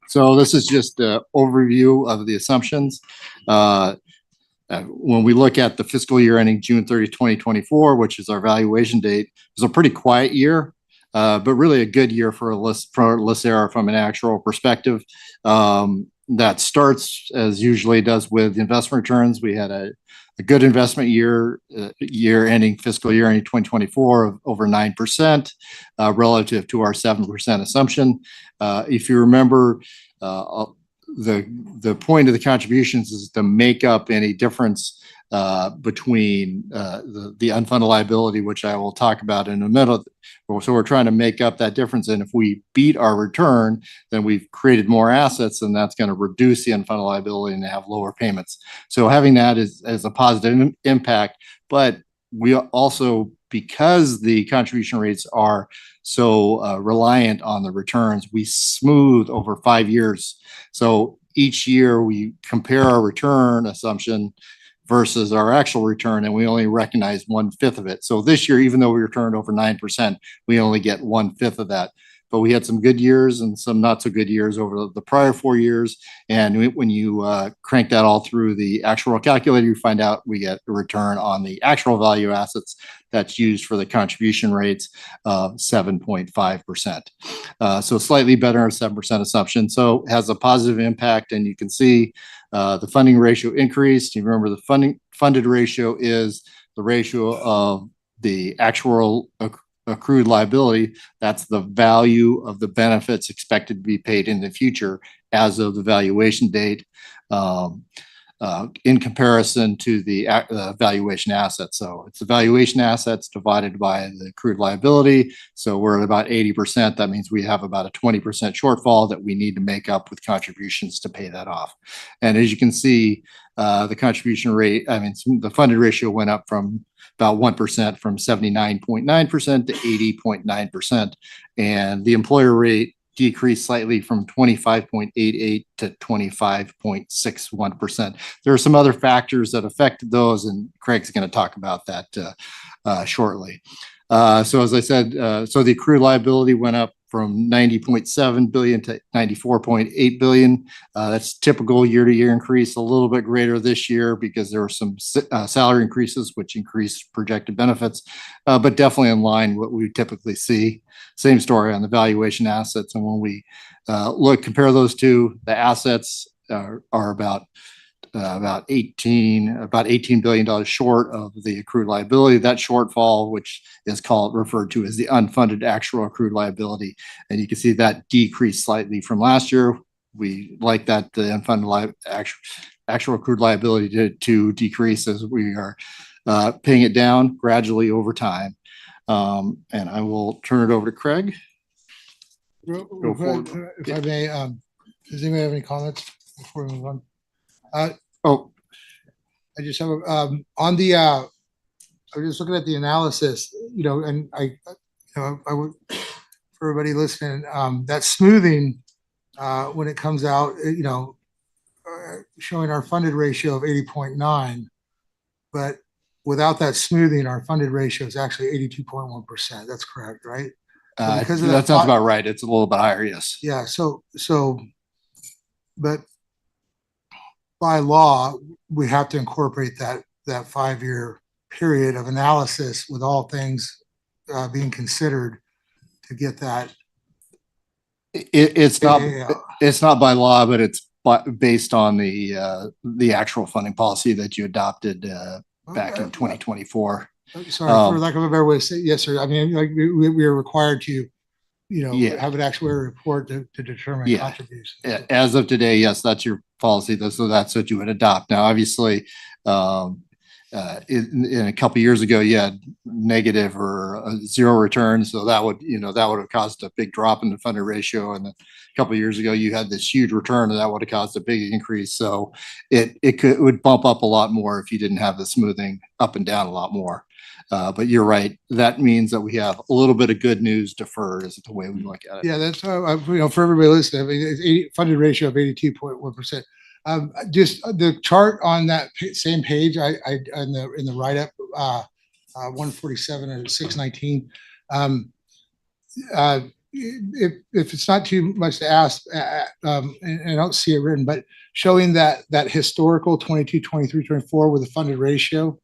So this is just an overview of the assumptions. When we look at the fiscal year ending June 30, 2024, which is our valuation date, it was a pretty quiet year, but really a good year for LACERA from an actual perspective. That starts, as usually does, with investment returns. We had a good investment year ending fiscal year ending 2024 of over 9% relative to our 7% assumption. If you remember, the point of the contributions is to make up any difference between the unfunded liability, which I will talk about in a minute. So we're trying to make up that difference, and if we beat our return, then we've created more assets, and that's going to reduce the unfunded liability and have lower payments. So having that is a positive impact, but we also, because the contribution rates are so reliant on the returns, we smooth over 5 years. So each year we compare our return assumption versus our actual return, and we only recognize 1/5 of it. So this year, even though we returned over 9%, we only get 1/5 of that. But we had some good years and some not so good years over the prior 4 years. And when you crank that all through the actual calculator, you find out we get a return on the actual value assets that's used for the contribution rates of 7.5%. So slightly better than 7% assumption. So it has a positive impact, and you can see the funding ratio increased. You remember the funded ratio is the ratio of the actual accrued liability, that's the value of the benefits expected to be paid in the future as of the valuation date, in comparison to the valuation assets. So it's the valuation assets divided by the accrued liability. So we're at about 80%. That means we have about a 20% shortfall that we need to make up with contributions to pay that off. And as you can see, the contribution rate, the funded ratio went up from about 1% from 79.9% to 80.9%. And the employer rate decreased slightly from 25.88 to 25.61%. There are some other factors that affected those, and Craig's going to talk about that shortly. So as I said, so the accrued liability went up from 90.7 billion to 94.8 billion. That's typical year-to-year increase, a little bit greater this year because there were some salary increases, which increased projected benefits, but definitely in line what we typically see. Same story on the valuation assets. And when we compare those two, the assets are about $18 billion short of the accrued liability. That shortfall, which is referred to as the unfunded actual accrued liability. And you can see that decreased slightly from last year. We like that the unfunded actual accrued liability to decrease as we are paying it down gradually over time. And I will turn it over to Craig. Go forward. If I may, does anybody have any comments before we move on? I just have on the I was just looking at the analysis, and I would, for everybody listening, that smoothing when it comes out, showing our funded ratio of 80.9, but without that smoothing, our funded ratio is actually 82.1%. That's correct, right? That sounds about right. It's a little bit higher, yes. Yeah. But by law, we have to incorporate that 5-year period of analysis with all things being considered to get that. It's not by law, but it's based on the actual funding policy that you adopted back in 2024. Sorry, for lack of a better way to say, yes, sir. I mean, like we are required to, have an actuary report to determine contributions. As of today, yes, that's your policy. So that's what you would adopt. Now, obviously, in a couple of years ago, you had negative or zero returns. So that would have caused a big drop in the funded ratio. And then a couple of years ago, you had this huge return, and that would have caused a big increase. So it would bump up a lot more if you didn't have the smoothing up and down a lot more. But you're right. That means that we have a little bit of good news deferred, is the way we look at it. Yeah, that's how, for everybody listening, it's funded ratio of 82.1%. Just the chart on that same page, in the write-up, 147 and 619. If it's not too much to ask, and I don't see it written, but showing that historical 22, 23, 24 with a funded ratio.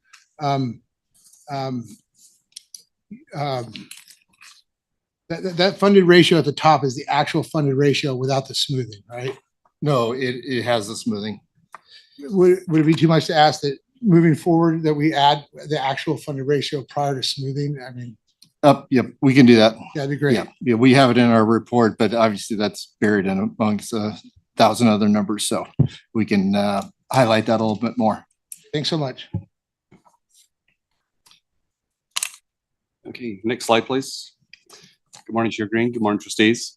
That funded ratio at the top is the actual funded ratio without the smoothing, right? No, it has the smoothing. Would it be too much to ask that moving forward that we add the actual funded ratio prior to smoothing? I mean, yep, we can do that. That'd be great. Yeah, we have it in our report, but obviously that's buried in amongst 1,000 other numbers, so we can highlight that a little bit more. Thanks so much. Okay, next slide, please. Good morning, Chair Green. Good morning, trustees.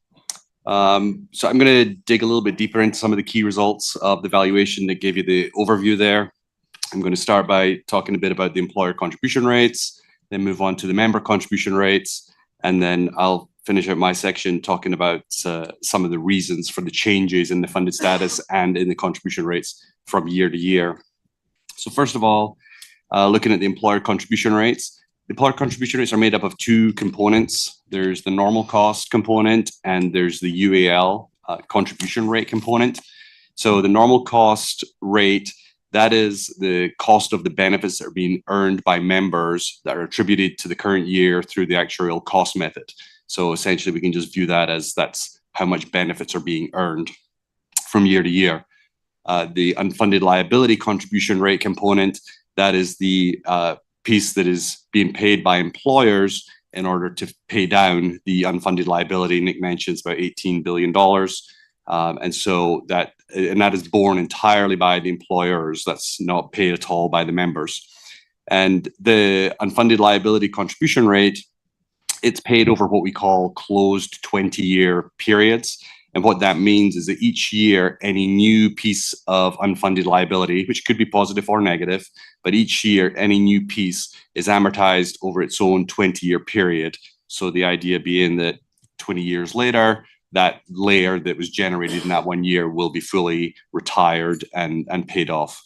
So I'm going to dig a little bit deeper into some of the key results of the valuation that gave you the overview there. I'm going to start by talking a bit about the employer contribution rates, then move on to the member contribution rates, and then I'll finish out my section talking about some of the reasons for the changes in the funded status and in the contribution rates from year to year. So first of all, looking at the employer contribution rates, the employer contribution rates are made up of two components. There's the normal cost component and there's the UAL contribution rate component. So the normal cost rate, that is the cost of the benefits that are being earned by members that are attributed to the current year through the actuarial cost method. So essentially we can just view that as that's how much benefits are being earned from year to year. The unfunded liability contribution rate component, that is the piece that is being paid by employers in order to pay down the unfunded liability. Nick mentions about $18 billion. And that is borne entirely by the employers. That's not paid at all by the members. And the unfunded liability contribution rate, it's paid over what we call closed 20-year periods. And what that means is that each year, any new piece of unfunded liability, which could be positive or negative, but each year, any new piece is amortized over its own 20-year period. So the idea being that 20 years later, that layer that was generated in that 1 year will be fully retired and paid off.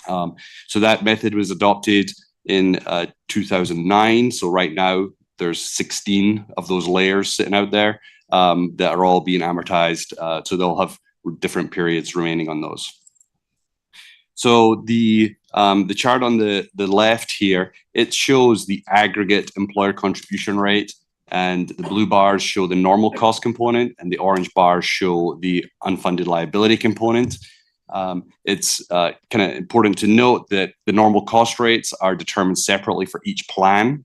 So that method was adopted in 2009. So right now, there's 16 of those layers sitting out there that are all being amortized. So they'll have different periods remaining on those. So the chart on the left here, it shows the aggregate employer contribution rate, and the blue bars show the normal cost component, and the orange bars show the unfunded liability component. It's kind of important to note that the normal cost rates are determined separately for each plan,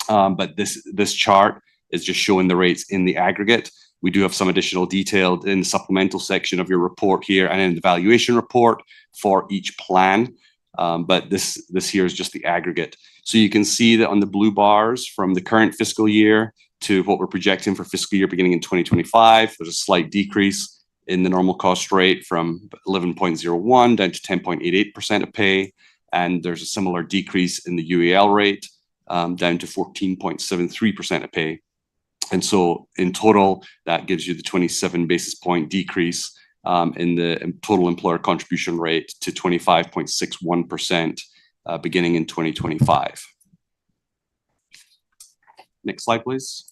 but this chart is just showing the rates in the aggregate. We do have some additional detail in the supplemental section of your report here and in the valuation report for each plan. But this here is just the aggregate. So you can see that on the blue bars from the current fiscal year to what we're projecting for fiscal year beginning in 2025, there's a slight decrease in the normal cost rate from 11.01 down to 10.88% of pay. And there's a similar decrease in the UAL rate down to 14.73% of pay. And so in total, that gives you the 27 basis point decrease in the total employer contribution rate to 25.61% beginning in 2025. Next slide, please.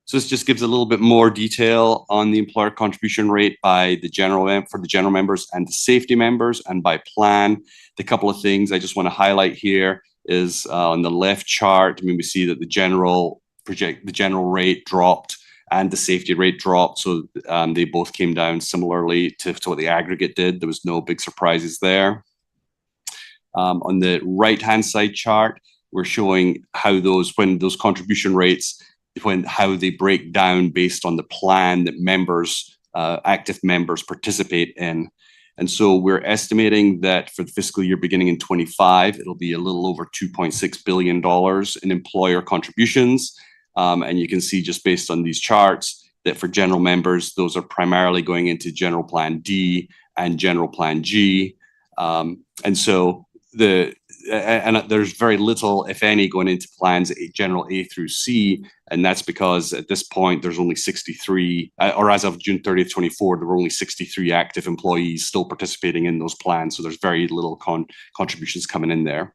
So this just gives a little bit more detail on the employer contribution rate by the for the general members and the safety members and by plan. The couple of things I just want to highlight here is on the left chart, we see that the general rate dropped and the safety rate dropped. So they both came down similarly to what the aggregate did. There was no big surprises there. On the right-hand side chart, we're showing how when those contribution rates, how they break down based on the plan that members, active members participate in. And so we're estimating that for the fiscal year beginning in 25, it'll be a little over $2.6 billion in employer contributions. And you can see just based on these charts that for general members, those are primarily going into General Plan D and General Plan G. And so there's very little, if any, going into plans General A through C. And that's because at this point, there's only 63, or as of June 30th, 24, there were only 63 active employees still participating in those plans. So there's very little contributions coming in there.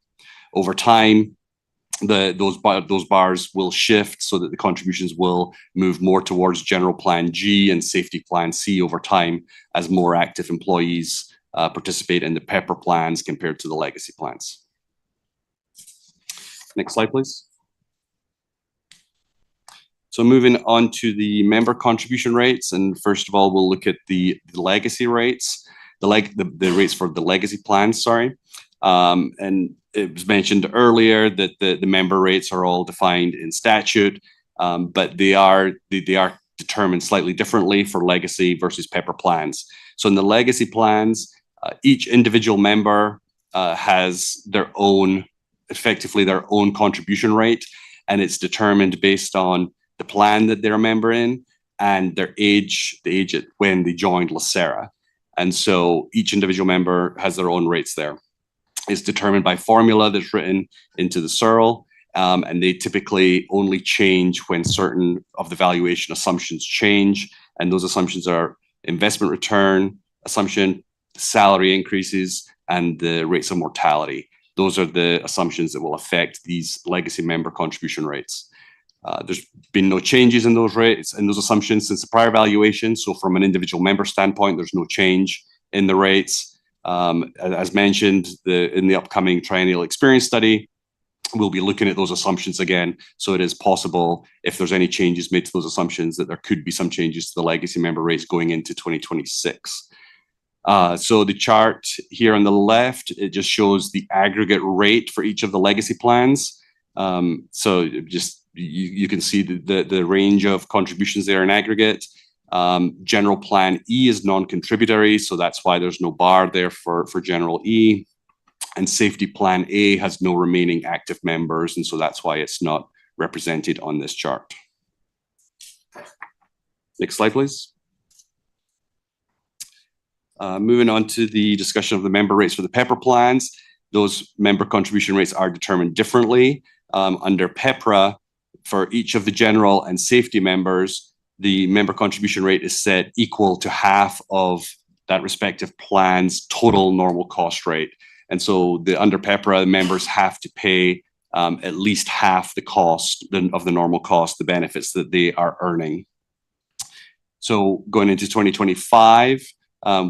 Over time, those bars will shift so that the contributions will move more towards General Plan G and Safety Plan C over time as more active employees participate in the PEPR plans compared to the legacy plans. Next slide, please. So moving on to the member contribution rates, and first of all, we'll look at the legacy rates, the rates for the legacy plans, sorry. And it was mentioned earlier that the member rates are all defined in statute, but they are determined slightly differently for legacy versus PEPR plans. So in the legacy plans, each individual member has effectively their own contribution rate, and it's determined based on the plan that they're a member in and their age, when they joined LACERA. And so each individual member has their own rates there. It's determined by formula that's written into the SERL, and they typically only change when certain of the valuation assumptions change. And those assumptions are investment return assumption, salary increases, and the rates of mortality. Those are the assumptions that will affect these legacy member contribution rates. There's been no changes in those rates and those assumptions since the prior valuation. So from an individual member standpoint, there's no change in the rates. As mentioned, in the upcoming triennial experience study, we'll be looking at those assumptions again. So it is possible, if there's any changes made to those assumptions, that there could be some changes to the legacy member rates going into 2026. So the chart here on the left, it just shows the aggregate rate for each of the legacy plans. So just you can see the range of contributions there in aggregate. General Plan E is non-contributory, so that's why there's no bar there for General E. And Safety Plan A has no remaining active members, and so that's why it's not represented on this chart. Next slide, please. Moving on to the discussion of the member rates for the PEPRA plans. Those member contribution rates are determined differently. Under PEPRA, for each of the general and safety members, the member contribution rate is set equal to half of that respective plan's total normal cost rate. And so under PEPRA, the members have to pay at least half the cost of the normal cost, the benefits that they are earning. So going into 2025,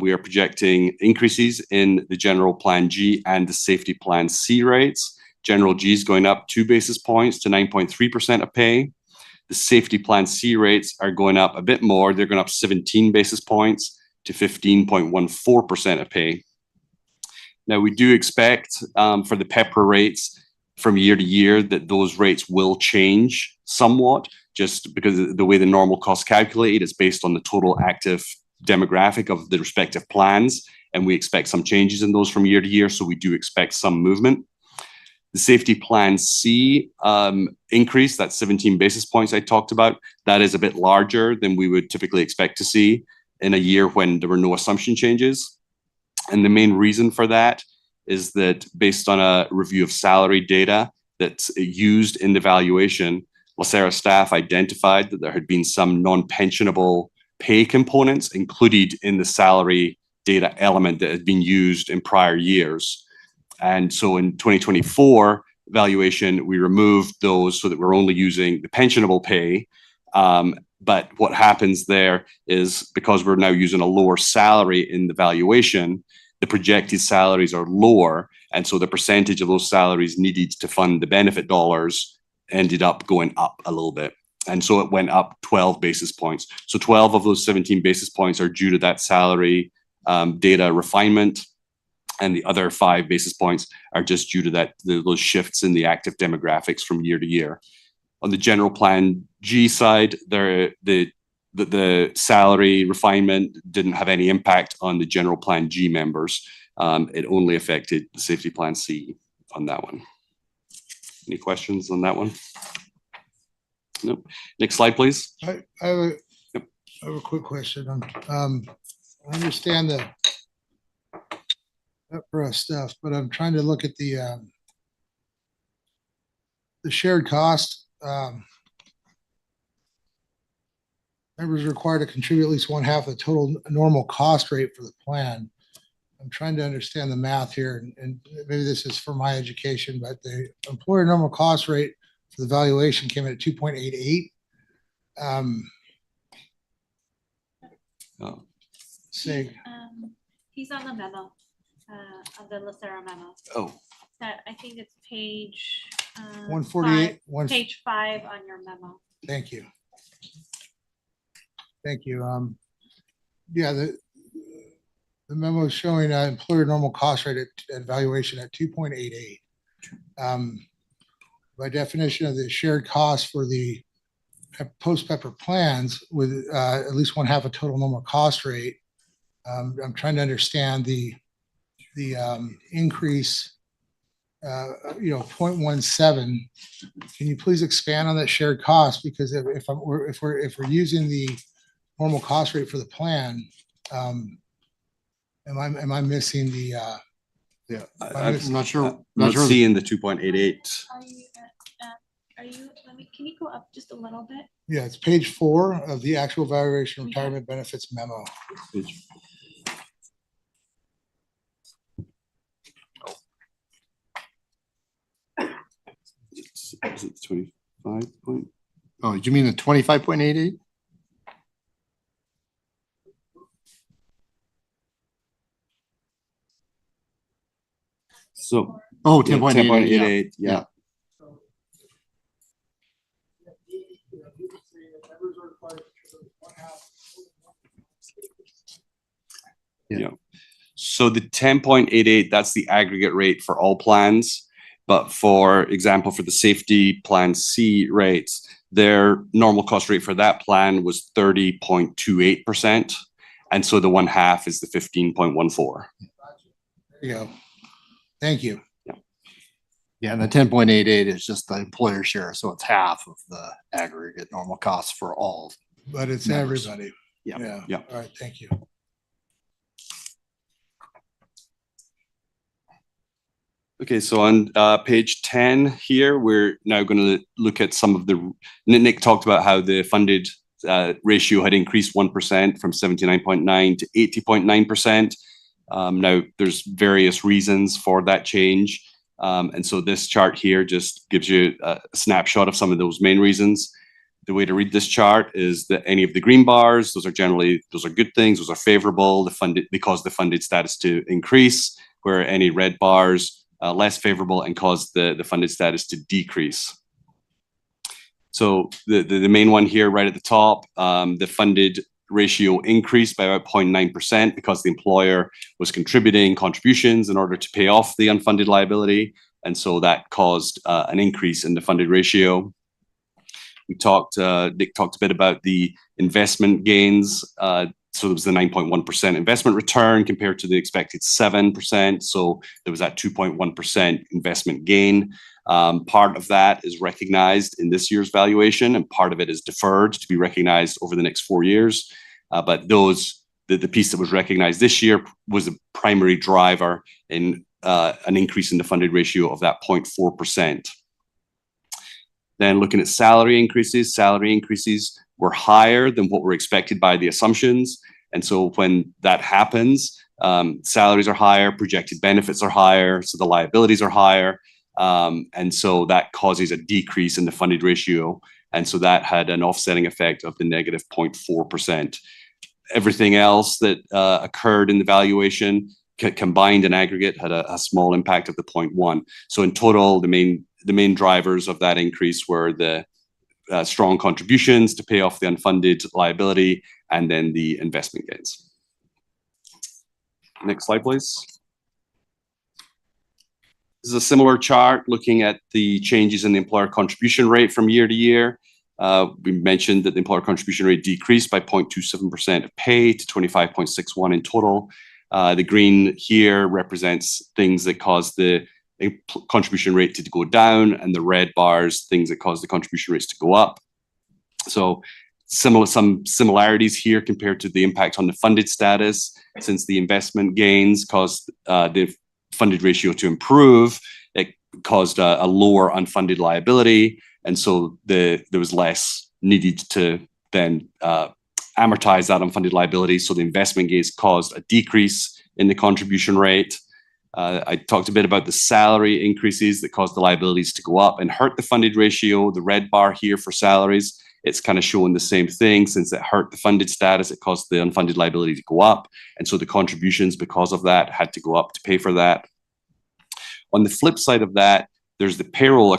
we are projecting increases in the General Plan G and the Safety Plan C rates. General G is going up 2 basis points to 9.3% of pay. The Safety Plan C rates are going up a bit more. They're going up 17 basis points to 15.14% of pay. Now, we do expect for the PEPRA rates from year to year that those rates will change somewhat, just because of the way the normal cost calculated is based on the total active demographic of the respective plans, and we expect some changes in those from year to year, so we do expect some movement. The Safety Plan C increase, that 17 basis points I talked about, that is a bit larger than we would typically expect to see in a year when there were no assumption changes. And the main reason for that is that based on a review of salary data that's used in the valuation, LACERA staff identified that there had been some non-pensionable pay components included in the salary data element that had been used in prior years. And so in 2024 valuation, we removed those so that we're only using the pensionable pay. But what happens there is because we're now using a lower salary in the valuation, the projected salaries are lower. And so the percentage of those salaries needed to fund the benefit dollars ended up going up a little bit. And so it went up 12 basis points. So 12 of those 17 basis points are due to that salary data refinement. And the other 5 basis points are just due to those shifts in the active demographics from year to year. On the General Plan G side, the salary refinement didn't have any impact on the General Plan G members. It only affected the Safety Plan C on that one. Any questions on that one? Nope. Next slide, please. I have a quick question. I understand the PEPRA stuff, but I'm trying to look at the shared cost. Members are required to contribute at least 1/2 the total normal cost rate for the plan. I'm trying to understand the math here, and maybe this is for my education, but the employer normal cost rate for the valuation came in at 2.88. He's on the memo, of the LACERA memo. Oh. That I think it's page 148. Page 5 on your memo. Thank you. Thank you. Yeah, the memo is showing employer normal cost rate at valuation at 2.88. By definition of the shared cost for the post-PEPRA plans with at least 1/2 a total normal cost rate, I'm trying to understand the increase, 0.17. Can you please expand on that shared cost? Because if we're using the normal cost rate for the plan, am I missing the? Yeah, I'm not sure. I'm not seeing the 2.88. Can you go up just a little bit? Yeah, it's page 4 of the actual valuation retirement benefits memo. Is it 25 point? Oh, you mean the 25.88? So, 10.88. Yeah. Yeah. So the 10.88, that's the aggregate rate for all plans. But for example, for the safety plan C rates, their normal cost rate for that plan was 30.28%. And so the 1/2 is the 15.14. There you go. Thank you. Yeah, and the 10.88 is just the employer share, so it's half of the aggregate normal costs for all. But it's members. everybody. Yeah. Yeah. All right, thank you. Okay, so on page 10 here, we're now going to look at some of the, Nick talked about how the funded ratio had increased 1% from 79.9 to 80.9%. Now, there's various reasons for that change. And so this chart here just gives you a snapshot of some of those main reasons. The way to read this chart is that any of the green bars, those are good things, those are favorable, they cause the funded status to increase, where any red bars, less favorable and cause the funded status to decrease. So the main one here right at the top, the funded ratio increased by about 0.9% because the employer was contributing contributions in order to pay off the unfunded liability. And so that caused an increase in the funded ratio. Nick talked a bit about the investment gains. So there was the 9.1% investment return compared to the expected 7%. So there was that 2.1% investment gain. Part of that is recognized in this year's valuation, and part of it is deferred to be recognized over the next 4 years. But the piece that was recognized this year was the primary driver in an increase in the funded ratio of that 0.4%. Then looking at salary increases were higher than what were expected by the assumptions. And so when that happens, salaries are higher, projected benefits are higher, so the liabilities are higher. And so that causes a decrease in the funded ratio. And so that had an offsetting effect of the negative 0.4%. Everything else that occurred in the valuation combined in aggregate had a small impact of the 0.1. So in total, the main drivers of that increase were the strong contributions to pay off the unfunded liability and then the investment gains. Next slide, please. This is a similar chart looking at the changes in the employer contribution rate from year to year. We mentioned that the employer contribution rate decreased by 0.27% of pay to 25.61 in total. The green here represents things that cause the contribution rate to go down, and the red bars, things that cause the contribution rates to go up. So some similarities here compared to the impact on the funded status. Since the investment gains caused the funded ratio to improve, it caused a lower unfunded liability. And so there was less needed to then amortize that unfunded liability. So the investment gains caused a decrease in the contribution rate. I talked a bit about the salary increases that caused the liabilities to go up and hurt the funded ratio. The red bar here for salaries, it's kind of showing the same thing. Since it hurt the funded status, it caused the unfunded liability to go up. And so the contributions because of that had to go up to pay for that. On the flip side of that, there's the payroll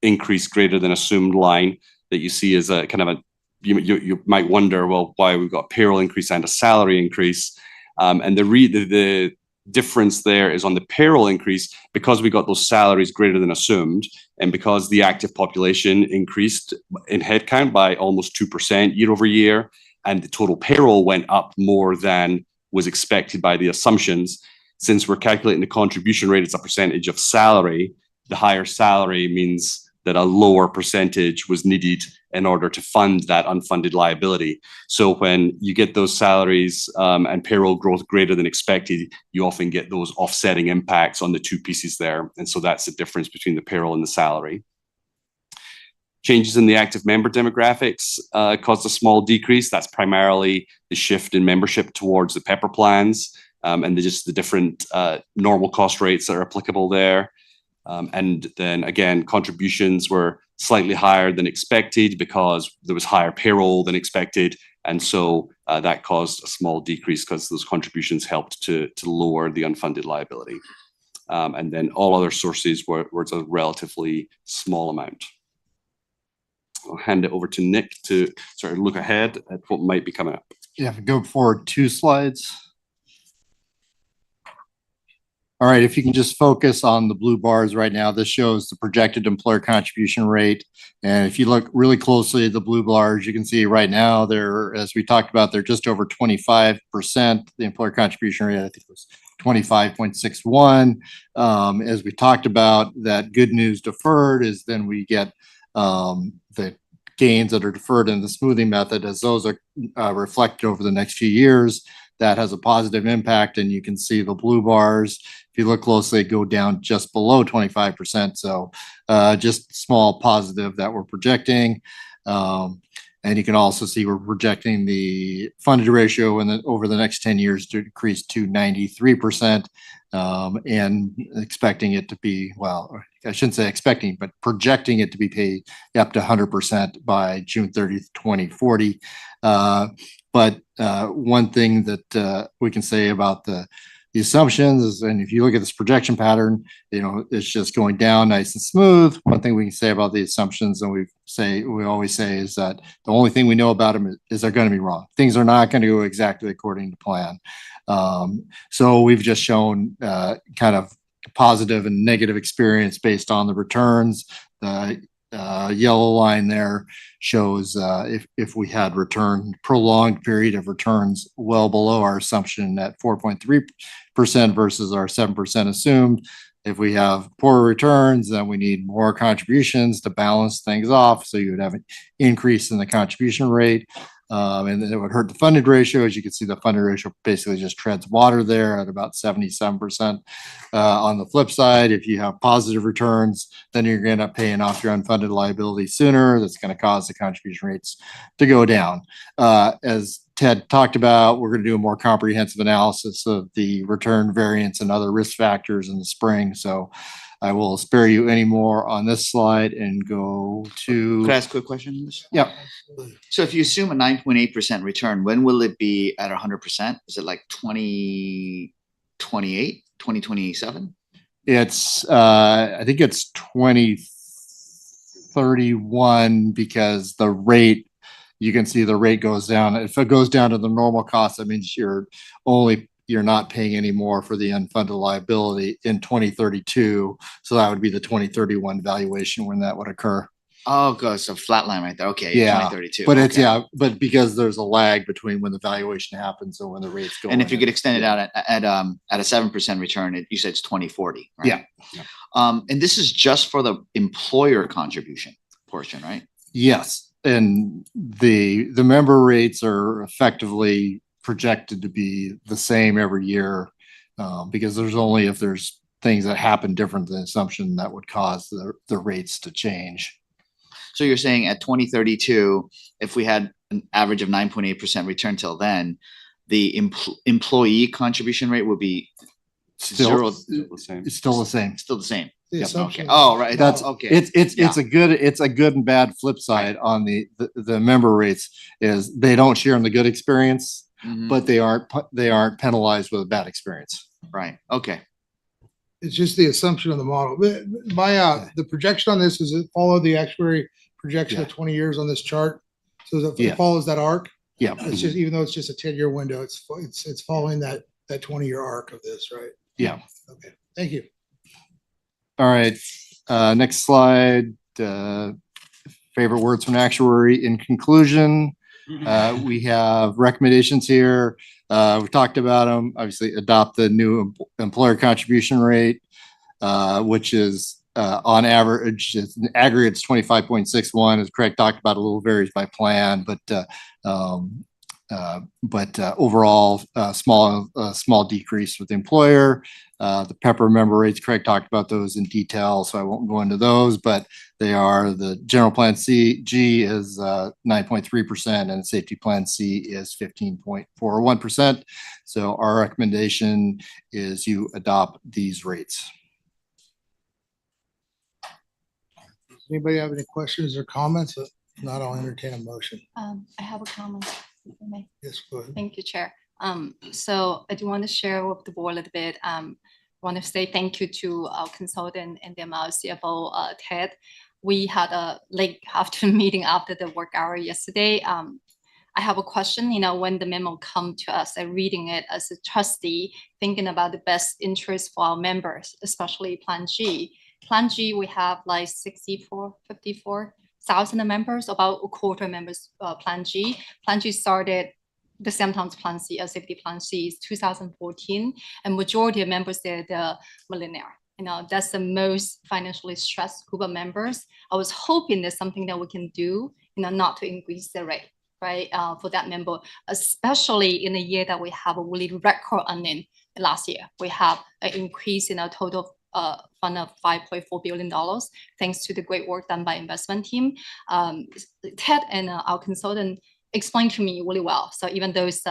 increase greater than assumed line that you see as a kind of a, you might wonder, well, why we've got payroll increase and a salary increase. And the difference there is on the payroll increase, because we got those salaries greater than assumed, and because the active population increased in headcount by almost 2% year over year, and the total payroll went up more than was expected by the assumptions. Since we're calculating the contribution rate as a percentage of salary, the higher salary means that a lower percentage was needed in order to fund that unfunded liability. So when you get those salaries and payroll growth greater than expected, you often get those offsetting impacts on the two pieces there. And so that's the difference between the payroll and the salary. Changes in the active member demographics caused a small decrease. That's primarily the shift in membership towards the PEPR plans and just the different normal cost rates that are applicable there. And then again, contributions were slightly higher than expected because there was higher payroll than expected. And so that caused a small decrease because those contributions helped to lower the unfunded liability. And then all other sources were a relatively small amount. I'll hand it over to Nick to sort of look ahead at what might be coming up. Yeah, if we go forward 2 slides. All right, if you can just focus on the blue bars right now, this shows the projected employer contribution rate. And if you look really closely at the blue bars, you can see right now they're, as we talked about, they're just over 25%. The employer contribution rate, I think, was 25.61. As we talked about, that good news deferred is then we get the gains that are deferred in the smoothing method as those are reflected over the next few years. That has a positive impact, and you can see the blue bars. If you look closely, go down just below 25%. So just small positive that we're projecting. And you can also see we're projecting the funded ratio over the next 10 years to decrease to 93%, and expecting it to be, well, I shouldn't say expecting, but projecting it to be paid up to 100% by June 30th, 2040. But one thing that we can say about the assumptions is, and if you look at this projection pattern, it's just going down nice and smooth. One thing we can say about the assumptions, and we always say, is that the only thing we know about them is they're going to be wrong. Things are not going to go exactly according to plan. So we've just shown kind of positive and negative experience based on the returns. The yellow line there shows if we had prolonged period of returns well below our assumption at 4.3% versus our 7% assumed. If we have poor returns, then we need more contributions to balance things off. So you would have an increase in the contribution rate. And then it would hurt the funded ratio. As you can see, the funded ratio basically just treads water there at about 77%. On the flip side, if you have positive returns, then you're going to end up paying off your unfunded liability sooner. That's going to cause the contribution rates to go down. As Ted talked about, we're going to do a more comprehensive analysis of the return variance and other risk factors in the spring. So I will spare you any more on this slide and go to. Could I ask a quick question? Yeah. So if you assume a 9.8% return, when will it be at 100%? Is it like 2028, 2027? It's, I think it's 2031 because the rate, you can see the rate goes down. If it goes down to the normal cost, that means you're not paying any more for the unfunded liability in 2032. So that would be the 2031 valuation when that would occur. Oh, goes so flat line right there. Okay, Yeah, 2032. but okay. but because there's a lag between when the valuation happens and when the rates go. And if you could extend it out at a 7% return, you said it's 2040, right? Yeah. And this is just for the employer contribution portion, right? Yes, and the member rates are effectively projected to be the same every year, because if there's things that happen different than assumption that would cause the rates to change. So you're saying at 2032, if we had an average of 9.8% return till then, the employee contribution rate would be zero. Still the same. Still the same. Yep. Okay. Oh, right. That's okay. It's a good and bad flip side on the member rates is they don't share in the good experience, but they aren't penalized with a bad experience. Right. Okay. It's just the assumption of the model. The projection on this is it follow the actuary projection of 20 years on this chart. So it follows that arc. Yeah. It's just, even though it's just a 10-year window, it's following that 20-year arc of this, right? Yeah. Okay. Thank you. All right. Next slide. Favorite words from an actuary. In conclusion, we have recommendations here. We talked about them. Obviously, adopt the new employer contribution rate, which is on average, in aggregate, it's 25.61. As Craig talked about, a little varies by plan, but overall, small decrease with the employer. The PEPR member rates, Craig talked about those in detail, so I won't go into those, but they are the general plan G is 9.3% and safety plan C is 15.41%. So our recommendation is you adopt these rates. Does anybody have any questions or comments? If not, I'll entertain a motion. I have a comment. If I may. Yes, go ahead. Thank you, Chair. So I do want to share with the board a little bit. I want to say thank you to our consultant and then our CFO, Ted. We had a late afternoon meeting after the work hour yesterday. I have a question, when the memo come to us and reading it as a trustee, thinking about the best interest for our members, especially Plan G. Plan G, we have like 54,000 members, about a quarter members, Plan G. Plan G started the same time as Plan C, Safety Plan C is 2014, and majority of members, they're the millionaire. That's the most financially stressed group of members. I was hoping there's something that we can do, not to increase the rate, right, for that member, especially in a year that we have a really record earning last year. We have an increase in our total fund of $5.4 billion, thanks to the great work done by investment team. Ted and our consultant explained to me really well. So even though it's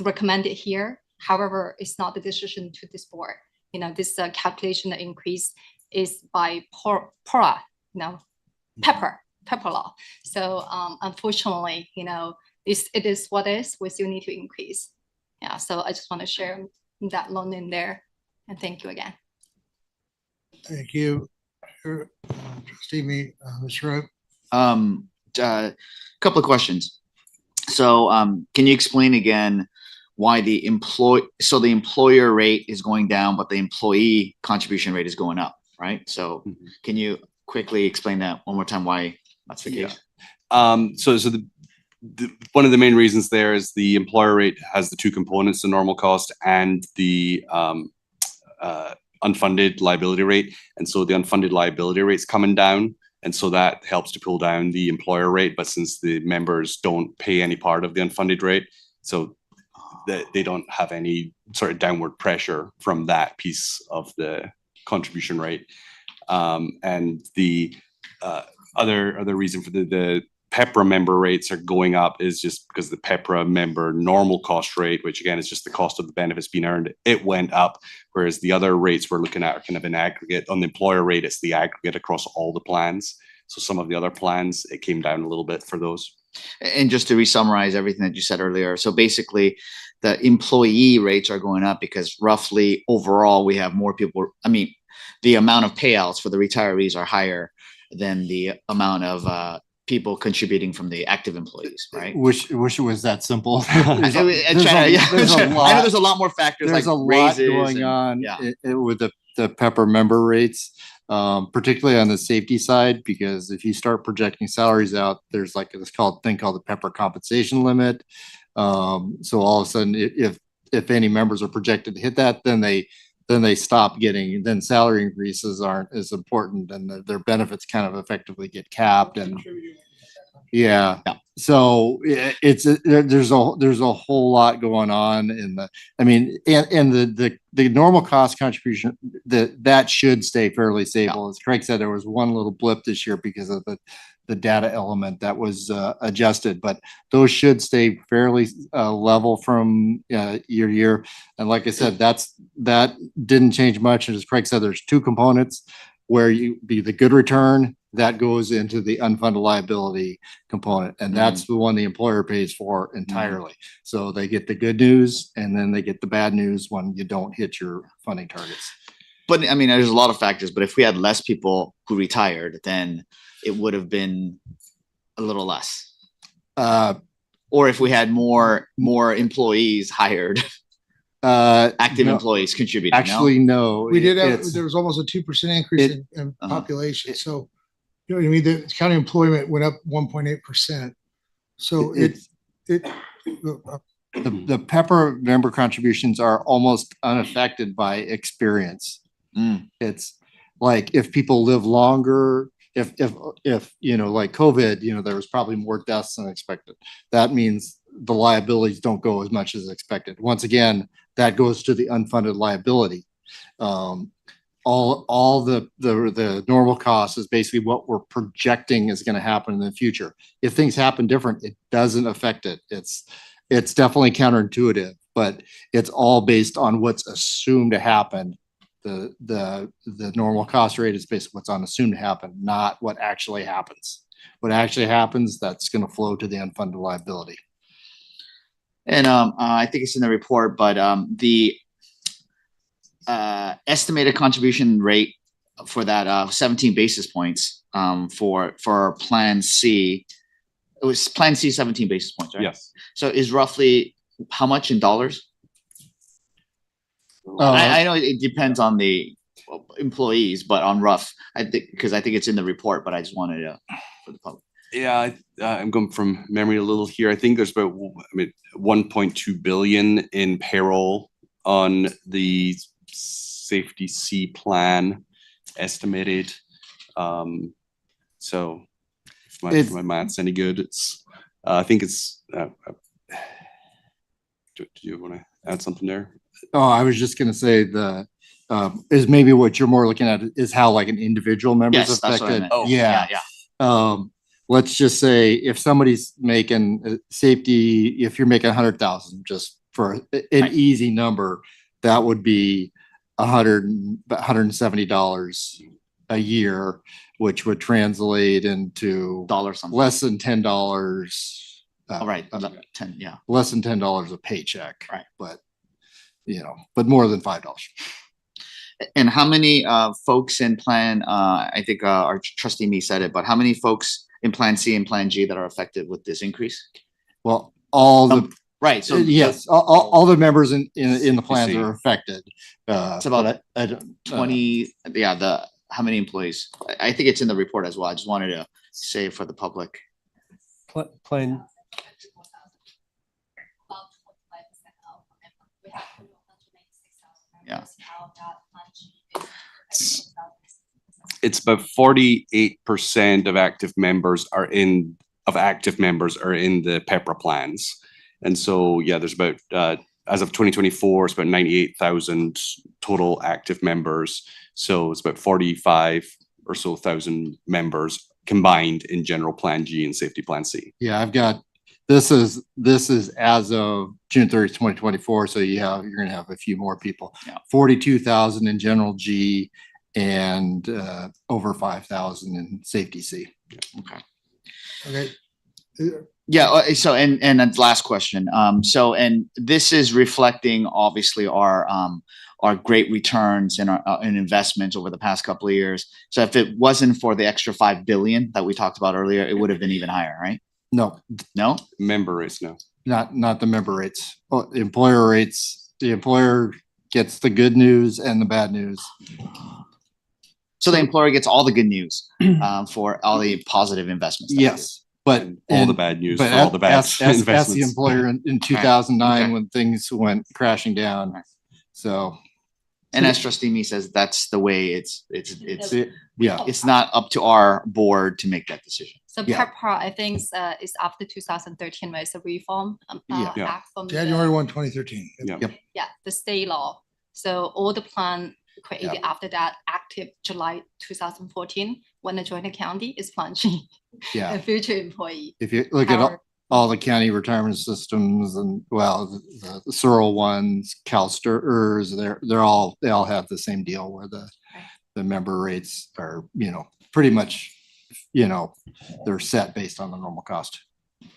recommended here, however, it's not the decision to this board. This calculation increase is by PORA, pepper law. So unfortunately, it is what it is. We still need to increase. Yeah. So I just want to share that loan in there, and thank you again. Thank you. Trustee Mr. Couple of questions. So can you explain again why the employer rate is going down, but the employee contribution rate is going up, right? So can you quickly explain that one more time, why that's the case? So one of the main reasons there is the employer rate has the two components, the normal cost and the unfunded liability rate. And so the unfunded liability rate's coming down. And so that helps to pull down the employer rate. But since the members don't pay any part of the unfunded rate, so that they don't have any sort of downward pressure from that piece of the contribution rate. And the other reason for the PEPRA member rates are going up is just because the PEPRA member normal cost rate, which again is just the cost of the benefits being earned, it went up, whereas the other rates we're looking at are kind of an aggregate. On the employer rate, it's the aggregate across all the plans. So some of the other plans, it came down a little bit for those. And just to re-summarize everything that you said earlier, so basically the employee rates are going up because roughly overall we have more people. I mean, the amount of payouts for the retirees are higher than the amount of people contributing from the active employees, right? Wish it was that simple. I know there's a lot more factors. There's like a lot raises going on with the PEPR member rates, particularly on the safety side, because if you start projecting salaries out, there's like this thing called the PEPR compensation limit. So all of a sudden, if any members are projected to hit that, then they stop getting, then salary increases aren't as important, and their benefits kind of effectively get capped. And so there's a whole lot going on in the, I mean, and the normal cost contribution that should stay fairly stable. As Craig said, there was one little blip this year because of the data element that was adjusted, but those should stay fairly level from year to year. And like I said, that didn't change much. And as Craig said, there's two components where you be the good return that goes into the unfunded liability component. And that's the one the employer pays for entirely. So they get the good news and then they get the bad news when you don't hit your funding targets. But I mean, there's a lot of factors, but if we had less people who retired, then it would have been a little less. Or if we had more employees hired, active employees contributing. Actually, no. We did have, there was almost a 2% increase in population. So, you know what I mean? The county employment went up 1.8%. So the PEPR member contributions are almost unaffected by experience. It's like if people live longer, if you know, like COVID, you know, there was probably more deaths than expected. That means the liabilities don't go as much as expected. Once again, that goes to the unfunded liability. All the normal cost is basically what we're projecting is going to happen in the future. If things happen different, it doesn't affect it. It's definitely counterintuitive, but it's all based on what's assumed to happen. The normal cost rate is basically what's on assumed to happen, not what actually happens. What actually happens, that's going to flow to the unfunded liability. And I think it's in the report, but the estimated contribution rate for that 17 basis points for Plan C It was Plan C 17 basis points, right? Yes. So is roughly how much in dollars? I know it depends on the employees, but on rough, I think, because I think it's in the report, but I just wanted to, for the public. Yeah, I'm going from memory a little here. I think there's about, 1.2 billion in payroll on the safety C plan estimated. So if my math's any good, it's, I think it's, do you want to add something there? Oh, I was just gonna say is maybe what you're more looking at is how like an individual member is Yes, that's what I affected. meant. Oh, yeah. Let's just say if somebody's making safety, if you're making 100,000, just for an easy number, that would be $170 a year, which would translate into something. less than $10. Right, 10, yeah. Less than $10 a paycheck. Right. But, but more than $5. And how many folks in Plan, I think our trustee me said it, but how many folks in Plan C and Plan G that are affected with this increase? Well, all the right. So yes, all the members in the plans are affected. It's about I don't 20. Yeah, how many employees? I think it's in the report as well. I just wanted to say for the public. Plan. Yeah. It's about 48% of active members are in the PEPRA plans. And so, yeah, there's about, as of 2024, it's about 98,000 total active members. So it's about 45 or so thousand members combined in general Plan G and safety Plan C. Yeah, I've got, this is as of June 30th, 2024. So you're gonna have a few more people. Yeah. 42,000 in general G and over 5,000 in safety C. Okay. Okay. Yeah. So and then last question. So and this is reflecting obviously our great returns in our in investments over the past couple of years. So if it wasn't for the extra 5 billion that we talked about earlier, it would have been even higher, right? No. No? Member rates, no. Not the member rates. Oh, the employer rates. The employer gets the good news and the bad news. So the employer gets all the good news for all the positive investments. Yes, but all the bad news for all the bad as the investments. employer in 2009 Okay. when things went crashing down. So. And as trustee me says, that's the way it's yeah. It's not up to our board to make that decision. So Yeah. PEPRA, I think, is after 2013, right? It's a reform act from January 1, 2013. Yep. the state law. So all the plan created after that, active July 2014, when the joint county is Plan G, Yeah. a future employee. If you look at all the county retirement systems and the Searle ones, CalSTRS, they all have the same deal where the member rates are, pretty much, they're set based on the normal cost.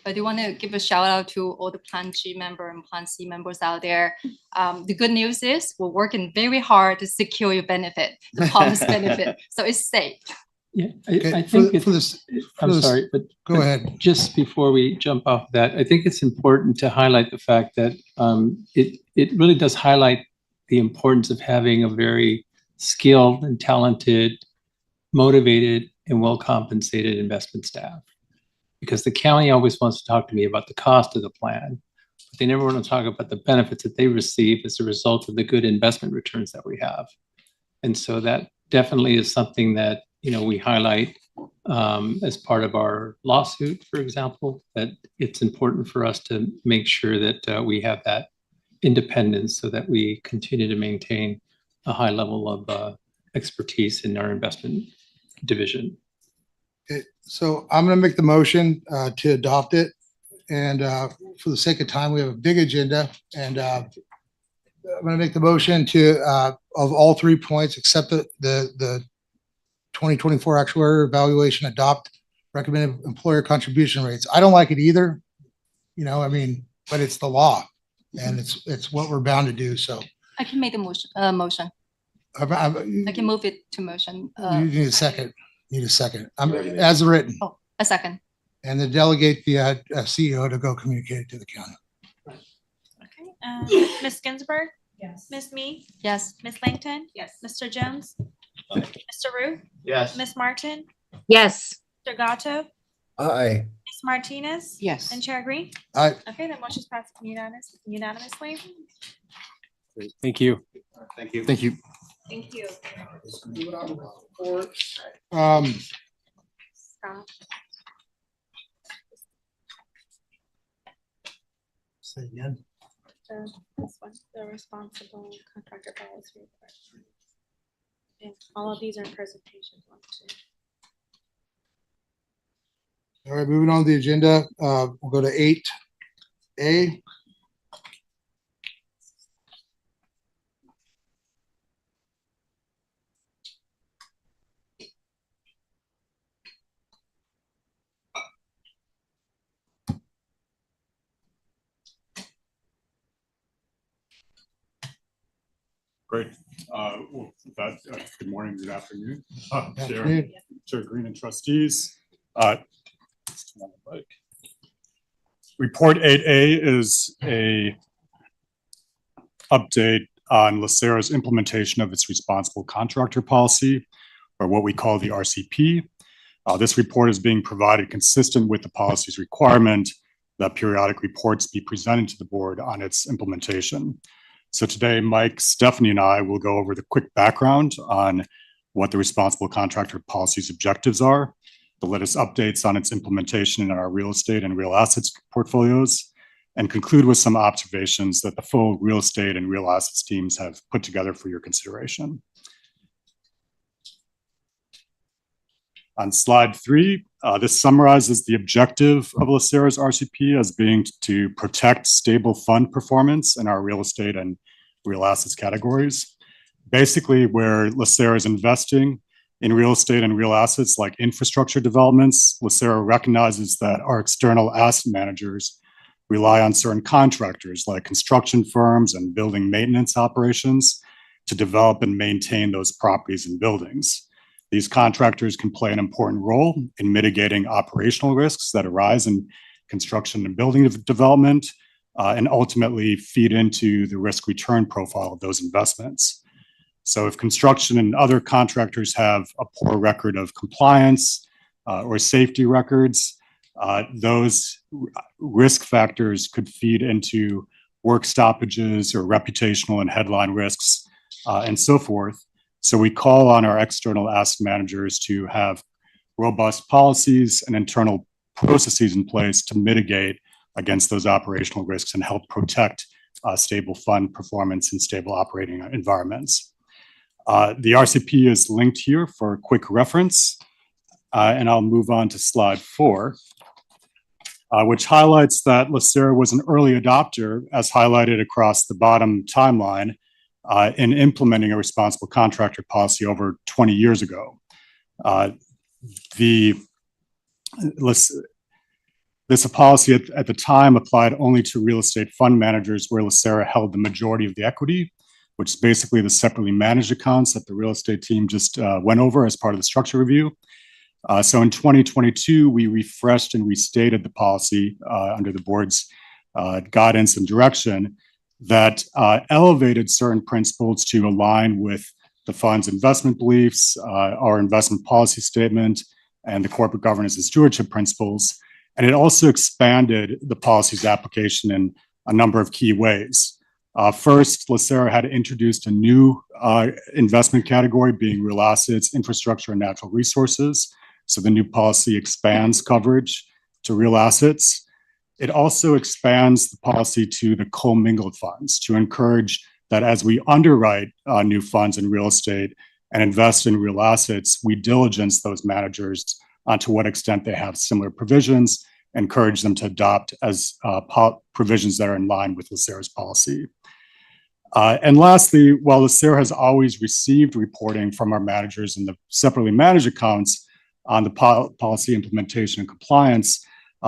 I do want to give a shout out to all the Plan G member and Plan C members out there. The good news is we're working very hard to secure your benefit, the promised benefit, so it's safe. Yeah, Okay, I think for this, I'm sorry, but go ahead. Just before we jump off that, I think it's important to highlight the fact that it really does highlight the importance of having a very skilled and talented, motivated, and well-compensated investment staff. Because the county always wants to talk to me about the cost of the plan, but they never want to talk about the benefits that they receive as a result of the good investment returns that we have. And so that definitely is something that we highlight as part of our lawsuit, for example, that it's important for us to make sure that we have that independence so that we continue to maintain a high level of expertise in our investment division. Okay, so I'm going to make the motion to adopt it. And for the sake of time, we have a big agenda. And I'm going to make the motion to, of all 3 points, except the 2024 actuarial evaluation, adopt recommended employer contribution rates. I don't like it either, but it's the law and it's what we're bound to do. So I can make the motion. I can move it to motion. You need a second. As written. Oh, a second. and then delegate the CEO to go communicate it to the county. Okay, Ms. Ginsburg? Yes. Ms. Me? Yes. Ms. Langton? Yes. Mr. Jones? Mr. Rue? Yes. Ms. Martin? Yes. Mr. Gatto? Aye. Ms. Martinez? Yes. And Chair Green? Aye. Okay, the motion's passed unanimously. Great. Thank you. Thank you. Thank you. Thank you. Stop. Say again. This one, the responsible contractor policy report. And all of these are presentations. One, two. All right, moving on to the agenda, we'll go to 8A. Great. Well, good morning, good afternoon. Afternoon. Chair Green and trustees. Report 8A is a update on LACERA's implementation of its responsible contractor policy, or what we call the RCP. This report is being provided consistent with the policy's requirement that periodic reports be presented to the board on its implementation. So today, Mike, Stephanie, and I will go over the quick background on what the responsible contractor policy's objectives are, the latest updates on its implementation in our real estate and real assets portfolios, and conclude with some observations that the full real estate and real assets teams have put together for your consideration. On slide 3, this summarizes the objective of LACERA's RCP as being to protect stable fund performance in our real estate and real assets categories. Basically, where LACERA is investing in real estate and real assets like infrastructure developments, LACERA recognizes that our external asset managers rely on certain contractors like construction firms and building maintenance operations to develop and maintain those properties and buildings. These contractors can play an important role in mitigating operational risks that arise in construction and building development, and ultimately feed into the risk return profile of those investments. So if construction and other contractors have a poor record of compliance or safety records, those risk factors could feed into work stoppages or reputational and headline risks and so forth. So we call on our external asset managers to have robust policies and internal processes in place to mitigate against those operational risks and help protect stable fund performance and stable operating environments. The RCP is linked here for quick reference, and I'll move on to slide 4, which highlights that LACERA was an early adopter, as highlighted across the bottom timeline, in implementing a responsible contractor policy over 20 years ago. This policy at the time applied only to real estate fund managers where LACERA held the majority of the equity, which is basically the separately managed accounts that the real estate team just went over as part of the structure review. So in 2022, we refreshed and restated the policy under the board's guidance and direction that elevated certain principles to align with the fund's investment beliefs, our investment policy statement, and the corporate governance and stewardship principles. And it also expanded the policy's application in a number of key ways. First, LACERA had introduced a new investment category, being real assets, infrastructure, and natural resources. So the new policy expands coverage to real assets. It also expands the policy to the commingled funds to encourage that as we underwrite new funds in real estate and invest in real assets, we diligence those managers to what extent they have similar provisions, encourage them to adopt as provisions that are in line with LACERA's policy. And lastly, while LACERA has always received reporting from our managers in the separately managed accounts on the policy implementation and compliance,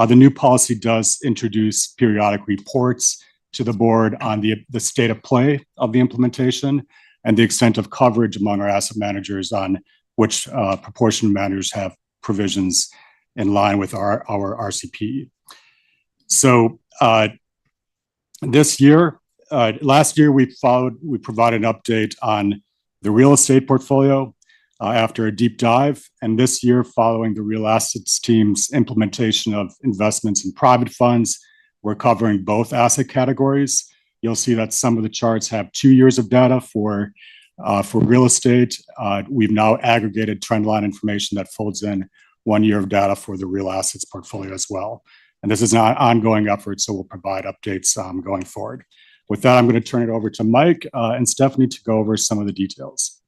the new policy does introduce periodic reports to the board on the state of play of the implementation and the extent of coverage among our asset managers on which proportion of managers have provisions in line with our RCP. So this year, last year we provided an update on the real estate portfolio after a deep dive. And this year, following the real assets team's implementation of investments in private funds, we're covering both asset categories. You'll see that some of the charts have 2 years of data for real estate. We've now aggregated trendline information that folds in 1 year of data for the real assets portfolio as well. And this is an ongoing effort, so we'll provide updates going forward. With that, I'm going to turn it over to Mike and Stephanie to go over some of the details.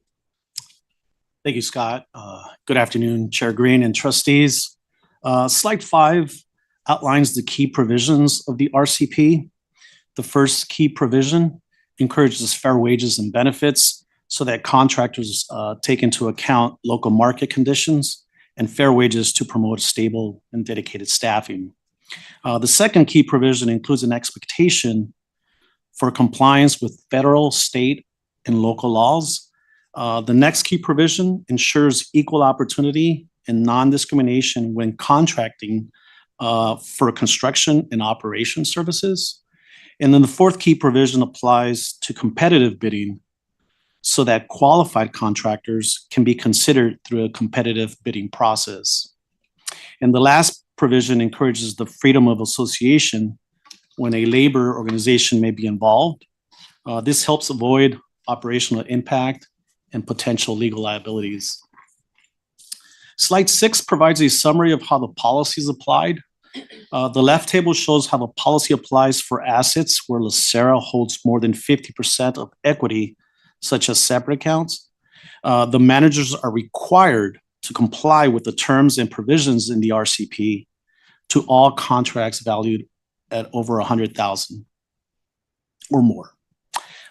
Thank you, Scott. Good afternoon, Chair Green and trustees. Slide 5 outlines the key provisions of the RCP. The first key provision encourages fair wages and benefits so that contractors take into account local market conditions and fair wages to promote stable and dedicated staffing. The second key provision includes an expectation for compliance with federal, state, and local laws. The next key provision ensures equal opportunity and non-discrimination when contracting for construction and operation services. And then the fourth key provision applies to competitive bidding so that qualified contractors can be considered through a competitive bidding process. And the last provision encourages the freedom of association when a labor organization may be involved. This helps avoid operational impact and potential legal liabilities. Slide 6 provides a summary of how the policy is applied. The left table shows how the policy applies for assets where LACERA holds more than 50% of equity, such as separate accounts. The managers are required to comply with the terms and provisions in the RCP to all contracts valued at over $100,000 or more.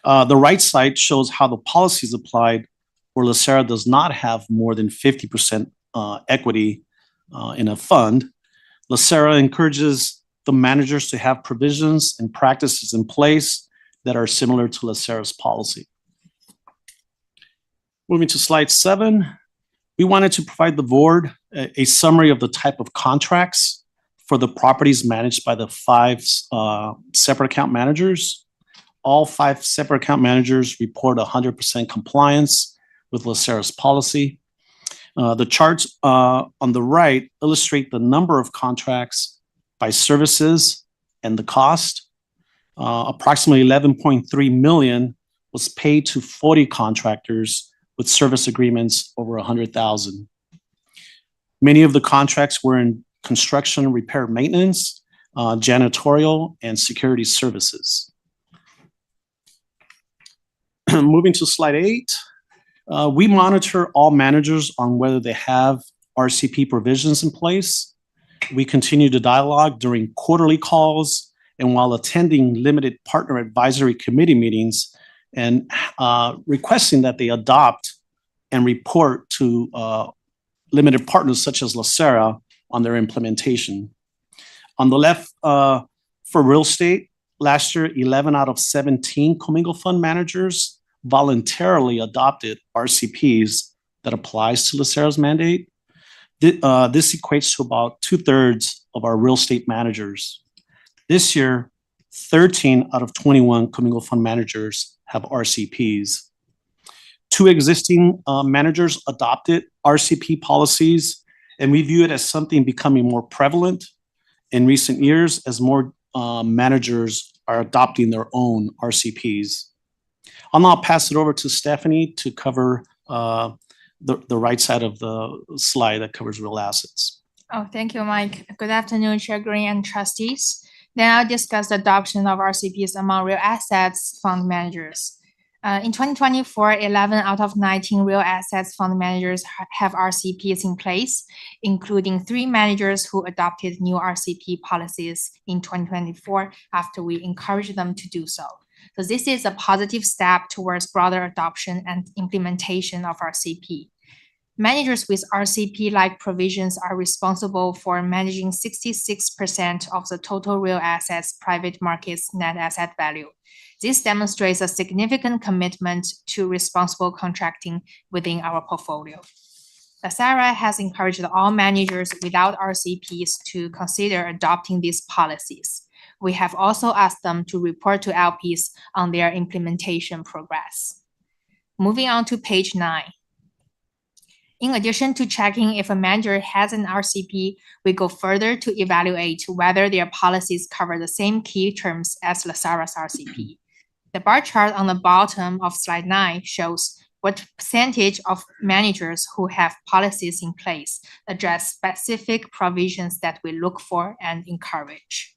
The right side shows how the policy is applied where LACERA does not have more than 50% equity in a fund. LACERA encourages the managers to have provisions and practices in place that are similar to LACERA's policy. Moving to slide 7, we wanted to provide the board a summary of the type of contracts for the properties managed by the 5 separate account managers. All 5 separate account managers report 100% compliance with LACERA's policy. The charts on the right illustrate the number of contracts by services and the cost. Approximately $11.3 million was paid to 40 contractors with service agreements over $100,000. Many of the contracts were in construction, repair, maintenance, janitorial, and security services. Moving to slide 8. We monitor all managers on whether they have RCP provisions in place. We continue to dialogue during quarterly calls and while attending limited partner advisory committee meetings and requesting that they adopt and report to limited partners such as LACERA on their implementation. On the left, for real estate, last year, 11 out of 17 commingled fund managers voluntarily adopted RCPs that applies to LACERA's mandate. This equates to about 2/3 of our real estate managers. This year, 13 out of 21 commingled fund managers have RCPs. 2 existing managers adopted RCP policies, and we view it as something becoming more prevalent in recent years as more managers are adopting their own RCPs. I'll now pass it over to Stephanie to cover the right side of the slide that covers real assets. Oh, thank you, Mike. Good afternoon, Chair Green and trustees. Then I'll discuss the adoption of RCPs among real assets fund managers. In 2024, 11 out of 19 real assets fund managers have RCPs in place, including 3 managers who adopted new RCP policies in 2024 after we encouraged them to do so. So this is a positive step towards broader adoption and implementation of RCP. Managers with RCP-like provisions are responsible for managing 66% of the total real assets private markets net asset value. This demonstrates a significant commitment to responsible contracting within our portfolio. LACERA has encouraged all managers without RCPs to consider adopting these policies. We have also asked them to report to LPs on their implementation progress. Moving on to page 9. In addition to checking if a manager has an RCP, we go further to evaluate whether their policies cover the same key terms as LACERA's RCP. The bar chart on the bottom of slide 9 shows what percentage of managers who have policies in place address specific provisions that we look for and encourage.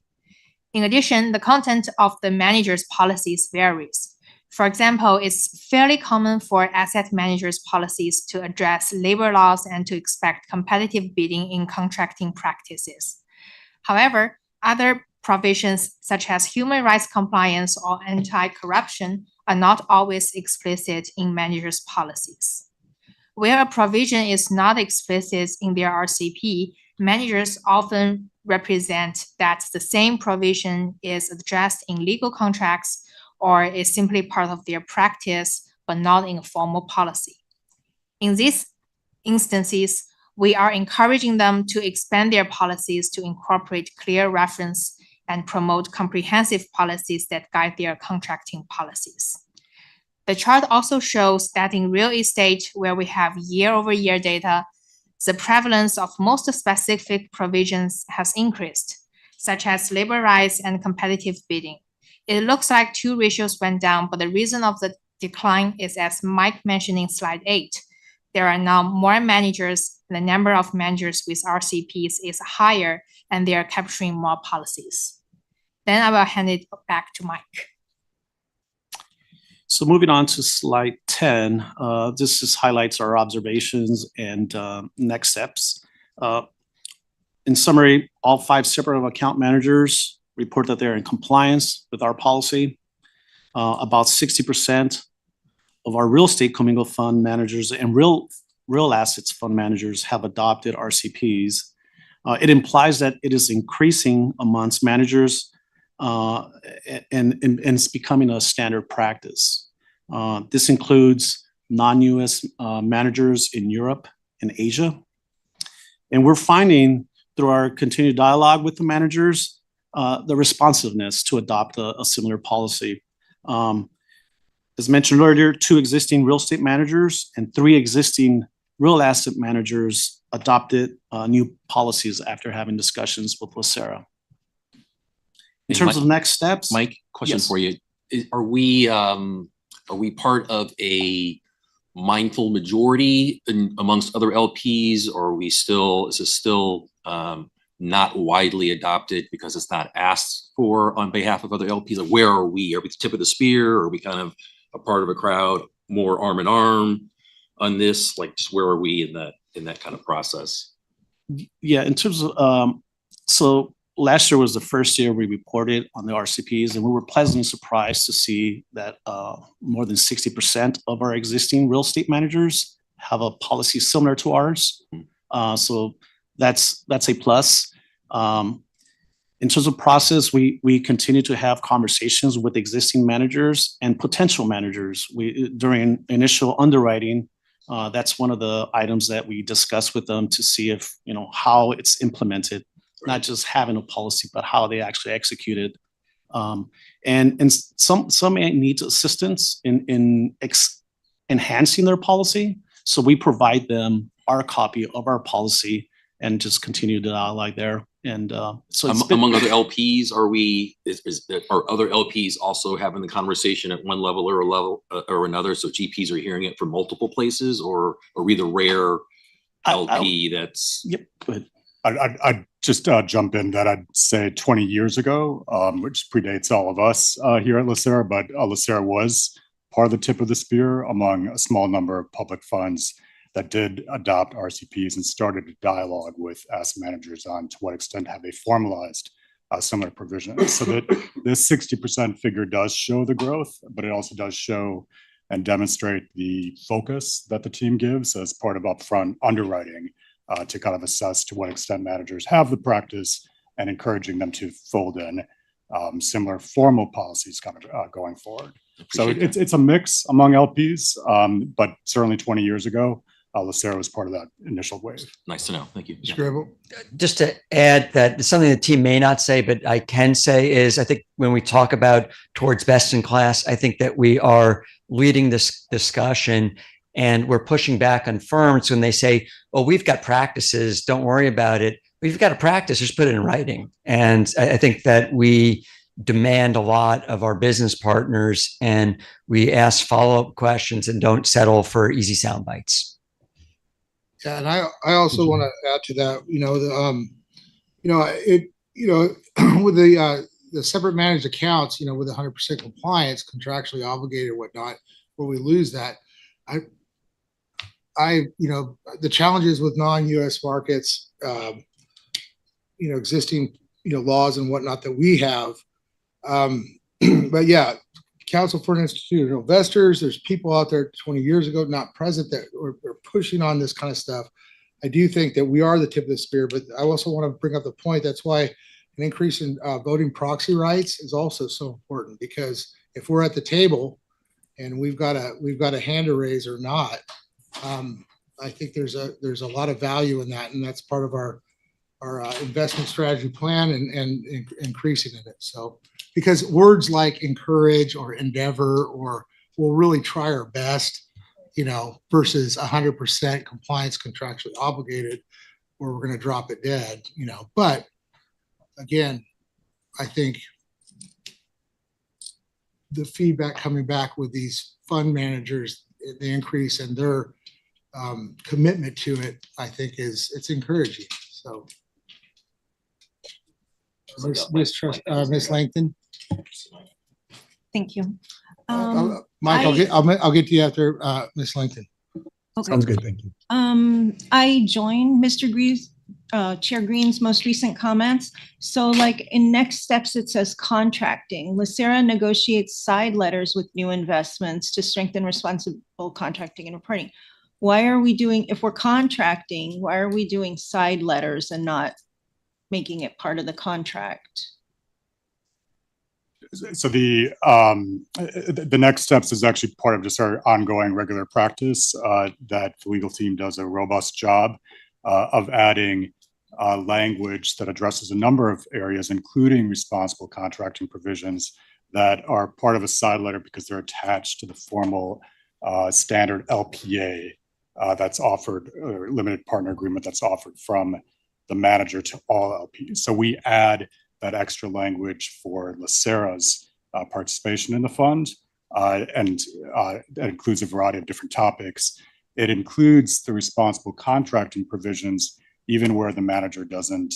In addition, the content of the manager's policies varies. For example, it's fairly common for asset managers' policies to address labor laws and to expect competitive bidding in contracting practices. However, other provisions such as human rights compliance or anti-corruption are not always explicit in managers' policies. Where a provision is not explicit in their RCP, managers often represent that the same provision is addressed in legal contracts or is simply part of their practice, but not in a formal policy. In these instances, we are encouraging them to expand their policies to incorporate clear reference and promote comprehensive policies that guide their contracting policies. The chart also shows that in real estate, where we have year-over-year data, the prevalence of most specific provisions has increased, such as labor rights and competitive bidding. It looks like 2 ratios went down, but the reason of the decline is, as Mike mentioned in slide 8, there are now more managers, the number of managers with RCPs is higher, and they are capturing more policies. Then I will hand it back to Mike. So moving on to slide 10, this just highlights our observations and next steps. In summary, all 5 separate account managers report that they're in compliance with our policy. About 60% of our real estate commingled fund managers and real assets fund managers have adopted RCPs. It implies that it is increasing amongst managers and it's becoming a standard practice. This includes non-US managers in Europe and Asia. And we're finding through our continued dialogue with the managers, the responsiveness to adopt a similar policy. As mentioned earlier, 2 existing real estate managers and 3 existing real asset managers adopted new policies after having discussions with LACERA. In terms of next steps. Mike, question Yes. for you. Are we part of a mindful majority amongst other LPs, or is this still not widely adopted because it's not asked for on behalf of other LPs? Like, where are we? Are we the tip of the spear? Are we kind of a part of a crowd, more arm in arm on this? Like, just where are we in that kind of process? Yeah, in terms of, so last year was the first year we reported on the RCPs, and we were pleasantly surprised to see that more than 60% of our existing real estate managers have a policy similar to ours. So that's a plus. In terms of process, we continue to have conversations with existing managers and potential managers. During initial underwriting, that's one of the items that we discuss with them to see if, how it's implemented, not just having a policy, but how they actually execute it. And some may need assistance in enhancing their policy. So we provide them our copy of our policy and just continue the dialogue there. And so among other LPs, are other LPs also having the conversation at one level or another? So GPs are hearing it from multiple places, or are we the rare LP that's? Yep, go ahead. I'd just jump in that I'd say 20 years ago, which predates all of us here at LACERA, but LACERA was part of the tip of the spear among a small number of public funds that did adopt RCPs and started a dialogue with asset managers on to what extent have they formalized similar provisions. So that this 60% figure does show the growth, but it also does show and demonstrate the focus that the team gives as part of upfront underwriting to kind of assess to what extent managers have the practice and encouraging them to fold in similar formal policies kind of going forward. So it's a mix among LPs, but certainly 20 years ago, LACERA was part of that initial wave. Nice to know. Thank you. Mr. Grable? Just to add that something the team may not say, but I can say is I think when we talk about towards best in class, I think that we are leading this discussion and we're pushing back on firms when they say, oh, we've got practices, don't worry about it. But you've got a practice, just put it in writing. And I think that we demand a lot of our business partners and we ask follow-up questions and don't settle for easy sound bites. Yeah, and I also want to add to that, with the separate managed accounts, with 100% compliance, contractually obligated and whatnot, where we lose that, the challenges with non-US markets, existing, laws and whatnot that we have. But yeah, Council for Institutional Investors, there's people out there 20 years ago, not present, that are pushing on this kind of stuff. I do think that we are the tip of the spear, but I also want to bring up the point. That's why an increase in voting proxy rights is also so important, because if we're at the table and we've got a hand to raise or not, I think there's a lot of value in that, and that's part of our investment strategy plan and increasing in it. So, because words like encourage or endeavor or we'll really try our best, versus 100% compliance contractually obligated, where we're going to drop it dead, But again, I think the feedback coming back with these fund managers, the increase in their commitment to it, I think it's encouraging. So, Ms. Langton. Thank you. Mike, I'll get to you after Ms. Langton. Okay. Sounds good. Thank you. I joined Mr. Green's, Chair Green's most recent comments. So like in next steps, it says contracting. LACERA negotiates side letters with new investments to strengthen responsible contracting and reporting. Why are we doing, if we're contracting, why are we doing side letters and not making it part of the contract? So the next steps is actually part of just our ongoing regular practice that the legal team does a robust job of adding language that addresses a number of areas, including responsible contracting provisions that are part of a side letter because they're attached to the formal standard LPA that's offered, or limited partner agreement that's offered from the manager to all LPs. So we add that extra language for LACERA's participation in the fund, and that includes a variety of different topics. It includes the responsible contracting provisions, even where the manager doesn't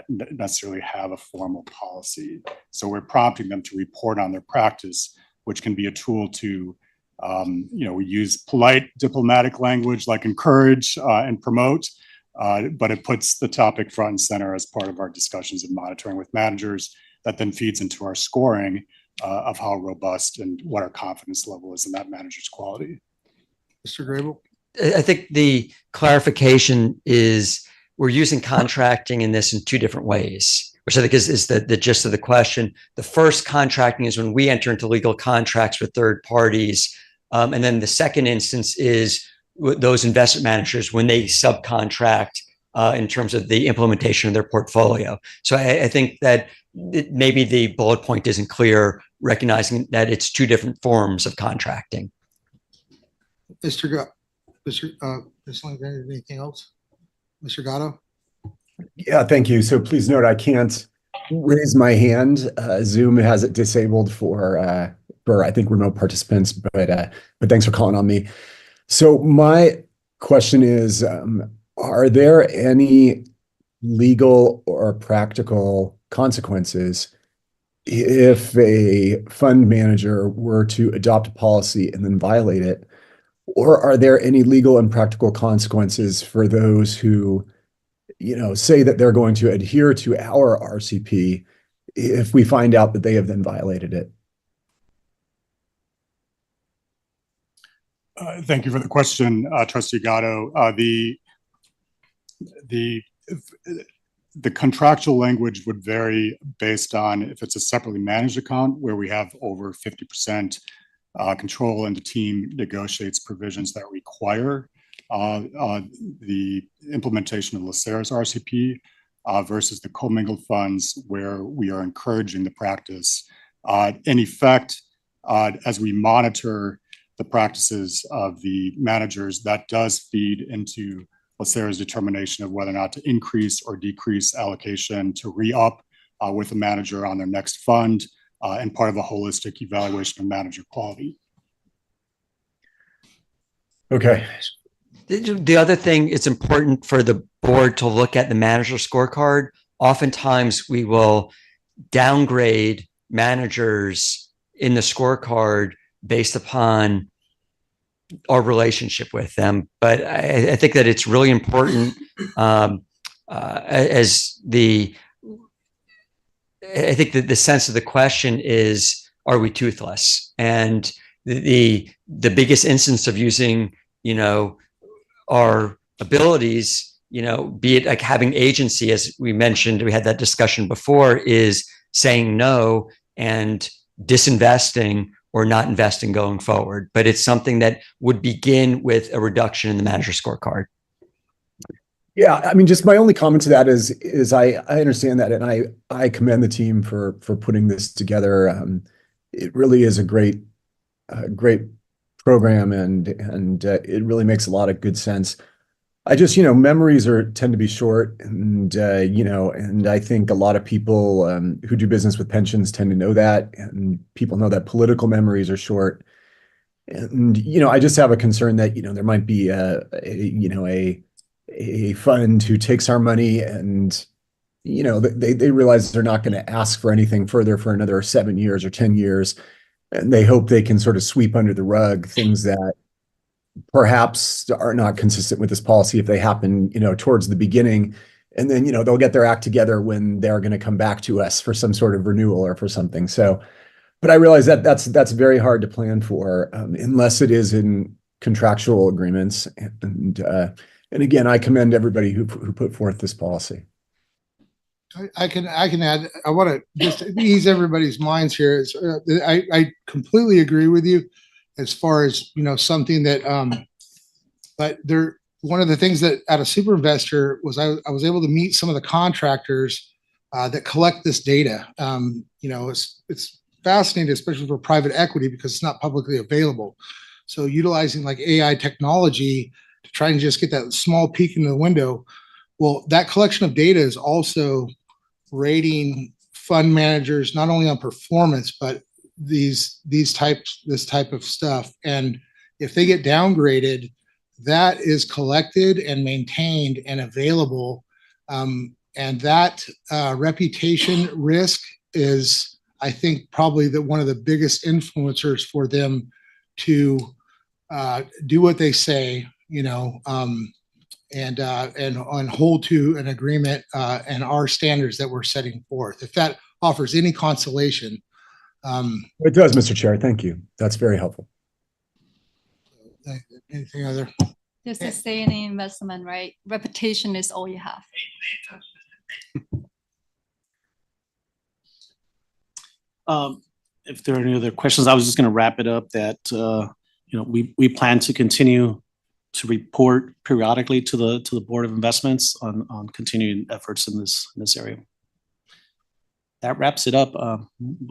necessarily have a formal policy. So we're prompting them to report on their practice, which can be a tool to, we use polite diplomatic language like encourage and promote, but it puts the topic front and center as part of our discussions and monitoring with managers. That then feeds into our scoring of how robust and what our confidence level is in that manager's quality. Mr. Grable? I think the clarification is we're using contracting in this in two different ways, which I think is the gist of the question. The first contracting is when we enter into legal contracts with third parties. And then the second instance is those investment managers when they subcontract in terms of the implementation of their portfolio. So I think that maybe the bullet point isn't clear, recognizing that it's two different forms of contracting. Ms. Langton, anything else? Mr. Gatto? Yeah, thank you. So please note, I can't raise my hand. Zoom has it disabled for I think remote participants, but thanks for calling on me. So my question is, are there any legal or practical consequences if a fund manager were to adopt a policy and then violate it? Or are there any legal and practical consequences for those who, say that they're going to adhere to our RCP if we find out that they have then violated it? Thank you for the question, Trustee Gatto. The contractual language would vary based on if it's a separately managed account where we have over 50% control and the team negotiates provisions that require the implementation of LACERA's RCP versus the commingled funds where we are encouraging the practice. In effect, as we monitor the practices of the managers, that does feed into LACERA's determination of whether or not to increase or decrease allocation to re-up with a manager on their next fund and part of a holistic evaluation of manager quality. Okay. The other thing, it's important for the board to look at the manager scorecard. Oftentimes we will downgrade managers in the scorecard based upon our relationship with them. But I think that it's really important I think that the sense of the question is, are we toothless? And the biggest instance of using, our abilities, be it like having agency, as we mentioned, we had that discussion before, is saying no and disinvesting or not investing going forward. But it's something that would begin with a reduction in the manager scorecard. Yeah, I mean, just my only comment to that is I understand that, and I commend the team for putting this together. It really is a great program, and it really makes a lot of good sense. I just, memories tend to be short, and and I think a lot of people who do business with pensions tend to know that, and people know that political memories are short. And I just have a concern that there might be a fund who takes our money and they realize they're not going to ask for anything further for another 7 years or 10 years, and they hope they can sort of sweep under the rug things that perhaps are not consistent with this policy if they happen towards the beginning, and then they'll get their act together when they're going to come back to us for some sort of renewal or for something. So but I realize that that's very hard to plan for unless it is in contractual agreements, and again, I commend everybody who put forth this policy. I can add, I want to just ease everybody's minds here. I completely agree with you as far as, something that, but one of the things that at a super investor was I was able to meet some of the contractors that collect this data. It's fascinating, especially for private equity, because it's not publicly available. So utilizing like AI technology to try and just get that small peek into the window. Well, that collection of data is also rating fund managers not only on performance, but this type of stuff. And if they get downgraded, that is collected and maintained and available. And that reputation risk is, I think, probably one of the biggest influencers for them to do what they say, and hold to an agreement and our standards that we're setting forth. If that offers any consolation. It does, Mr. Chair. Thank you. That's very helpful. Anything other? There's a saying in investment, right? Reputation is all you have. If there are any other questions, I was just going to wrap it up that, we plan to continue to report periodically to the Board of Investments on continuing efforts in this area. That wraps it up.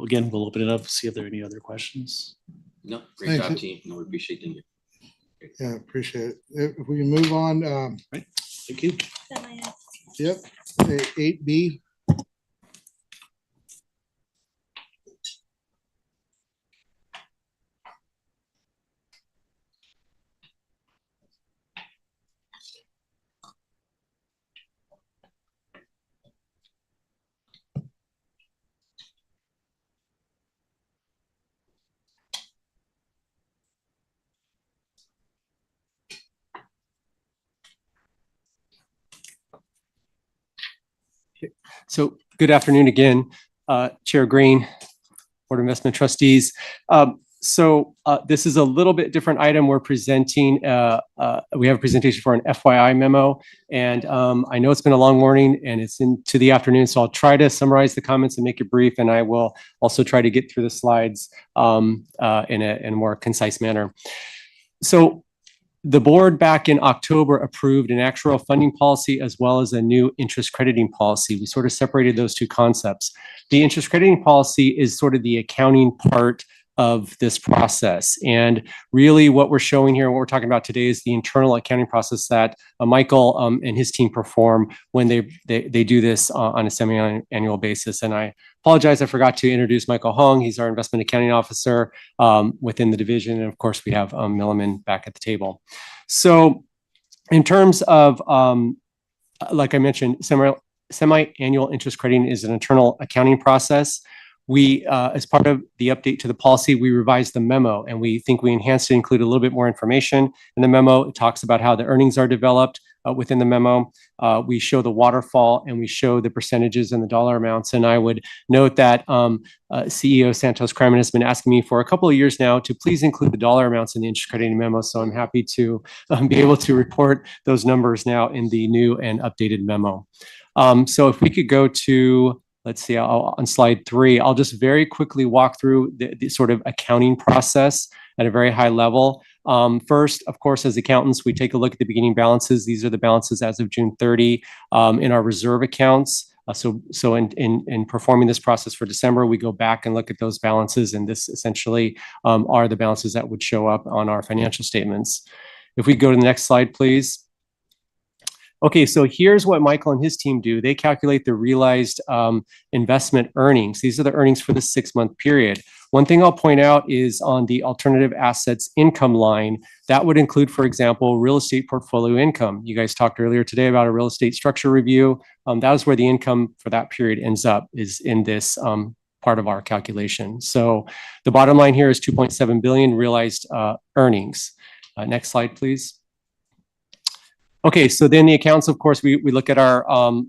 Again, we'll open it up, see if there are any other questions. No, great job, team. No, we appreciate you. Yeah, appreciate it. If we can move on. Right. Thank you. Yep. 8B. So good afternoon again, Chair Green, Board of Investment Trustees. This is a little bit different item. We're presenting, we have a presentation for an FYI memo, and I know it's been a long morning and it's into the afternoon, so I'll try to summarize the comments and make it brief, and I will also try to get through the slides in a more concise manner. So The board back in October approved an actuarial funding policy as well as a new interest crediting policy. We sort of separated those two concepts. The interest crediting policy is sort of the accounting part of this process. And really what we're showing here, what we're talking about today is the internal accounting process that Michael and his team perform when they do this on a semi-annual basis. And I apologize, I forgot to introduce Michael Hong. He's our investment accounting officer within the division. And of course, we have Milliman back at the table. So in terms of, like I mentioned, semi-annual interest crediting is an internal accounting process. We, as part of the update to the policy, we revised the memo and we think we enhanced to include a little bit more information in the memo. It talks about how the earnings are developed within the memo. We show the waterfall and we show the percentages and the dollar amounts. And I would note that CEO Santos Kryman has been asking me for a couple of years now to please include the dollar amounts in the interest crediting memo. So I'm happy to be able to report those numbers now in the new and updated memo. So if we could go to, let's see, on slide 3, I'll just very quickly walk through the sort of accounting process at a very high level. First, of course, as accountants, we take a look at the beginning balances. These are the balances as of June 30 in our reserve accounts. So in performing this process for December, we go back and look at those balances, and this essentially are the balances that would show up on our financial statements. If we go to the next slide, please. Okay, so here's what Michael and his team do. They calculate the realized investment earnings. These are the earnings for the 6-month period. One thing I'll point out is on the alternative assets income line, that would include, for example, real estate portfolio income. You guys talked earlier today about a real estate structure review. That is where the income for that period ends up, is in this part of our calculation. So the bottom line here is 2.7 billion realized earnings. Next slide, please. Okay, so then the accounts, of course, we look at our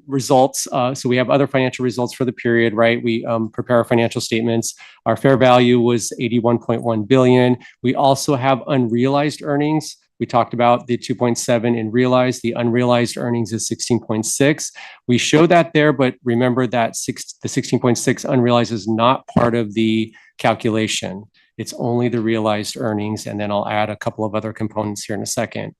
results. So we have other financial results for the period, right? We prepare our financial statements. Our fair value was 81.1 billion. We also have unrealized earnings. We talked about the 2.7 in realized. The unrealized earnings is 16.6. We show that there, but remember that the 16.6 unrealized is not part of the calculation. It's only the realized earnings, and then I'll add a couple of other components here in a second.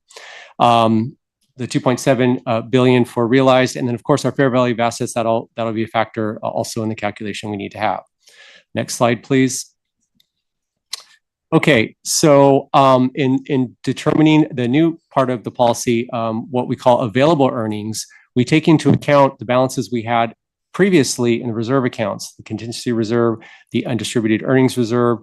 The 2.7 billion for realized, and then of course our fair value of assets, that'll be a factor also in the calculation we need to have. Next slide, please. Okay, so in determining the new part of the policy, what we call available earnings, we take into account the balances we had previously in the reserve accounts, the contingency reserve, the undistributed earnings reserve.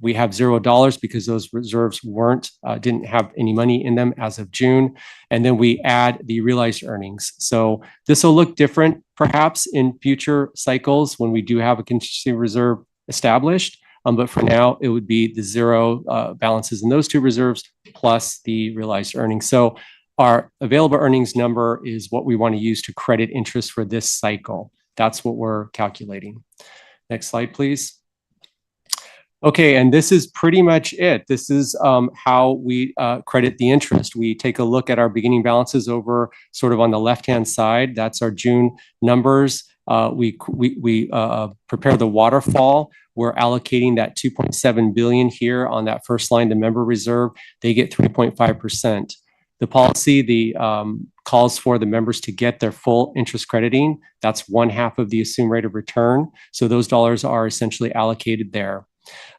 We have $0 because those reserves didn't have any money in them as of June. And then we add the realized earnings. So this will look different perhaps in future cycles when we do have a contingency reserve established. But for now, it would be the zero balances in those two reserves plus the realized earnings. So our available earnings number is what we want to use to credit interest for this cycle. That's what we're calculating. Next slide, please. Okay, and this is pretty much it. This is how we credit the interest. We take a look at our beginning balances over sort of on the left-hand side. That's our June numbers. We prepare the waterfall. We're allocating that 2.7 billion here on that first line, the member reserve. They get 3.5%. The policy calls for the members to get their full interest crediting. That's 1/2 of the assumed rate of return. So those dollars are essentially allocated there.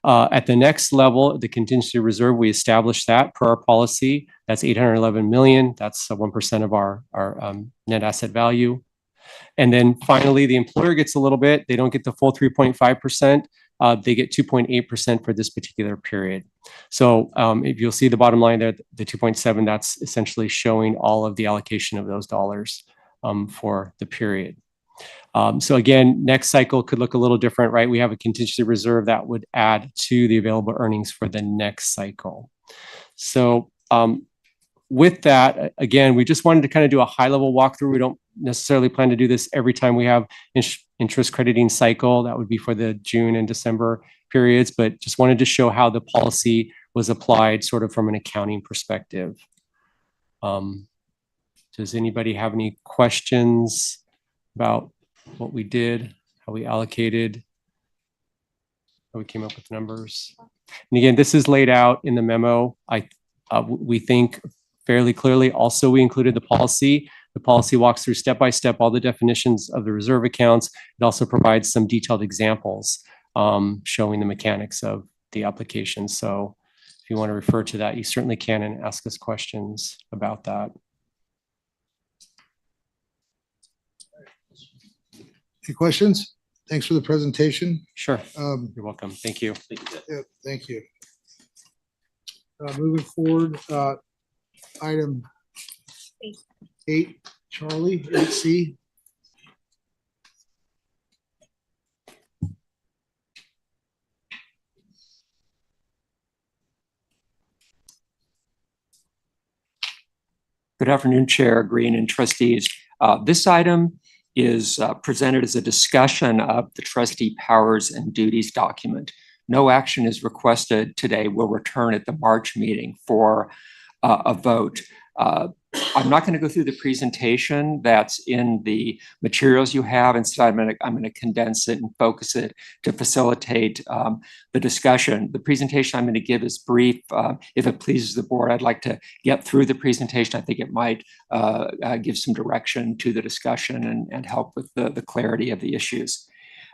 At the next level, the contingency reserve, we establish that per our policy. That's 811 million. That's 1% of our net asset value. And then finally, the employer gets a little bit. They don't get the full 3.5%. They get 2.8% for this particular period. So if you'll see the bottom line there, the 2.7, that's essentially showing all of the allocation of those dollars for the period. So again, next cycle could look a little different, right? We have a contingency reserve that would add to the available earnings for the next cycle. So with that, again, we just wanted to kind of do a high-level walkthrough. We don't necessarily plan to do this every time we have interest crediting cycle. That would be for the June and December periods, but just wanted to show how the policy was applied sort of from an accounting perspective. Does anybody have any questions about what we did, how we allocated, how we came up with numbers? And again, this is laid out in the memo. I We think fairly clearly. Also, we included the policy. The policy walks through step by step all the definitions of the reserve accounts. It also provides some detailed examples showing the mechanics of the application. So if you want to refer to that, you certainly can and ask us questions about that. Any questions? Thanks for the presentation. Sure. You're welcome. Thank you. Yeah, thank you. Moving forward, item 8, Charlie, 8C. Good afternoon, Chair Green and trustees. This item is presented as a discussion of the trustee powers and duties document. No action is requested today. We'll return at the March meeting for a vote. I'm not going to go through the presentation that's in the materials you have. Instead, I'm going to condense it and focus it to facilitate the discussion. The presentation I'm going to give is brief. If it pleases the board, I'd like to get through the presentation. I think it might give some direction to the discussion and help with the clarity of the issues.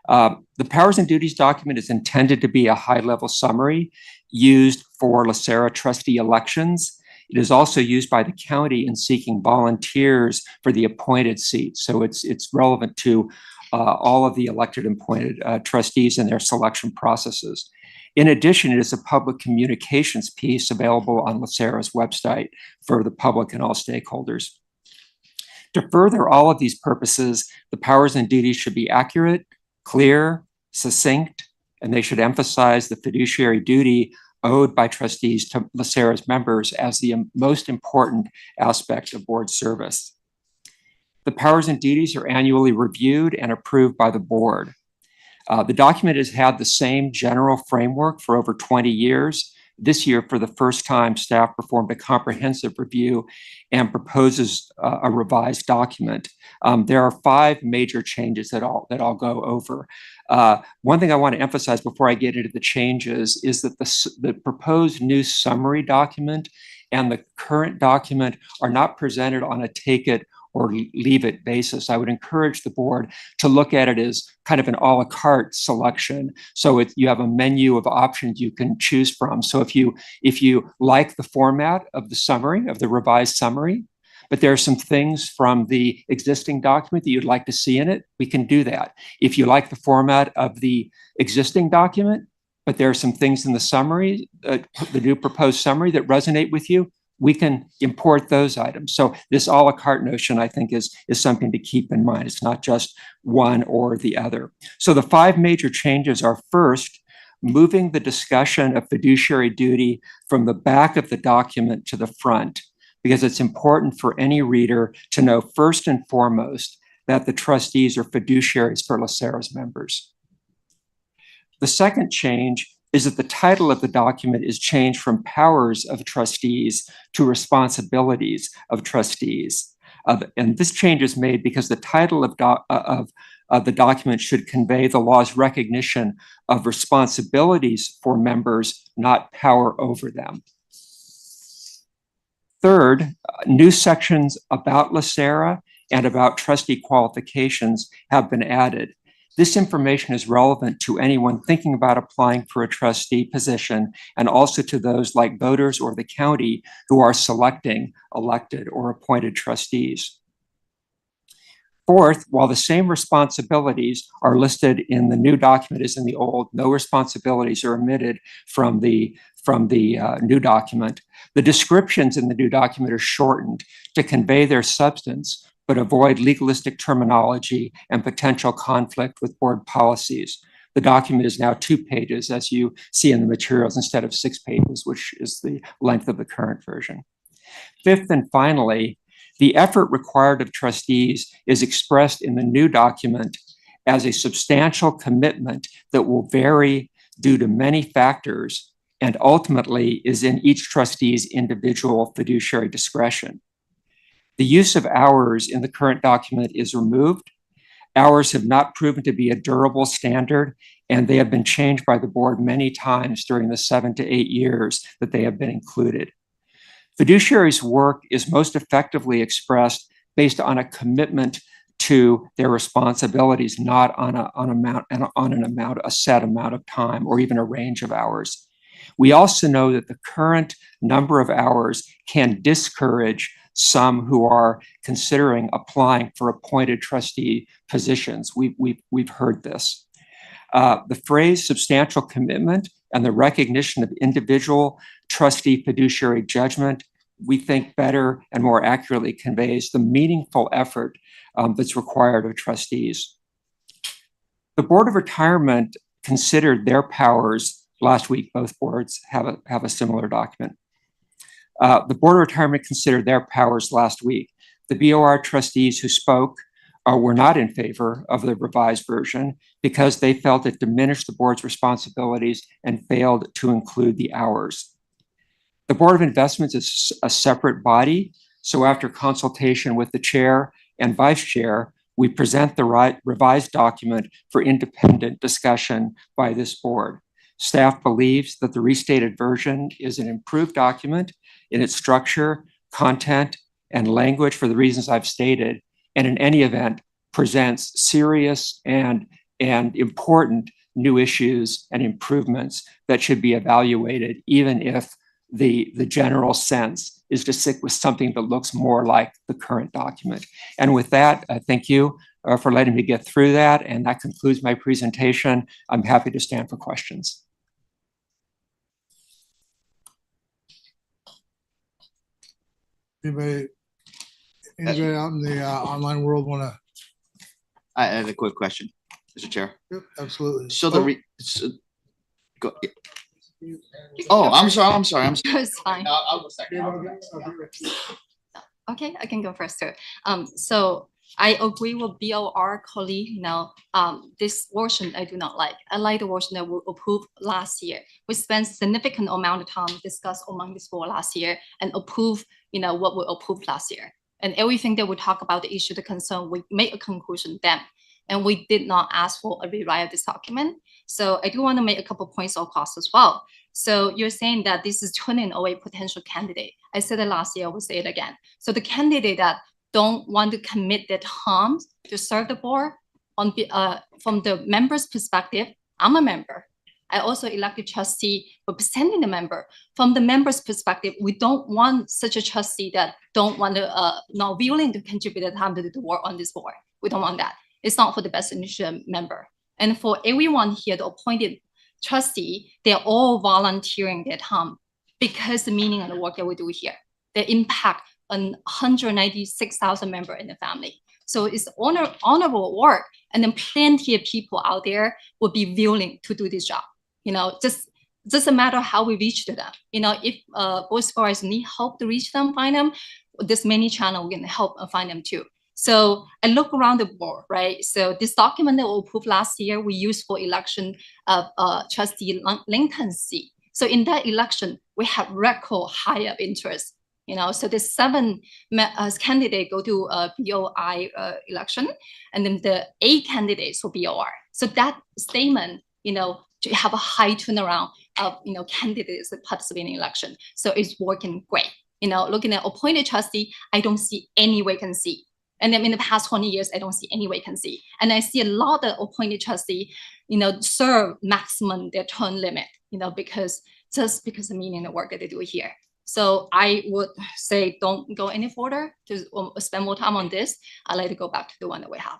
The powers and duties document is intended to be a high-level summary used for LACERA trustee elections. It is also used by the county in seeking volunteers for the appointed seats. So it's relevant to all of the elected and appointed trustees and their selection processes. In addition, it is a public communications piece available on LACERA's website for the public and all stakeholders. To further all of these purposes, the powers and duties should be accurate, clear, succinct, and they should emphasize the fiduciary duty owed by trustees to LACERA's members as the most important aspect of board service. The powers and duties are annually reviewed and approved by the board. The document has had the same general framework for over 20 years. This year, for the first time, staff performed a comprehensive review and proposes a revised document. There are 5 major changes that I'll go over. One thing I want to emphasize before I get into the changes is that the proposed new summary document and the current document are not presented on a take it or leave it basis. I would encourage the board to look at it as kind of an a la carte selection. So you have a menu of options you can choose from. So if you like the format of the summary, of the revised summary, but there are some things from the existing document that you'd like to see in it, we can do that. If you like the format of the existing document, but there are some things in the summary, the new proposed summary that resonate with you, we can import those items. So this a la carte notion, I think, is something to keep in mind. It's not just one or the other. So the 5 major changes are: first, moving the discussion of fiduciary duty from the back of the document to the front, because it's important for any reader to know first and foremost that the trustees are fiduciaries for LACERA's members. The second change is that the title of the document is changed from powers of trustees to responsibilities of trustees. And this change is made because the title of the document should convey the law's recognition of responsibilities for members, not power over them. Third, new sections about LACERA and about trustee qualifications have been added. This information is relevant to anyone thinking about applying for a trustee position, and also to those like voters or the county who are selecting elected or appointed trustees. Fourth, while the same responsibilities are listed in the new document as in the old, no responsibilities are omitted from the new document. The descriptions in the new document are shortened to convey their substance, but avoid legalistic terminology and potential conflict with board policies. The document is now 2 pages, as you see in the materials, instead of 6 pages, which is the length of the current version. Fifth and finally, the effort required of trustees is expressed in the new document as a substantial commitment that will vary due to many factors and ultimately is in each trustee's individual fiduciary discretion. The use of hours in the current document is removed. Hours have not proven to be a durable standard, and they have been changed by the board many times during the 7 to 8 years that they have been included. Fiduciaries' work is most effectively expressed based on a commitment to their responsibilities, not on a set amount of time or even a range of hours. We also know that the current number of hours can discourage some who are considering applying for appointed trustee positions. We've heard this. The phrase substantial commitment and the recognition of individual trustee fiduciary judgment, we think better and more accurately conveys the meaningful effort that's required of trustees. The Board of Retirement considered their powers last week. Both boards have a similar document. The Board of Retirement considered their powers last week. The BOR trustees who spoke were not in favor of the revised version because they felt it diminished the board's responsibilities and failed to include the hours. The Board of Investments is a separate body, so after consultation with the chair and vice chair, we present the revised document for independent discussion by this board. Staff believes that the restated version is an improved document in its structure, content, and language for the reasons I've stated, and in any event, presents serious and important new issues and improvements that should be evaluated, even if the general sense is to stick with something that looks more like the current document. And with that, thank you for letting me get through that. And that concludes my presentation. I'm happy to stand for questions. Anybody out in the online world want to? I have a quick question, Mr. Chair. Yep, absolutely. So go. Oh, I'm sorry. It's fine. I'll go second. Okay, I can go first too. So I agree with BOR colleague. This version I do not like. I like the version that we approved last year. We spent significant amount of time discuss among this board last year and approve, what we approved last year. And everything that we talk about the issue, the concern, we made a conclusion then. And we did not ask for a rewrite of this document. So I do want to make a couple points across as well. So you're saying that this is turning away potential candidate. I said it last year, I will say it again. So the candidate that don't want to commit their time to serve the board from the member's perspective, I'm a member. I also elected trustee representing the member. From the member's perspective, we don't want such a trustee that don't want to, not willing to contribute their time to do the work on this board. We don't want that. It's not for the best interest member. And for everyone here, the appointed trustee, they're all volunteering their time because the meaning of the work that we do here, the impact on 196,000 members in the family. So it's honorable work, and then plenty of people out there will be willing to do this job. Just a matter of how we reach to them. If board supervisors need help to reach them, find them, there's many channels we can help find them too. So I look around the board, right? So this document that we approved last year, we used for election of trustee Lincoln seat. So in that election, we have record high of interest. So the 7 candidates go to BOI election, and then the 8 candidates for BOR. So that statement, to have a high turnaround of candidates that participate in election. So it's working great. Looking at appointed trustee, I don't see any vacancy. And then in the past 20 years, I don't see any vacancy. And I see a lot of appointed trustee, serve maximum their term limit, because the meaning of the work that they do here. So I would say don't go any further to spend more time on this. I'd like to go back to the one that we have.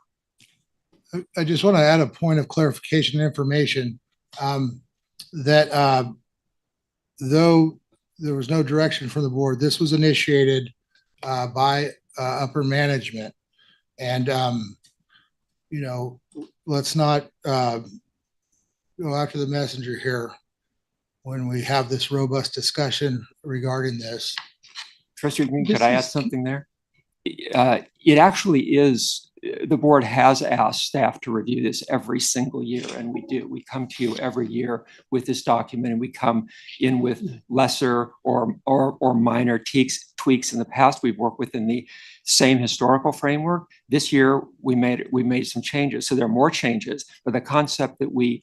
I just want to add a point of clarification and information that though there was no direction from the board, this was initiated by upper management. And, let's not go after the messenger here when we have this robust discussion regarding this. Trustee Green, could I add something there? It actually is, the board has asked staff to review this every single year, and we do. We come to you every year with this document, and we come in with lesser or minor tweaks. In the past, we've worked within the same historical framework. This year, we made some changes. So there are more changes, but the concept that we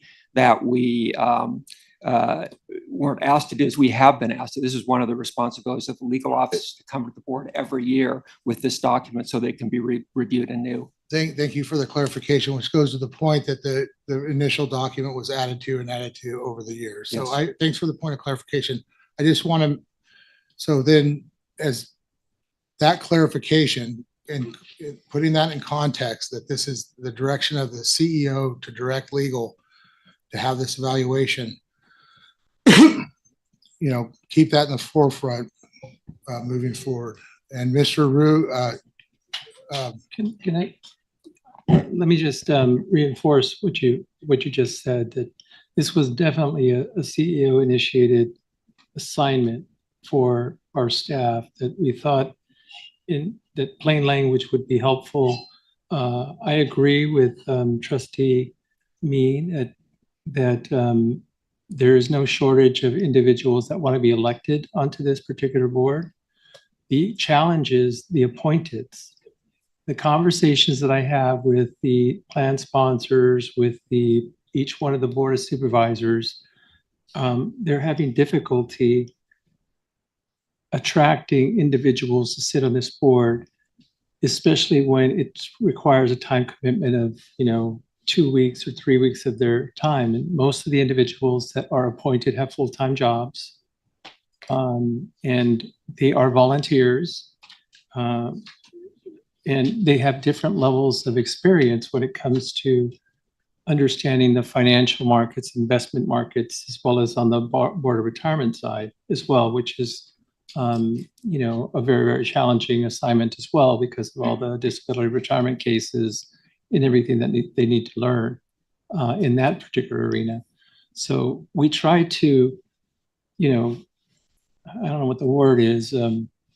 weren't asked to do is we have been asked to. This is one of the responsibilities of the legal office to come to the board every year with this document so they can be reviewed anew. Thank you for the clarification, which goes to the point that the initial document was added to over the years. So Yes. thanks for the point of clarification. I just want to, so then as that clarification and putting that in context, that this is the direction of the CEO to direct legal to have this evaluation, keep that in the forefront moving forward. And Mr. Rue, Can I, let me just reinforce what you just said, that this was definitely a CEO initiated assignment for our staff, that we thought that plain language would be helpful. I agree with Trustee Mead that there is no shortage of individuals that want to be elected onto this particular board. The challenge is the appointeds. The conversations that I have with the plan sponsors, with each one of the board of supervisors, they're having difficulty attracting individuals to sit on this board, especially when it requires a time commitment of 2 weeks or 3 weeks of their time. And most of the individuals that are appointed have full-time jobs, and they are volunteers, and they have different levels of experience when it comes to understanding the financial markets, investment markets, as well as on the board of retirement side as well, which is a very, very challenging assignment as well, because of all the disability retirement cases and everything that they need to learn in that particular arena. So we try to, I don't know what the word is,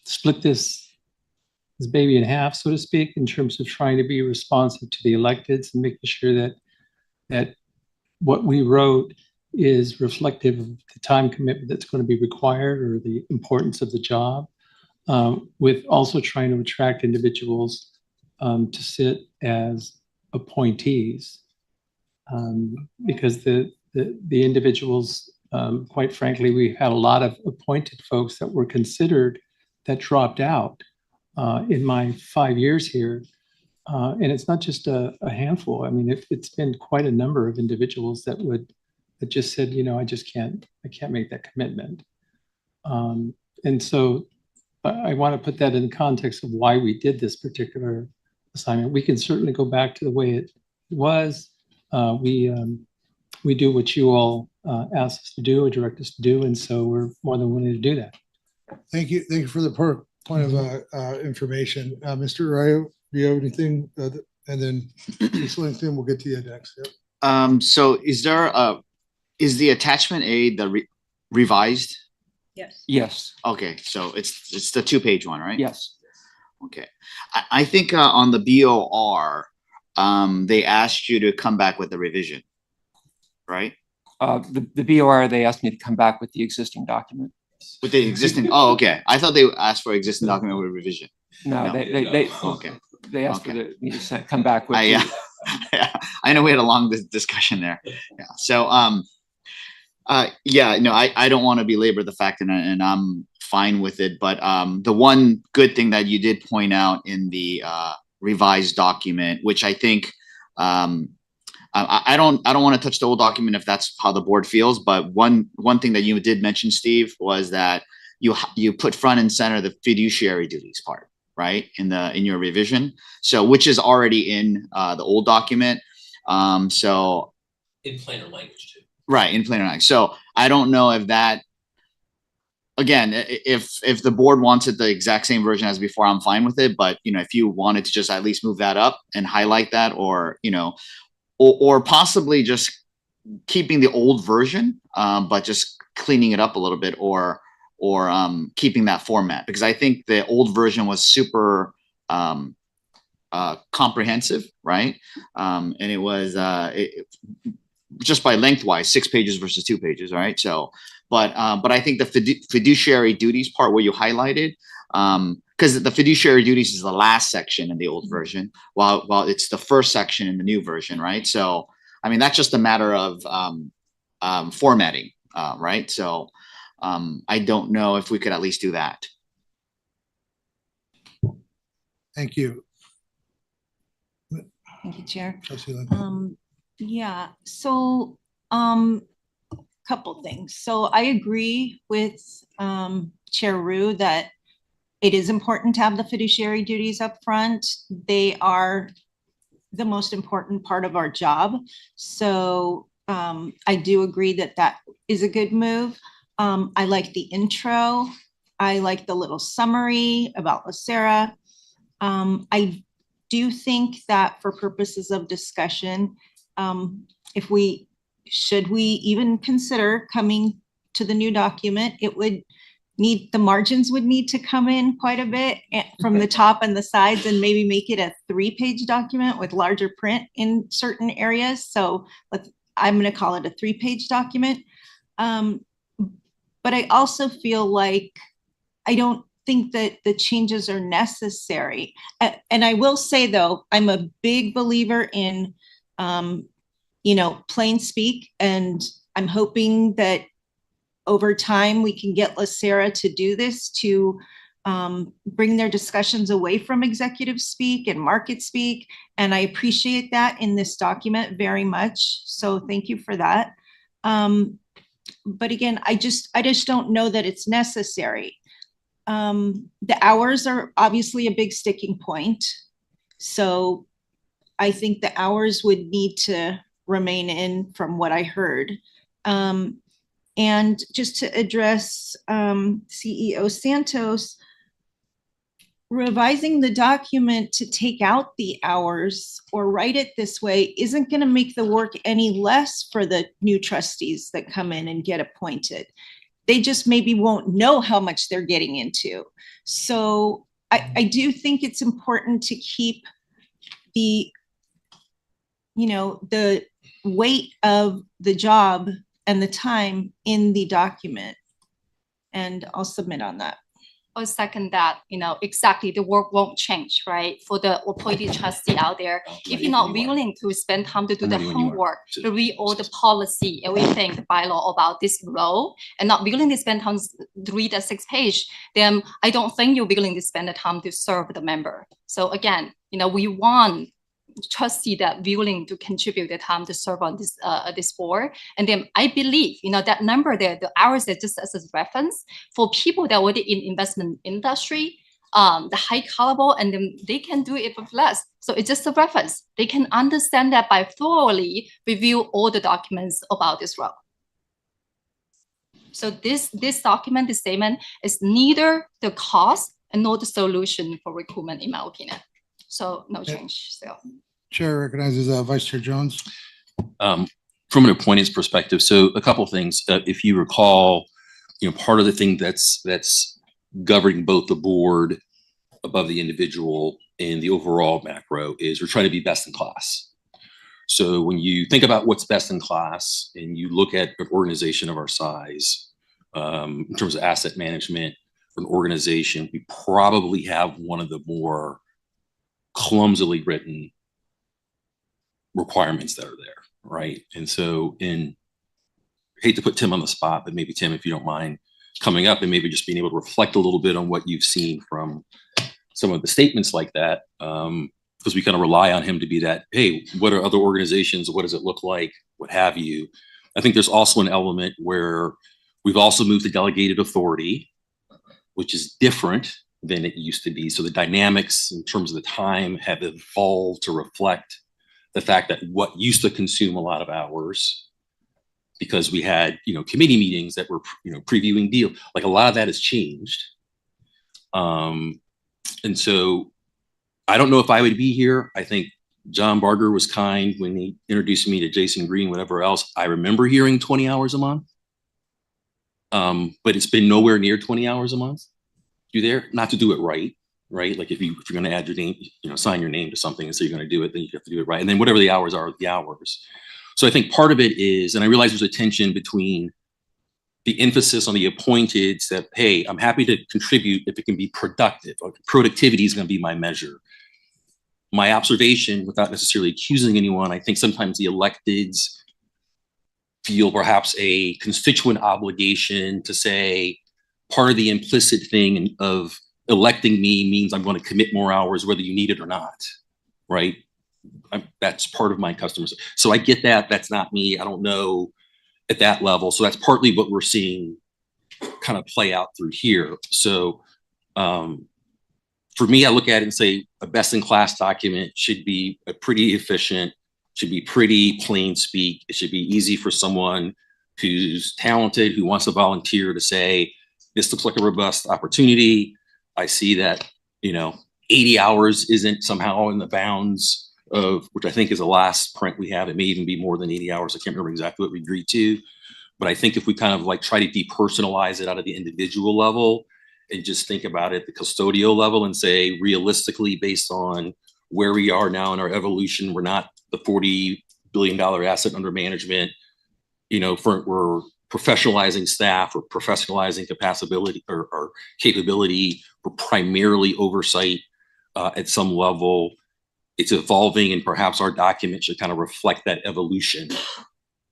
split this baby in half, so to speak, in terms of trying to be responsive to the electeds and making sure that what we wrote is reflective of the time commitment that's going to be required or the importance of the job, with also trying to attract individuals to sit as appointees, because the individuals, quite frankly, we had a lot of appointed folks that were considered that dropped out in my 5 years here. And it's not just a handful. I mean, it's been quite a number of individuals that just said, I can't make that commitment. And so I want to put that in context of why we did this particular assignment. We can certainly go back to the way it was. We do what you all asked us to do or direct us to do, and so we're more than willing to do that. thank you for the point of information. Mr. Rayo, do you have anything? And then Ms. Langton, we'll get to you next. Yep. So is the attachment A the revised? Yes. Yes. Okay, so it's the 2-page one, right? Yes. Okay. I think on the BOR, they asked you to come back with a revision, right? The BOR, they asked me to come back with the existing document. With the existing, oh, okay. I thought they asked for existing document with revision. No, they okay. They asked me to come back with. Yeah, I know we had a long discussion there. Yeah. So, yeah, no, I don't want to belabor the fact, and I'm fine with it. But the one good thing that you did point out in the revised document, which I think I don't want to touch the old document if that's how the board feels. But one thing that you did mention, Steve, was that you put front and center the fiduciary duties part, right, in your revision. So which is already in the old document. So in plainer language too. Right, in plainer language. So I don't know if that, again, if the board wants it the exact same version as before, I'm fine with it. But if you wanted to just at least move that up and highlight that, or or possibly just keeping the old version, but just cleaning it up a little bit, or keeping that format, because I think the old version was super comprehensive, right? And it was just by lengthwise 6 pages versus 2 pages, right? So, but I think the fiduciary duties part where you highlighted, because the fiduciary duties is the last section in the old version, while it's the first section in the new version, right? So, I mean, that's just a matter of formatting. right? So I don't know if we could at least do that. Thank you. Thank you, Chair. Trustee Lincoln. Yeah, so, couple things. So I agree with, Chair Rue that it is important to have the fiduciary duties up front. They are the most important part of our job. So, I do agree that that is a good move. I like the intro. I like the little summary about LACERA. I do think that for purposes of discussion, should we even consider coming to the new document, the margins would need to come in quite a bit from the top and the sides, and maybe make it a 3-page document with larger print in certain areas. So I'm going to call it a 3-page document. But I also feel like I don't think that the changes are necessary. And I will say, though, I'm a big believer in, plain speak. And I'm hoping that over time we can get LACERA to do this, to bring their discussions away from executive speak and market speak. And I appreciate that in this document very much. So thank you for that. But again, I just don't know that it's necessary. The hours are obviously a big sticking point. So I think the hours would need to remain in from what I heard. And just to address CEO Santos, revising the document to take out the hours or write it this way isn't going to make the work any less for the new trustees that come in and get appointed. They just maybe won't know how much they're getting into. So I do think it's important to keep the weight of the job and the time in the document. And I'll submit on that. I'll second that, exactly, the work won't change, right? For the appointed trustee out there, if you're not willing to spend time to do the homework, to read all the policy, everything, the bylaw about this role, and not willing to spend time to read a 6-page, then I don't think you're willing to spend the time to serve the member. So again, we want trustee that willing to contribute the time to serve on this board. And then I believe, that number there, the hours that just as a reference for people that already in investment industry, the high caliber, and then they can do it with less. So it's just a reference. They can understand that by thoroughly review all the documents about this role. So this document, this statement is neither the cost and nor the solution for recruitment, in my opinion. So no change still. Chair recognizes Vice Chair Jones. From an appointments perspective, so a couple of things. If you recall, part of the thing that's governing both the board above the individual and the overall macro is we're trying to be best in class. So when you think about what's best in class and you look at an organization of our size, in terms of asset management, an organization, we probably have one of the more clumsily written requirements that are there, right? And so I hate to put Tim on the spot, but maybe Tim, if you don't mind coming up and maybe just being able to reflect a little bit on what you've seen from some of the statements like that, because we kind of rely on him to be that, hey, what are other organizations? What does it look like? What have you? I think there's also an element where we've also moved to delegated authority, which is different than it used to be. So the dynamics in terms of the time have evolved to reflect the fact that what used to consume a lot of hours, because we had, committee meetings that were, previewing deal, like a lot of that has changed. And so I don't know if I would be here. I think John Barger was kind when he introduced me to Jason Green, whatever else. I remember hearing 20 hours a month. But it's been nowhere near 20 hours a month. You there, not to do it right? Like if you're going to add your name, sign your name to something and say you're going to do it, then you have to do it right. And then whatever the hours are, the hours. So I think part of it is, and I realize there's a tension between the emphasis on the appointeds that, hey, I'm happy to contribute if it can be productive. Productivity is going to be my measure. My observation, without necessarily accusing anyone, I think sometimes the electeds feel perhaps a constituent obligation to say part of the implicit thing of electing me means I'm going to commit more hours whether you need it or not, right? That's part of my customers. So I get that. That's not me. I don't know at that level. So that's partly what we're seeing kind of play out through here. So for me, I look at it and say a best-in-class document should be pretty efficient, should be pretty plain speak. It should be easy for someone who's talented, who wants to volunteer to say, this looks like a robust opportunity. I see that, 80 hours isn't somehow in the bounds of, which I think is the last print we have. It may even be more than 80 hours. I can't remember exactly what we agreed to. But I think if we kind of like try to depersonalize it out of the individual level and just think about it at the custodial level and say, realistically, based on where we are now in our evolution, we're not the $40 billion asset under management. We're professionalizing staff, we're professionalizing capacity or capability, we're primarily oversight at some level. It's evolving, and perhaps our document should kind of reflect that evolution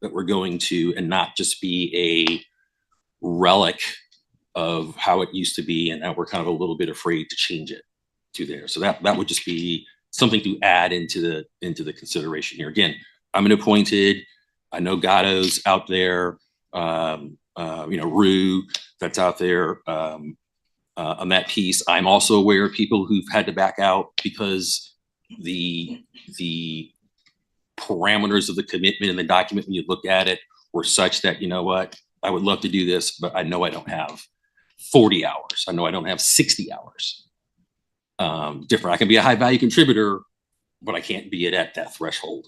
that we're going to, and not just be a relic of how it used to be, and that we're kind of a little bit afraid to change it to there. So that would just be something to add into the consideration here. Again, I'm an appointed. I know Gatto's out there. Rue that's out there on that piece. I'm also aware of people who've had to back out because the parameters of the commitment in the document, when you look at it, were such that, I would love to do this, but I know I don't have 40 hours. I know I don't have 60 hours. Different. I can be a high value contributor, but I can't be at that threshold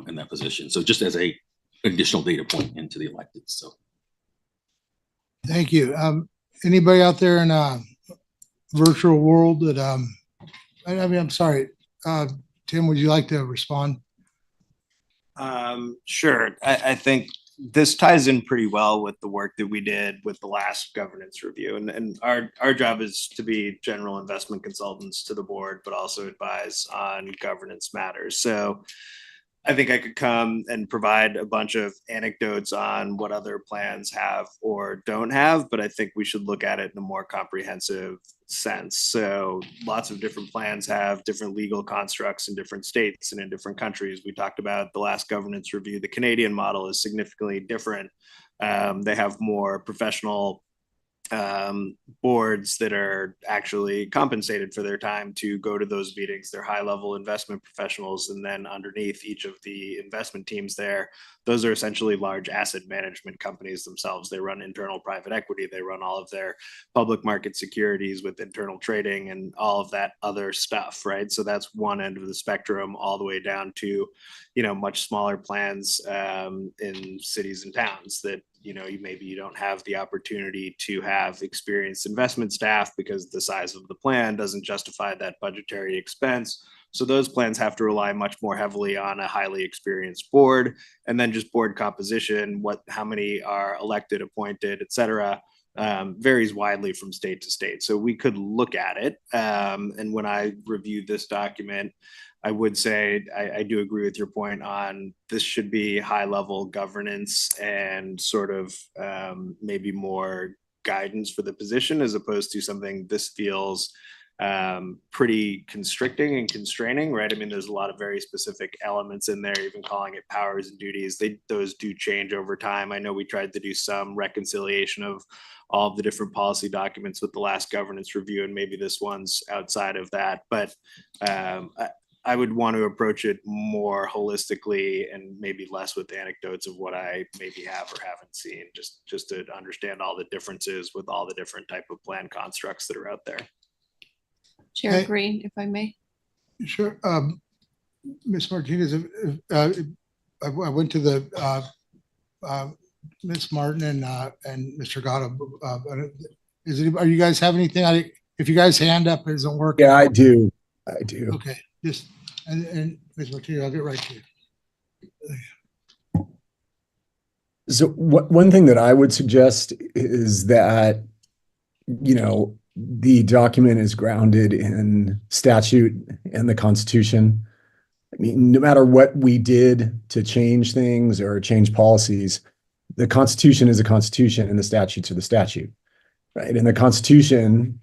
in that position. So just as a additional data point into the elected. So Thank you. Anybody out there in a virtual world that, I'm sorry, Tim, would you like to respond? Sure. I think this ties in pretty well with the work that we did with the last governance review. And our job is to be general investment consultants to the board, but also advise on governance matters. So I think I could come and provide a bunch of anecdotes on what other plans have or don't have, but I think we should look at it in a more comprehensive sense. So lots of different plans have different legal constructs in different states and in different countries. We talked about the last governance review. The Canadian model is significantly different. They have more professional boards that are actually compensated for their time to go to those meetings. They're high-level investment professionals, and then underneath each of the investment teams there, those are essentially large asset management companies themselves. They run internal private equity. They run all of their public market securities with internal trading and all of that other stuff, right? So that's one end of the spectrum, all the way down to, much smaller plans in cities and towns that maybe you don't have the opportunity to have experienced investment staff because the size of the plan doesn't justify that budgetary expense. So those plans have to rely much more heavily on a highly experienced board, and then just board composition, how many are elected, appointed, et cetera, varies widely from state to state. So we could look at it. And when I reviewed this document, I would say I do agree with your point on this should be high level governance and sort of maybe more guidance for the position, as opposed to something this feels pretty constricting and constraining, right? I mean, there's a lot of very specific elements in there, even calling it powers and duties. Those do change over time. I know we tried to do some reconciliation of all of the different policy documents with the last governance review, and maybe this one's outside of that. But I would want to approach it more holistically and maybe less with anecdotes of what I maybe have or haven't seen, just to understand all the differences with all the different type of plan constructs that are out there. Chair Green, if I may. Sure. Ms. Martinez, I went to the Ms. Martin and Mr. Gatto. Are you guys have anything? If you guys hand up isn't working. Yeah, I do. Okay. And Ms. Martinez, I'll get right to you. So one thing that I would suggest is that, the document is grounded in statute and the Constitution. I mean, no matter what we did to change things or change policies, The Constitution is a Constitution and the statutes are the statute, right? And the Constitution,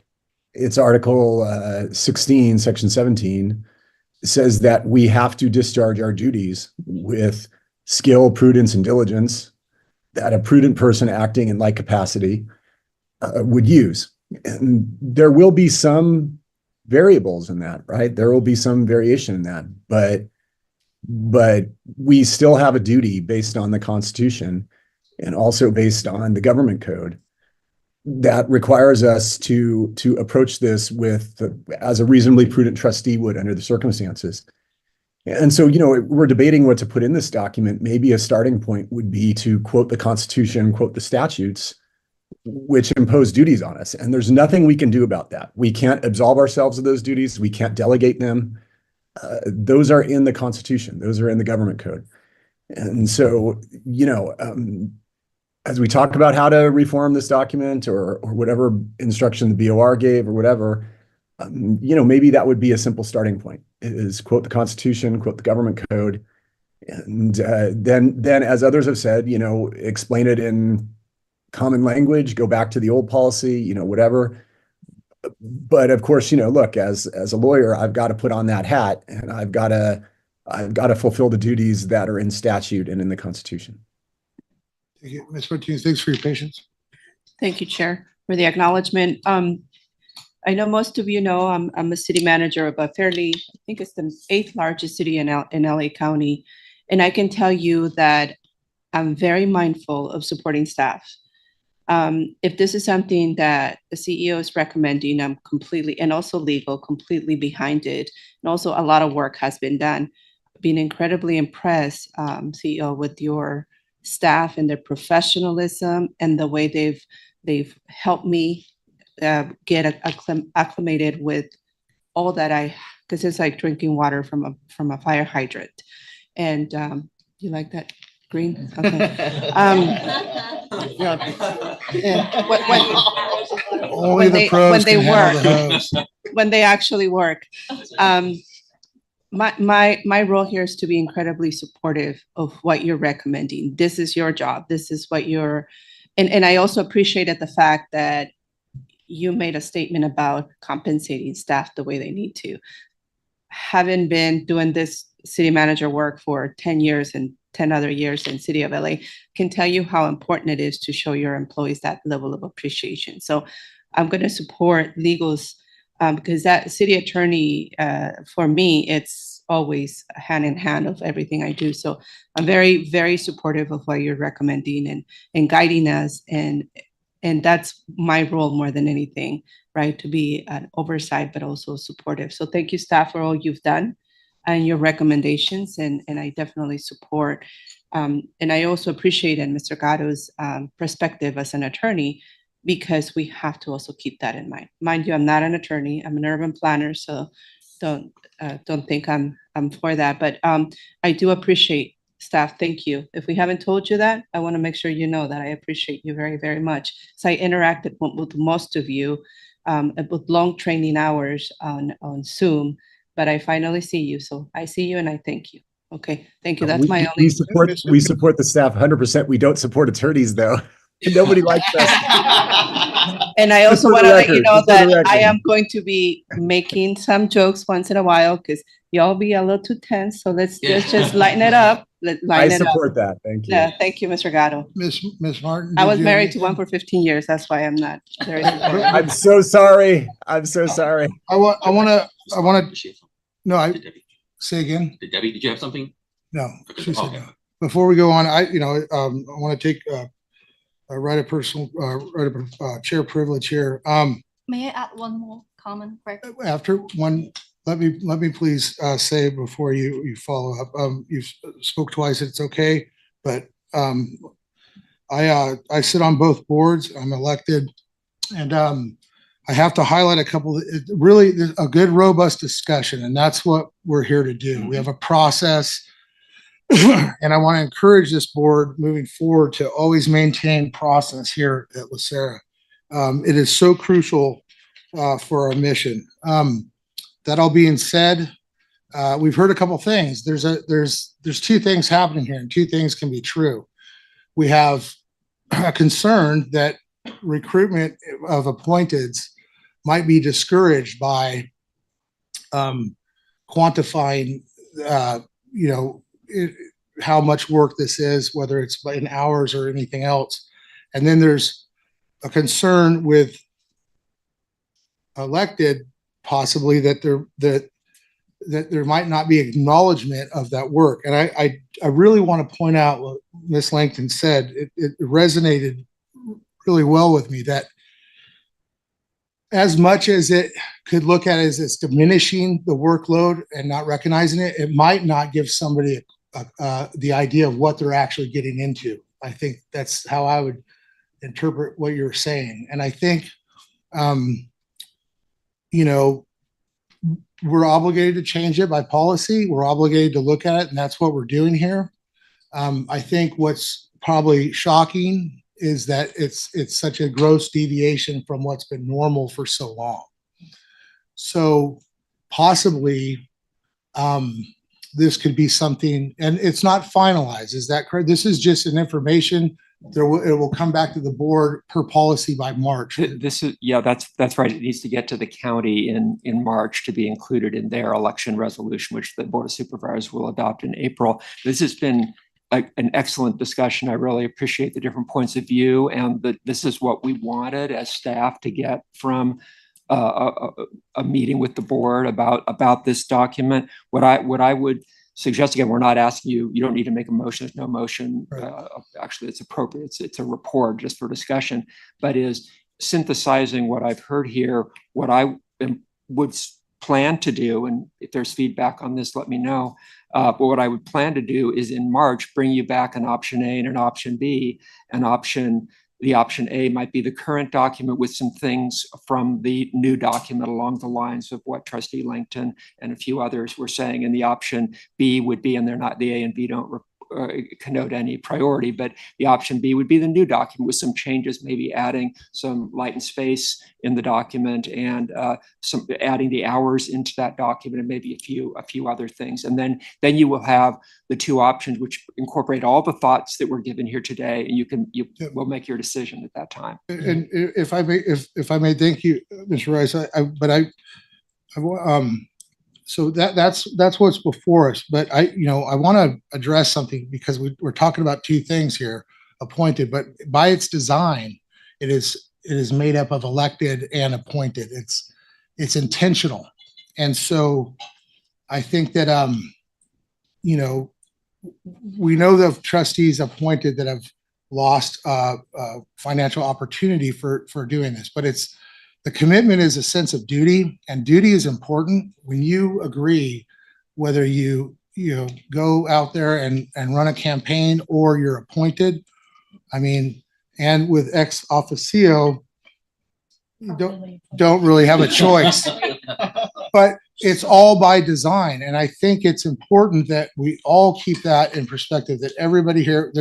it's Article 16, Section 17, says that we have to discharge our duties with skill, prudence, and diligence that a prudent person acting in like capacity would use. And there will be some variables in that, right? There will be some variation in that, but we still have a duty based on the Constitution and also based on the government code that requires us to approach this as a reasonably prudent trustee would under the circumstances. And so, we're debating what to put in this document. Maybe a starting point would be to quote the Constitution, quote the statutes, which impose duties on us. And there's nothing we can do about that. We can't absolve ourselves of those duties. We can't delegate them. Those are in the Constitution. Those are in the government code. And so, as we talk about how to reform this document or whatever instruction the BOR gave or whatever, maybe that would be a simple starting point, is quote the Constitution, quote the government code. And then as others have said, explain it in common language, go back to the old policy, whatever. But of course, look, as a lawyer, I've got to put on that hat and I've got to fulfill the duties that are in statute and in the Constitution. Thank you. Ms. Martinez, thanks for your patience. Thank you, Chair, for the acknowledgement. I know most of you know I'm a city manager of a fairly, I think it's the 8th largest city in LA County. And I can tell you that I'm very mindful of supporting staff. If this is something that the CEO is recommending, I'm completely, and also legal, completely behind it. And also a lot of work has been done. I've been incredibly impressed, CEO, with your staff and their professionalism and the way they've helped me get acclimated with all that because it's like drinking water from a fire hydrant. And you like that green? Okay. Only the pros can handle the hose. When they actually work. My role here is to be incredibly supportive of what you're recommending. This is your job. This is what and I also appreciated the fact that you made a statement about compensating staff the way they need to. Having been doing this city manager work for 10 years and 10 other years in City of LA, can tell you how important it is to show your employees that level of appreciation. So I'm going to support legals because that city attorney, for me, it's always hand in hand of everything I do. So I'm very, very supportive of what you're recommending and guiding us. And that's my role more than anything, right? To be an oversight, but also supportive. So thank you, staff, for all you've done and your recommendations. And I definitely support. And I also appreciate Mr. Gatto's perspective as an attorney, because we have to also keep that in mind. Mind you, I'm not an attorney. I'm an urban planner, so don't think I'm for that. But I do appreciate staff. Thank you. If we haven't told you that, I want to make sure you know that I appreciate you very, very much. So I interacted with most of you with long training hours on Zoom, but I finally see you. So I see you and I thank you. Okay, thank you. That's my only. We support the staff 100%. We don't support attorneys, though. Nobody likes us. And I also want to let you know that I am going to be making some jokes once in a while because y'all be a little too tense. So let's just lighten it up. I support that. Thank you. Yeah, thank you, Mr. Gatto. Ms. Martin. I was married to one for 15 years. That's why I'm not very supportive. I'm so sorry. I'm so sorry. I want to. No, say again. Debbie, did you have something? No. She said no. Before we go on, I want to take right of chair privilege here. May I add one more comment? After one, let me please say before you follow up. You spoke twice. It's okay, but I sit on both boards. I'm elected, and I have to highlight a couple. Really, a good, robust discussion, and that's what we're here to do. We have a process. And I want to encourage this board moving forward to always maintain process here at LACERA. It is so crucial for our mission. That all being said, we've heard a couple things. There's two things happening here, and two things can be true. we have a concern that recruitment of appointeds might be discouraged by quantifying, how much work this is, whether it's in hours or anything else. And then there's a concern with elected, possibly that there might not be acknowledgement of that work. And I really want to point out what Ms. Langton said. It resonated really well with me, that as much as it could look at it as it's diminishing the workload and not recognizing it, it might not give somebody the idea of what they're actually getting into. I think that's how I would interpret what you're saying. And I think, we're obligated to change it by policy. We're obligated to look at it, and that's what we're doing here. I think what's probably shocking is that it's such a gross deviation from what's been normal for so long. So possibly this could be something, and it's not finalized. Is that correct? This is just an information. It will come back to the board per policy by March. This is, yeah, that's right. It needs to get to the county in March to be included in their election resolution, which the Board of Supervisors will adopt in April. This has been an excellent discussion. I really appreciate the different points of view, and this is what we wanted as staff to get from a meeting with the board about this document. What I would suggest, again, we're not asking you, you don't need to make a motion. There's no motion. Actually, it's appropriate. It's a report just for discussion, but is synthesizing what I've heard here, what I would plan to do, and if there's feedback on this, let me know. But what I would plan to do is in March, bring you back an option A and an option B. The option A might be the current document with some things from the new document along the lines of what Trustee Langton and a few others were saying. And the option B would be, and they're not, the A and B don't connote any priority, but the option B would be the new document with some changes, maybe adding some light and space in the document and some adding the hours into that document and maybe a few other things. And then you will have the two options which incorporate all the thoughts that were given here today, and you will make your decision at that time. And if I may, thank you, Mr. Rice. So that's what's before us. But I want to address something, because we're talking about two things here: appointed, but by its design, it is made up of elected and appointed. It's intentional, and so I think that we know the trustees appointed that have lost financial opportunity for doing this, but the commitment is a sense of duty, and duty is important. When you agree, whether you go out there and run a campaign or you're appointed, and with ex officio, you don't really have a choice. But it's all by design, and I think it's important that we all keep that in perspective. That everybody here,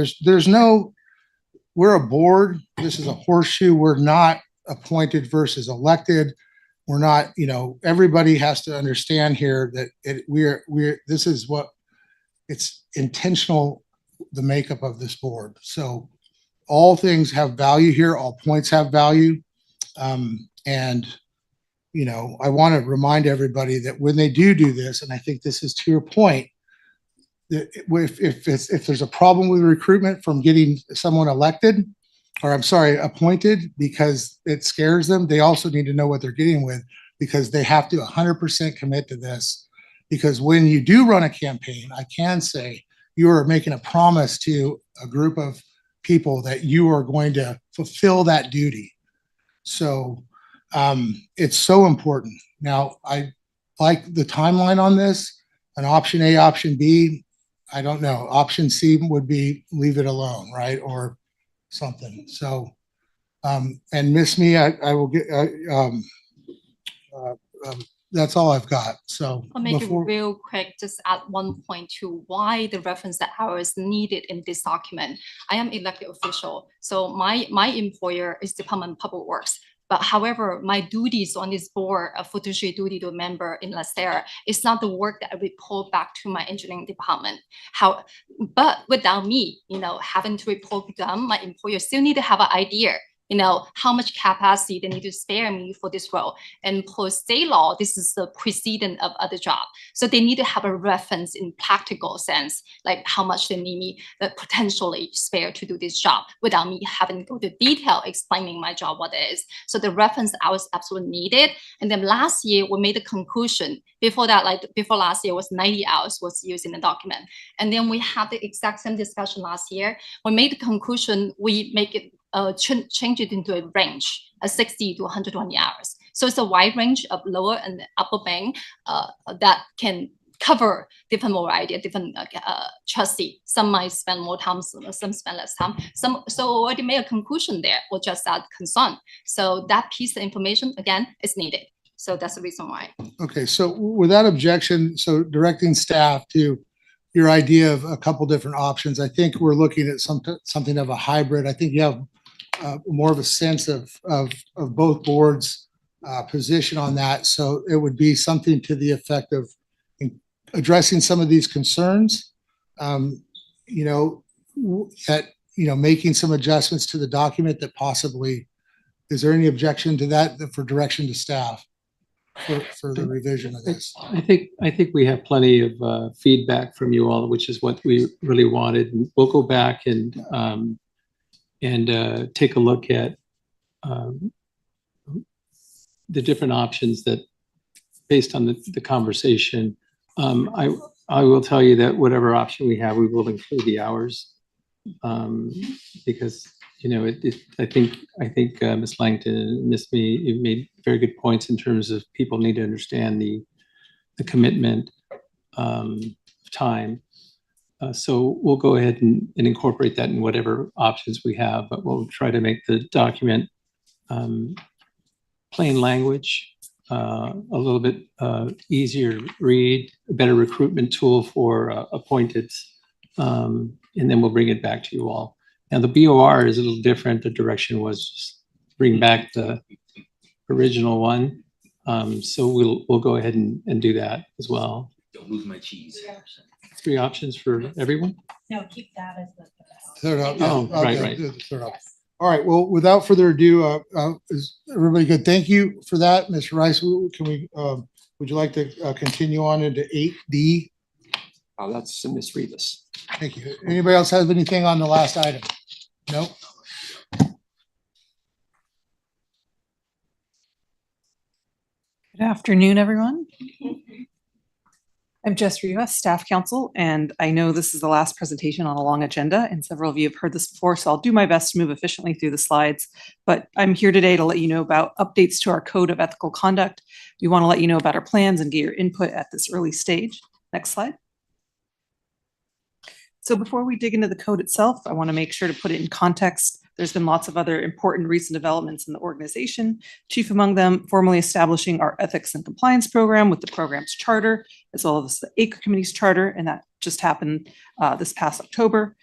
we're a board. This is a horseshoe. We're not appointed versus elected. We're not, everybody has to understand here that this is what it's intentional, the makeup of this board. So all things have value here. All points have value. And I want to remind everybody that when they do this, and I think this is to your point, that if there's a problem with recruitment from getting someone elected, or appointed, because it scares them, they also need to know what they're getting with, because they have to 100% commit to this. Because when you do run a campaign, I can say you are making a promise to a group of people that you are going to fulfill that duty. So it's so important. Now, I like the timeline on this. An option A, option B, I don't know. Option C would be leave it alone, right? Or something. So, and miss me, I will get, that's all I've got. So I'll make it real quick, just add one point to why the reference that hours needed in this document. I am elected official, so my employer is Department of Public Works. But however, my duties on this board, a fiduciary duty to a member in LACERA, is not the work that I report back to my engineering department. But without me, having to report to them, my employer still need to have an idea, how much capacity they need to spare me for this role. And per state law, this is the precedent of other job. So they need to have a reference in practical sense, like how much they need me potentially spare to do this job without me having to go to detail explaining my job, what it is. So the reference hours absolutely needed. And then last year, we made a conclusion. Before that, before last year was 90 hours was used in the document. And then we had the exact same discussion last year. We made the conclusion, we make it change it into a range of 60 to 120 hours. So it's a wide range of lower and upper band that can cover different variety, different trustee. Some might spend more time, some spend less time. So already made a conclusion there, or just that concern. So that piece of information, again, is needed. So that's the reason why. Okay, so without objection, so directing staff to your idea of a couple different options, I think we're looking at something of a hybrid. I think you have more of a sense of both boards' position on that. So it would be something to the effect of addressing some of these concerns, making some adjustments to the document that possibly, is there any objection to that for direction to staff for the revision of this? I think we have plenty of feedback from you all, which is what we really wanted. And we'll go back and take a look at the different options that, based on the conversation. I will tell you that whatever option we have, we will include the hours, because I think Ms. Langton and Ms. Mee, you've made very good points in terms of people need to understand the commitment time. So we'll go ahead and incorporate that in whatever options we have, but we'll try to make the document plain language, a little bit easier to read, a better recruitment tool for appointeds, and then we'll bring it back to you all. Now, the BOR is a little different. The direction was just bring back the original one. So we'll go ahead and do that as well. Don't lose my cheese. 3 options for everyone? No, keep that as the. Third up. Oh, Okay, right. third up. All right, well, without further ado, is everybody good? Thank you for that, Mr. Rice. Can we, would you like to continue on into 8D? Oh, that's Ms. Rivas. Thank you. Anybody else have anything on the last item? No? Good afternoon, everyone. I'm Jess Rivas, Staff Counsel, and I know this is the last presentation on a long agenda, and several of you have heard this before, so I'll do my best to move efficiently through the slides. But I'm here today to let you know about updates to our Code of Ethical Conduct. We want to let you know about our plans and get your input at this early stage. Next slide. So before we dig into the code itself, I want to make sure to put it in context. There's been lots of other important recent developments in the organization, chief among them formally establishing our ethics and compliance program with the program's charter, as well as the ACRE Committee's charter, and that just happened this past October.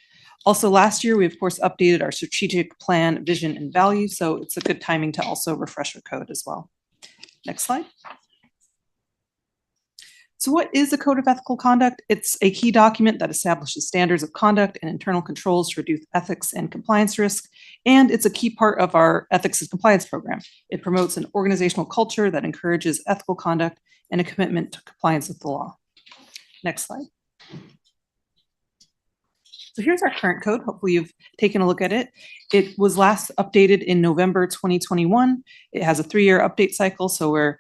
Also last year, we of course updated our strategic plan, vision, and values, so it's a good timing to also refresh our code as well. Next slide. So what is a Code of Ethical Conduct? It's a key document that establishes standards of conduct and internal controls to reduce ethics and compliance risk, and it's a key part of our ethics and compliance program. It promotes an organizational culture that encourages ethical conduct and a commitment to compliance with the law. Next slide. So here's our current code. Hopefully you've taken a look at it. It was last updated in November 2021. It has a 3-year update cycle, so we're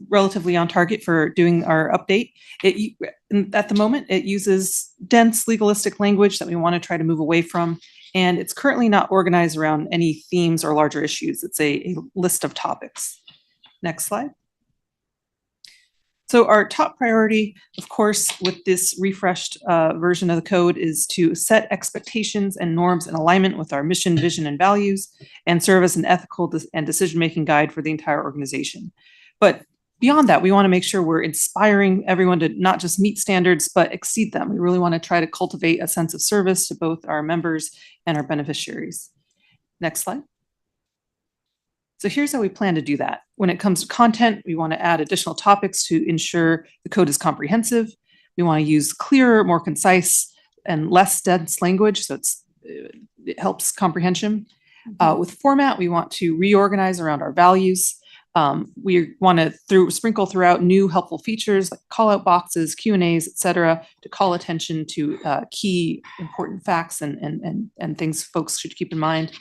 relatively on target for doing our update. At the moment, it uses dense legalistic language that we want to try to move away from, and it's currently not organized around any themes or larger issues. It's a list of topics. Next slide. So our top priority, of course, with this refreshed version of the code is to set expectations and norms in alignment with our mission, vision, and values, and serve as an ethical and decision-making guide for the entire organization. But beyond that, we want to make sure we're inspiring everyone to not just meet standards, but exceed them. We really want to try to cultivate a sense of service to both our members and our beneficiaries. Next slide. So here's how we plan to do that. When it comes to content, we want to add additional topics to ensure the code is comprehensive. We want to use clearer, more concise, and less dense language, so it helps comprehension. With format, we want to reorganize around our values. We want to sprinkle throughout new helpful features like call-out boxes, Q&As, et cetera, to call attention to key important facts and things folks should keep in mind.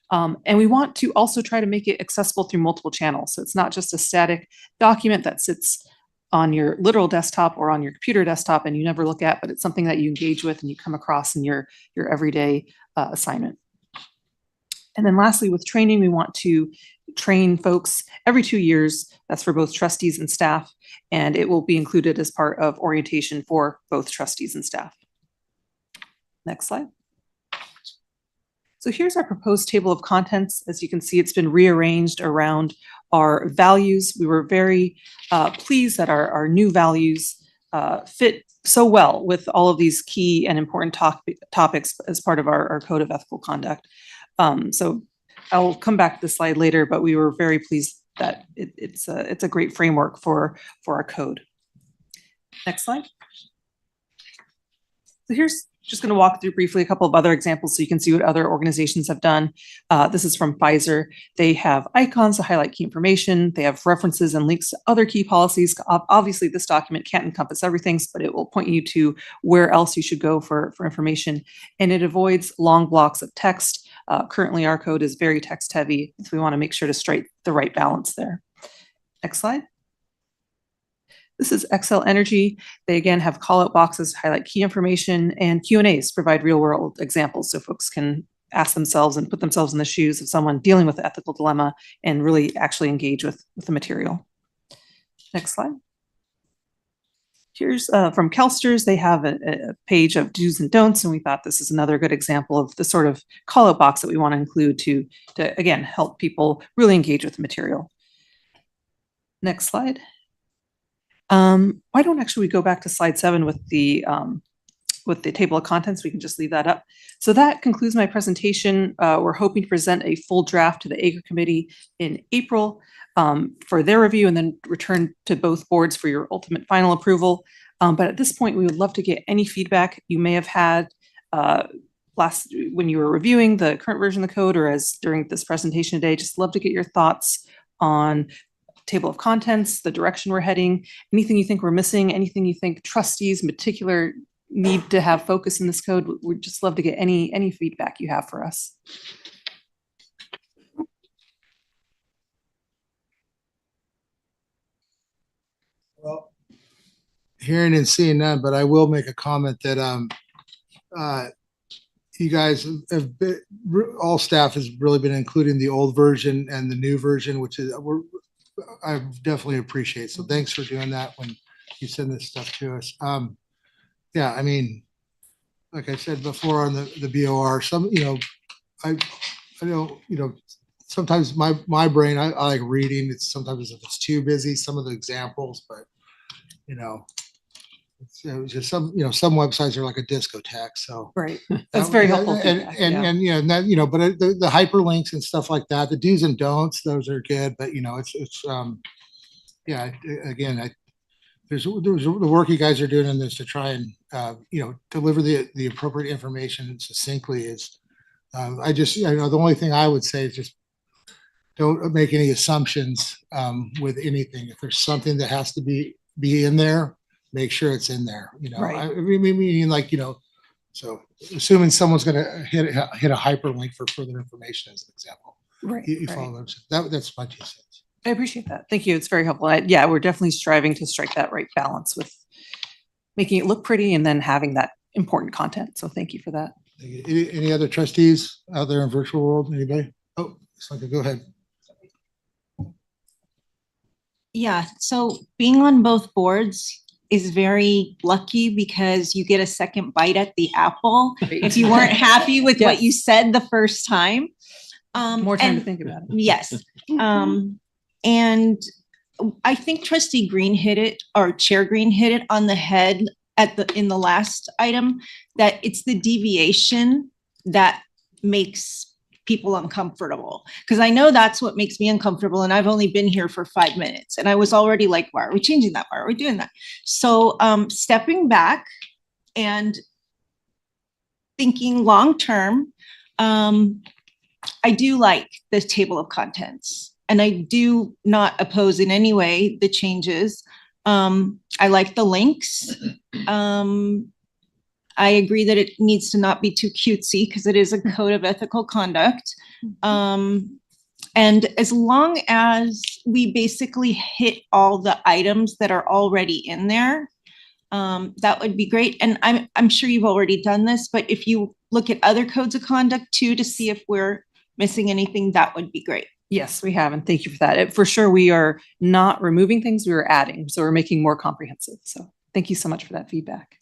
And we want to also try to make it accessible through multiple channels. So it's not just a static document that sits on your literal desktop or on your computer desktop and you never look at, but it's something that you engage with and you come across in your everyday assignment. And then lastly, with training, we want to train folks every 2 years. That's for both trustees and staff, and it will be included as part of orientation for both trustees and staff. Next slide. So here's our proposed table of contents. As you can see, it's been rearranged around our values. We were very pleased that our new values fit so well with all of these key and important topics as part of our code of ethical conduct. So I'll come back to the slide later, but we were very pleased that it's a great framework for our code. Next slide. So here's just going to walk through briefly a couple of other examples so you can see what other organizations have done. This is from Pfizer. They have icons to highlight key information. They have references and links to other key policies. Obviously, this document can't encompass everything, but it will point you to where else you should go for information. And it avoids long blocks of text. Currently, our code is very text heavy, so we want to make sure to strike the right balance there. Next slide. This is Excel Energy. They again have call-out boxes to highlight key information, and Q&As provide real-world examples so folks can ask themselves and put themselves in the shoes of someone dealing with an ethical dilemma and really actually engage with the material. Next slide. Here's from CalSTRS. They have a page of do's and don'ts, and we thought this is another good example of the sort of call-out box that we want to include to again, help people really engage with the material. Next slide. Why don't actually we go back to slide 7 with the table of contents? We can just leave that up. So that concludes my presentation. We're hoping to present a full draft to the AGR committee in April for their review and then return to both boards for your ultimate final approval. But at this point, we would love to get any feedback you may have had when you were reviewing the current version of the code or as during this presentation today. Just love to get your thoughts on table of contents, the direction we're heading, anything you think we're missing, anything you think trustees in particular need to have focus in this code. We'd just love to get any feedback you have for us. Well, hearing and seeing none, but I will make a comment that you guys have been, all staff has really been including the old version and the new version, which is I definitely appreciate. So thanks for doing that when you send this stuff to us. Yeah, I mean, like I said before on the BOR, I know, sometimes my brain, I like reading. It's sometimes if it's too busy, some of the examples, but it's just some websites are like a discotheque. So right, that's very helpful. But the hyperlinks and stuff like that, the do's and don'ts, those are good. But there's the work you guys are doing in this to try and deliver the appropriate information succinctly. Is the only thing I would say is just don't make any assumptions with anything. If there's something that has to be in there, make sure it's in there. Right. So assuming someone's going to hit a hyperlink for further information, as an example. Right. You follow those. That's my 2 cents. I appreciate that. Thank you. It's very helpful. We're definitely striving to strike that right balance with making it look pretty and then having that important content. So thank you for that. Any other trustees out there in virtual world? Anybody? Oh, Slanka, go ahead. Yeah, so being on both boards is very lucky because you get a second bite at the apple if you weren't happy with what you said the first time. More time to think about it. Yes. And I think Trustee Green hit it, or Chair Green hit it on the head in the last item, that it's the deviation that makes people uncomfortable, because I know that's what makes me uncomfortable, and I've only been here for 5 minutes, and I was already like, why are we changing that? Why are we doing that? So stepping back and thinking long-term, I do like this table of contents, and I do not oppose in any way the changes. I like the links. I agree that it needs to not be too cutesy because it is a code of ethical conduct. And as long as we basically hit all the items that are already in there, that would be great. And I'm sure you've already done this, but if you look at other codes of conduct too, to see if we're missing anything, that would be great. Yes, we have, and thank you for that. For sure, we are not removing things, we are adding, so we're making more comprehensive. So thank you so much for that feedback.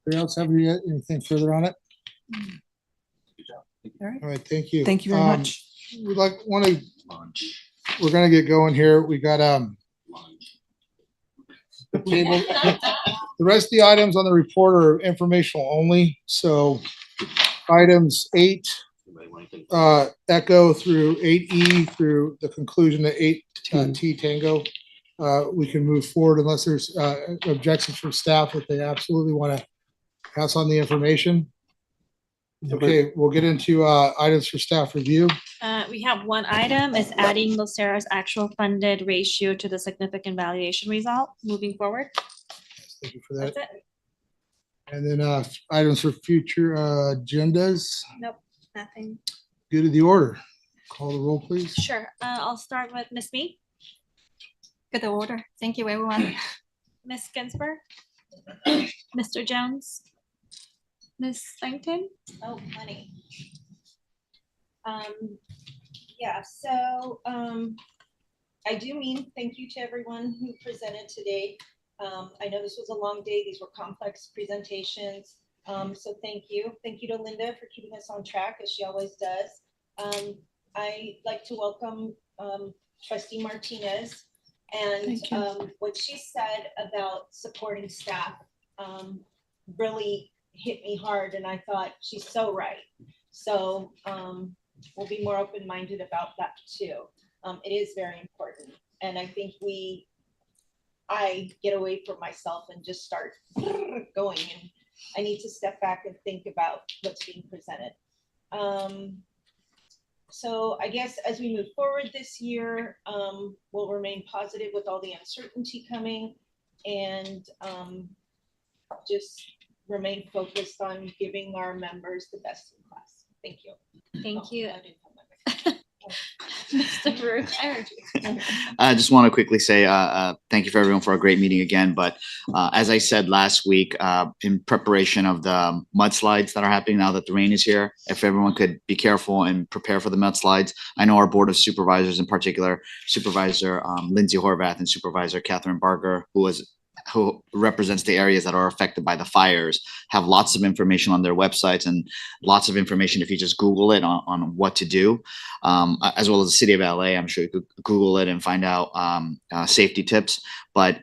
Anybody else have anything further on it? All right, thank you. Thank you very much. We're gonna get going here. We got the table. The rest of the items on the report are informational only. So items 8 Echo through 8E through the conclusion to 8T Tango. We can move forward unless there's objections from staff that they absolutely want to pass on the information. Okay, we'll get into items for staff review. We have one item is adding LACERA's actual funded ratio to the significant valuation result moving forward. Thank you for that. That's it. And then items for future agendas. Nope, nothing. Good to the order. Call the roll, please. Sure. I'll start with Ms. Mee, Good order. Thank you, everyone. Ms. Ginsburg, Mr. Jones, Ms. Langton. Oh, honey. Yeah, so I do mean thank you to everyone who presented today. I know this was a long day. These were complex presentations. So thank you. Thank you to Linda for keeping us on track as she always does. I'd like to welcome Trustee Martinez, and what she said about supporting staff really hit me hard, and I thought she's so right. So we'll be more open-minded about that too. It is very important, and I think I get away from myself and just start going, and I need to step back and think about what's being presented. So I guess as we move forward this year, we'll remain positive with all the uncertainty coming, and just remain focused on giving our members the best in class. Thank you. Thank you. Mr. Brew, I heard you. I just want to quickly say thank you for everyone for a great meeting again. But as I said last week, in preparation of the mudslides that are happening now that the rain is here, if everyone could be careful and prepare for the mudslides. I know our Board of Supervisors, in particular, Supervisor Lindsay Horvath and Supervisor Catherine Barger, who represents the areas that are affected by the fires, have lots of information on their websites and lots of information if you just Google it on what to do, as well as the city of LA. I'm sure you could Google it and find out safety tips, but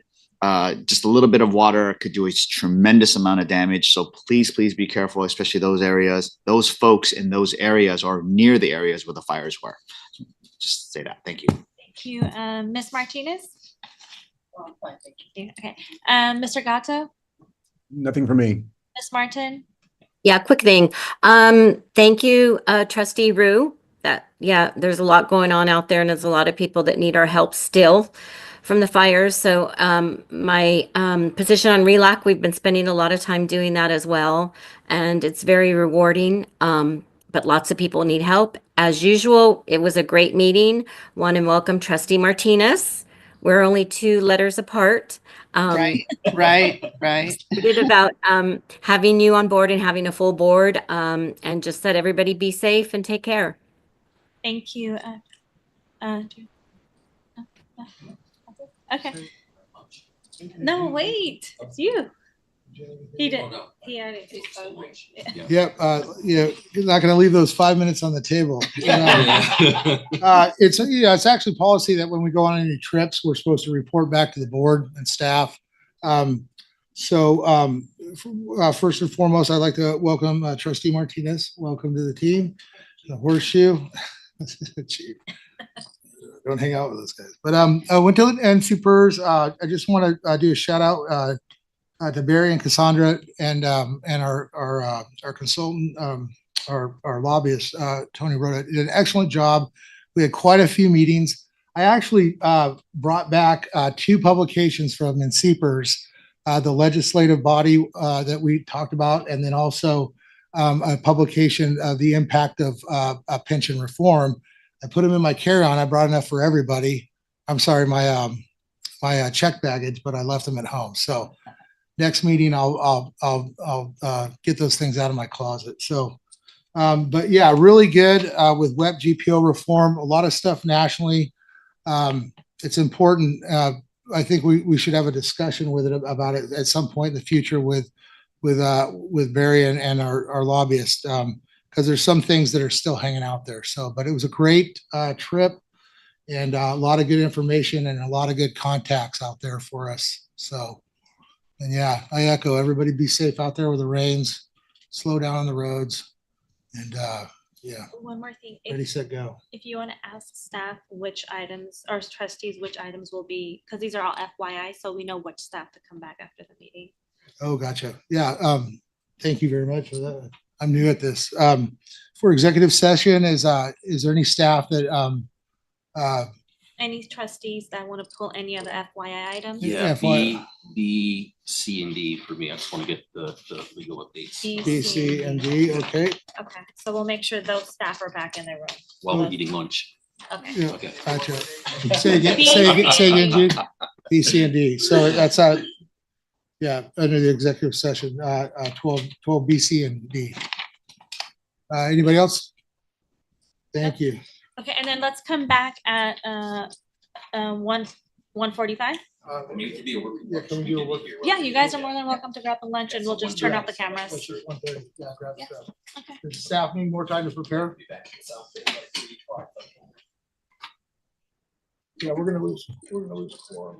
just a little bit of water could do a tremendous amount of damage. So please, please be careful, especially those areas, those folks in those areas or near the areas where the fires were. Just say that. Thank you. Thank you. Ms. Martinez? Thank you. Okay. Mr. Gatto? Nothing for me. Ms. Martin? Yeah, quick thing. Thank you, Trustee Rue. There's a lot going on out there, and there's a lot of people that need our help still from the fires. So my position on RELAC, we've been spending a lot of time doing that as well, and it's very rewarding. But lots of people need help. As usual, it was a great meeting. Want to welcome Trustee Martinez. We're only 2 letters apart. Right. Excited about having you on board and having a full board, and just let everybody be safe and take care. Thank you. Okay. No, wait, it's you. He did. Yeah. Yep. You're not going to leave those 5 minutes on the table. It's actually policy that when we go on any trips, we're supposed to report back to the board and staff. So first and foremost, I'd like to welcome Trustee Martinez. Welcome to the team. The horseshoe. Chief. Don't hang out with those guys. But Winter and Supers, I just want to do a shout out to Barry and Cassandra and our consultant, our lobbyist, Tony Rhoda, did an excellent job. We had quite a few meetings. I actually brought back 2 publications from NCPERS, the legislative body that we talked about, and then also a publication of the impact of pension reform. I put them in my carry-on. I brought enough for everybody. I'm sorry, my check baggage, but I left them at home. So next meeting, I'll get those things out of my closet. So, but yeah, really good with WEP GPO reform. A lot of stuff nationally. It's important. I think we should have a discussion with it about it at some point in the future with Barry and our lobbyist, because there's some things that are still hanging out there. So, but it was a great trip and a lot of good information and a lot of good contacts out there for us. So, and yeah, I echo everybody be safe out there with the rains, slow down on the roads, and yeah. One more thing. Ready, set, go. If you want to ask staff which items, or trustees, which items will be, because these are all FYI, so we know which staff to come back after the meeting. Oh, gotcha. Yeah. Thank you very much for that. I'm new at this. For executive session, is there any staff that Any trustees that want to pull any other FYI items? Yeah, FYI. B, C, and D for me. I just want to get the legal updates. B, C, and D? Okay. Okay, so we'll make sure those staff are back in their room. While we're eating lunch. Okay. Yeah, Okay. gotcha. Say again, Jude. B, C, and D. So that's yeah, under the executive session, 12 B, C, and D. Anybody else? Thank you. Okay, and then let's come back at 1:45. You could be a working. Yeah, can we do a work? Yeah, you guys are more than welcome to grab a lunch and we'll just turn off the cameras. 1:30. Yeah, grab Yeah. stuff. Okay. Does staff need more time to prepare? Yeah, we're gonna lose quorum.